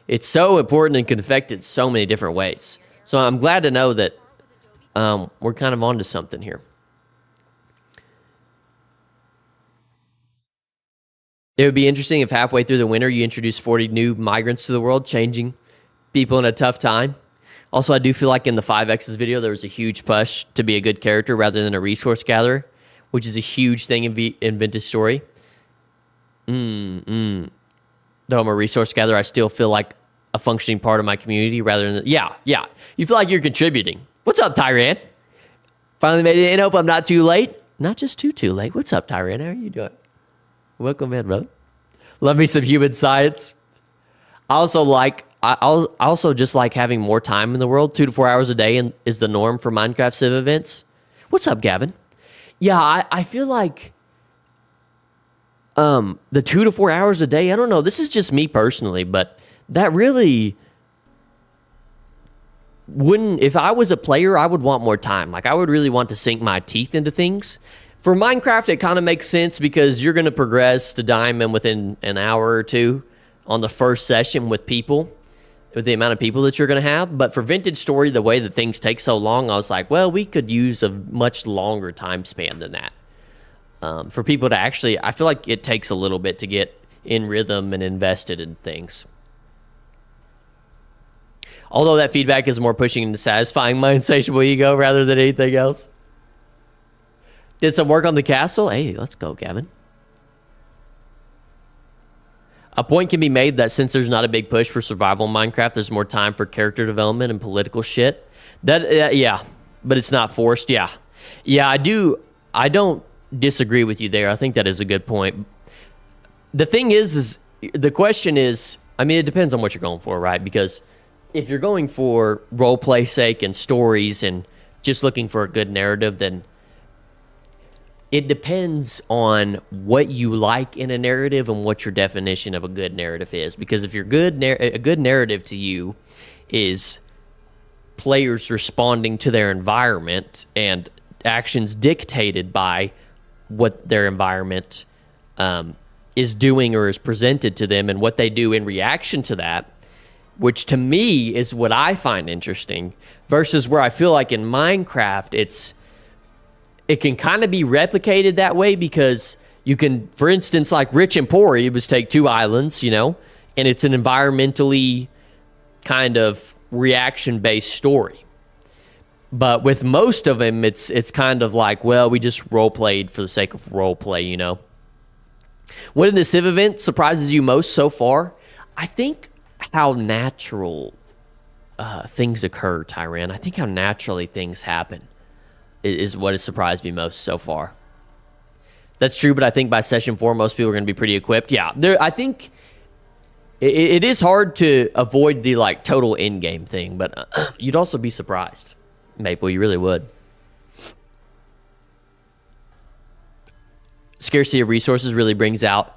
It's so important and can affect it so many different ways. So I'm glad to know that we're kind of onto something here. It would be interesting if halfway through the winter you introduce 40 new migrants to the world, changing people in a tough time. Also, I do feel like in the 5X's video, there was a huge push to be a good character rather than a resource gatherer, which is a huge thing in Vintage Story. Though I'm a resource gatherer, I still feel like a functioning part of my community rather than... Yeah. You feel like you're contributing. What's up, Tyran? Finally made it in. Hope I'm not too late. Not just too late. What's up, Tyran? How are you doing? Welcome in, brother. Love me some human science. I also just like having more time in the world. 2 to 4 hours a day is the norm for Minecraft Civ events. What's up, Gavin? Yeah, I feel like the 2 to 4 hours a day, I don't know. This is just me personally, but that really wouldn't... If I was a player, I would want more time. Like, I would really want to sink my teeth into things. For Minecraft, it kind of makes sense because you're going to progress to Diamond within an hour or two on the first session with people, with the amount of people that you're going to have. But for Vintage Story, the way that things take so long, I was like, well, we could use a much longer time span than that. For people to actually, I feel like it takes a little bit to get in rhythm and invested in things. Although that feedback is more pushing into satisfying my insatiable ego rather than anything else. Did some work on the castle? Hey, let's go, Gavin. A point can be made that since there's not a big push for survival in Minecraft, there's more time for character development and political shit. That, yeah, but it's not forced. Yeah, I don't disagree with you there. I think that is a good point. The thing is the question is, I mean, it depends on what you're going for, right? Because if you're going for roleplay sake and stories and just looking for a good narrative, then it depends on what you like in a narrative and what your definition of a good narrative is. Because if a good narrative to you is players responding to their environment and actions dictated by what their environment is doing or is presented to them and what they do in reaction to that, which to me is what I find interesting, versus where I feel like in Minecraft, it can kind of be replicated that way because you can, for instance, like Rich and Poor, you just take two islands, you know, and it's an environmentally kind of reaction-based story. But with most of them, it's kind of like, well, we just role-played for the sake of role-play, you know. What in the Civ event surprises you most so far? I think how natural things occur, Tyran. I think how naturally things happen is what has surprised me most so far. That's true, but I think by session 4, most people are going to be pretty equipped. Yeah, I think it is hard to avoid the like total in-game thing, but you'd also be surprised. Maple, you really would. Scarcity of resources really brings out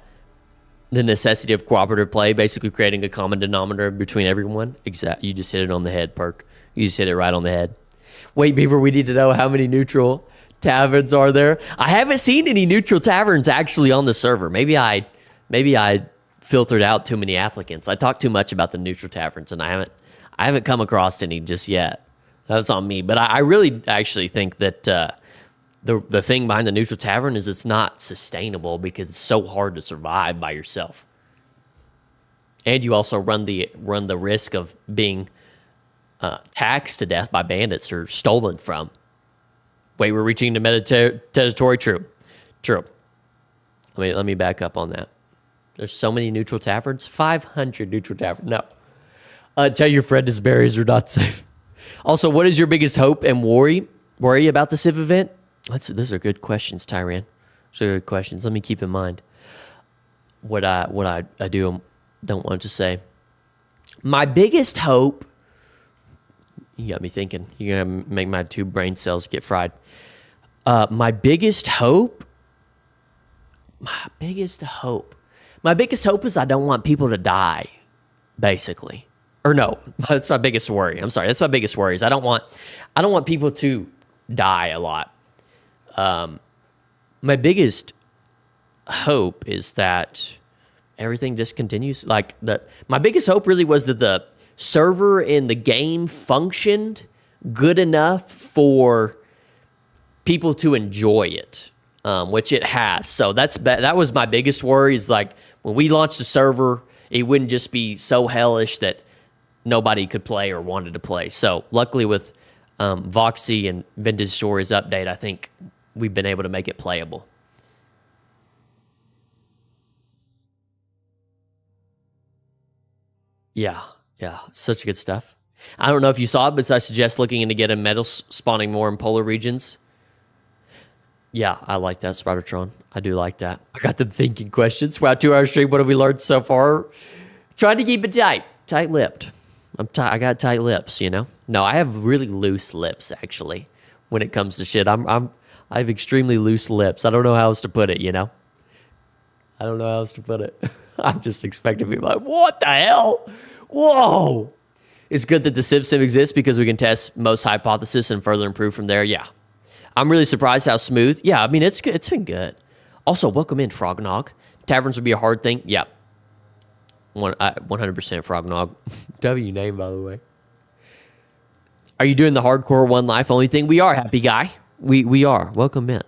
the necessity of cooperative play, basically creating a common denominator between everyone. Exactly. You just hit it on the head, Perk. You just hit it right on the head. Wait, Beaver, we need to know how many neutral taverns are there. I haven't seen any neutral taverns actually on the server. Maybe I filtered out too many applicants. I talked too much about the neutral taverns, and I haven't come across any just yet. That's on me. But I really actually think that the thing behind the neutral tavern is it's not sustainable because it's so hard to survive by yourself. And you also run the risk of being taxed to death by bandits or stolen from. Wait, we're reaching the territory? True. Let me back up on that. There's so many neutral taverns. 500 neutral taverns. No. Tell your friend his berries are not safe. Also, what is your biggest hope and worry about the Civ event? Those are good questions, Tyran. Those are good questions. Let me keep in mind what I don't want to say. My biggest hope. You got me thinking. You're gonna make my 2 brain cells get fried. My biggest hope is I don't want people to die, basically. Or no, that's my biggest worry. I'm sorry, that's my biggest worry is I don't want people to die a lot. My biggest hope is that everything just continues. My biggest hope really was that the server in the game functioned good enough for people to enjoy it, which it has. So that was my biggest worry is like when we launched the server, it wouldn't just be so hellish that nobody could play or wanted to play. So luckily with Voxy and Vintage Stories update, I think we've been able to make it playable. Yeah, such good stuff. I don't know if you saw it, but I suggest looking into getting metals spawning more in polar regions. Yeah, I like that, Spidertron. I do like that. I got them thinking questions. Wow, 2-hour stream. What have we learned so far? Trying to keep it tight-lipped. I got tight lips, you know. No, I have really loose lips actually. When it comes to shit, I have extremely loose lips. I don't know how else to put it, you know. I don't know how else to put it. I'm just expecting people like, what the hell? Whoa! It's good that the Civ Sim exists because we can test most hypothesis and further improve from there. Yeah, I'm really surprised how smooth. Yeah, I mean it's good. It's been good. Also, welcome in Frognog. Taverns would be a hard thing. Yeah. 100% Frognog. W name, by the way. Are you doing the hardcore one life only thing? We are, Happy Guy. We are. Welcome in.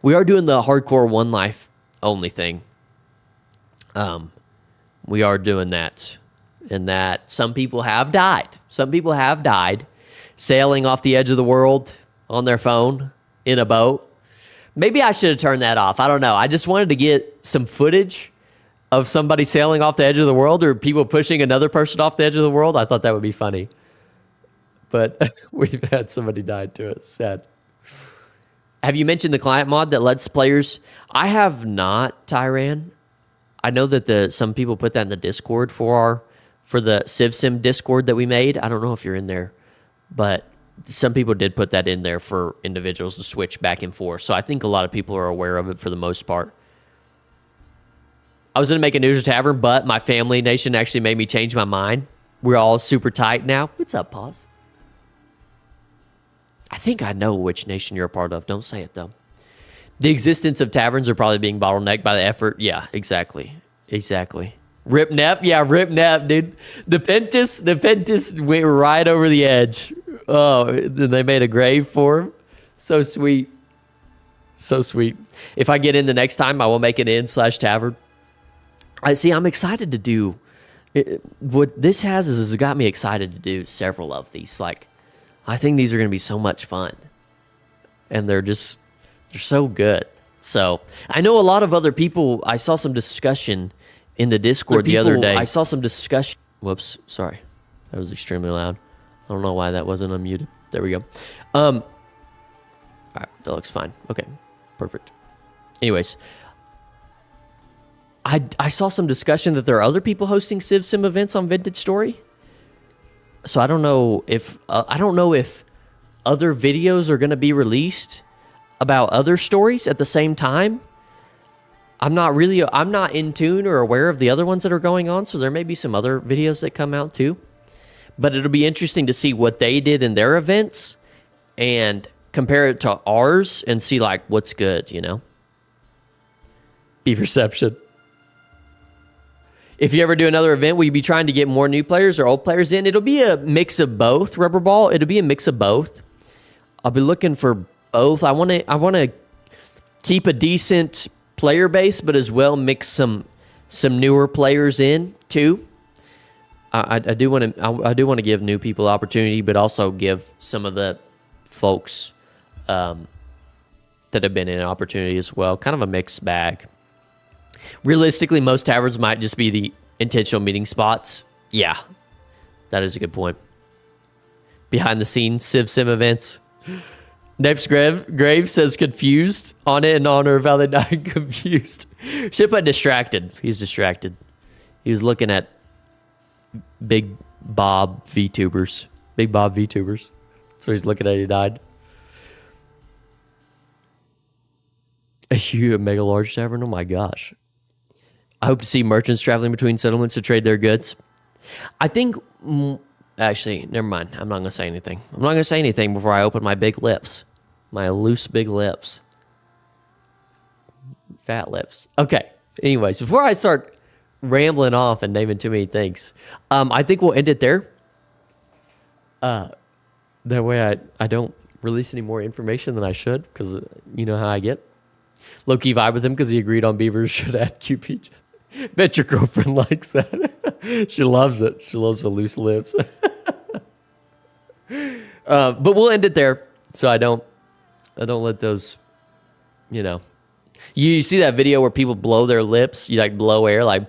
We are doing the hardcore one life only thing. We are doing that. And that some people have died. Some people have died sailing off the edge of the world on their phone in a boat. Maybe I should have turned that off. I don't know. I just wanted to get some footage of somebody sailing off the edge of the world or people pushing another person off the edge of the world. I thought that would be funny. But we've had somebody die to it. Sad. Have you mentioned the client mod that lets players? I have not, Tyran. I know that some people put that in the Discord for the Civ Sim Discord that we made. I don't know if you're in there, but some people did put that in there for individuals to switch back and forth. So I think a lot of people are aware of it for the most part. I was going to make a neutral tavern, but my family nation actually made me change my mind. We're all super tight now. What's up, Pause? I think I know which nation you're a part of. Don't say it, though. The existence of taverns are probably being bottlenecked by the effort. Yeah, exactly. Rip Nep, yeah, Rip Nep, dude. The Pentis went right over the edge. Oh, then they made a grave for him. So sweet. If I get in the next time, I will make an inn/tavern. I'm excited to do it. What this has is it got me excited to do several of these. Like, I think these are going to be so much fun, and they're so good. So I know a lot of other people. I saw some discussion in the Discord the other day. Whoops, sorry, that was extremely loud. I don't know why that wasn't unmuted. There we go. All right, that looks fine. Okay, perfect. Anyways, I saw some discussion that there are other people hosting Civ Sim events on Vintage Story. So I don't know if other videos are going to be released about other stories at the same time. I'm not in tune or aware of the other ones that are going on, so there may be some other videos that come out too. But it'll be interesting to see what they did in their events and compare it to ours and see like what's good, you know? Be reception. If you ever do another event, will you be trying to get more new players or old players in? It'll be a mix of both, Rubber Ball. It'll be a mix of both. I'll be looking for both. I want to keep a decent player base, but as well mix some newer players in too. I do want to give new people opportunity, but also give some of the folks that have been in an opportunity as well. Kind of a mixed bag. Realistically, most taverns might just be the intentional meeting spots. Yeah, that is a good point. Behind the scenes Civ Sim events. Next Grave says confused on it in honor of how they died confused. Should put distracted. He's distracted. He was looking at Big Bob VTubers. So he's looking at he died. A mega large tavern? Oh my gosh. I hope to see merchants traveling between settlements to trade their goods. I think... Actually, never mind. I'm not going to say anything. I'm not going to say anything before I open my big lips. My loose big lips. Fat lips. Okay. Anyways, before I start rambling off and naming too many things, I think we'll end it there. That way I don't release any more information than I should, because you know how I get. Low-key vibe with him because he agreed on beavers should add QP. Bet your girlfriend likes that. She loves it. She loves the loose lips. But we'll end it there, so I don't let those, you know. You see that video where people blow their lips? You like blow air like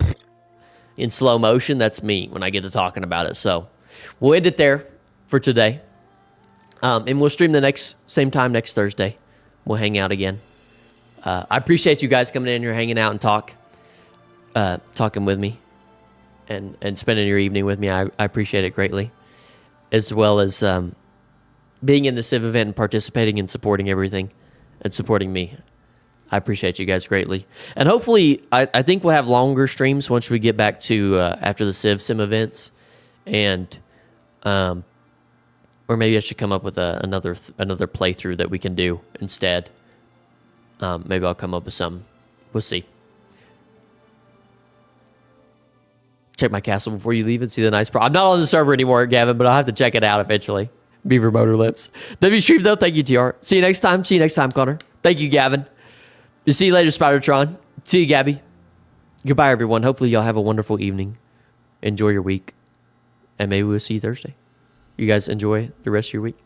in slow motion? That's me when I get to talking about it. So we'll end it there for today. And we'll stream the same time next Thursday. We'll hang out again. I appreciate you guys coming in here, hanging out and talking with me and spending your evening with me. I appreciate it greatly, as well as being in the Civ event and participating and supporting everything and supporting me. I appreciate you guys greatly. And hopefully, I think we'll have longer streams once we get back to after the Civ Sim events. And or maybe I should come up with another playthrough that we can do instead. Maybe I'll come up with some. We'll see. Check my castle before you leave and see the nice I'm not on the server anymore, Gavin, but I'll have to check it out eventually. Beaver Motor Lips. W Stream though, thank you, TR. See you next time. Connor. Thank you, Gavin. See you later, Spidertron. See you, Gabby. Goodbye, everyone. Hopefully y'all have a wonderful evening. Enjoy your week. And maybe we'll see you Thursday. You guys enjoy the rest of your week.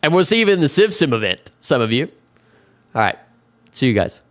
And we'll see you in the Civ Sim event, some of you. All right. See you guys.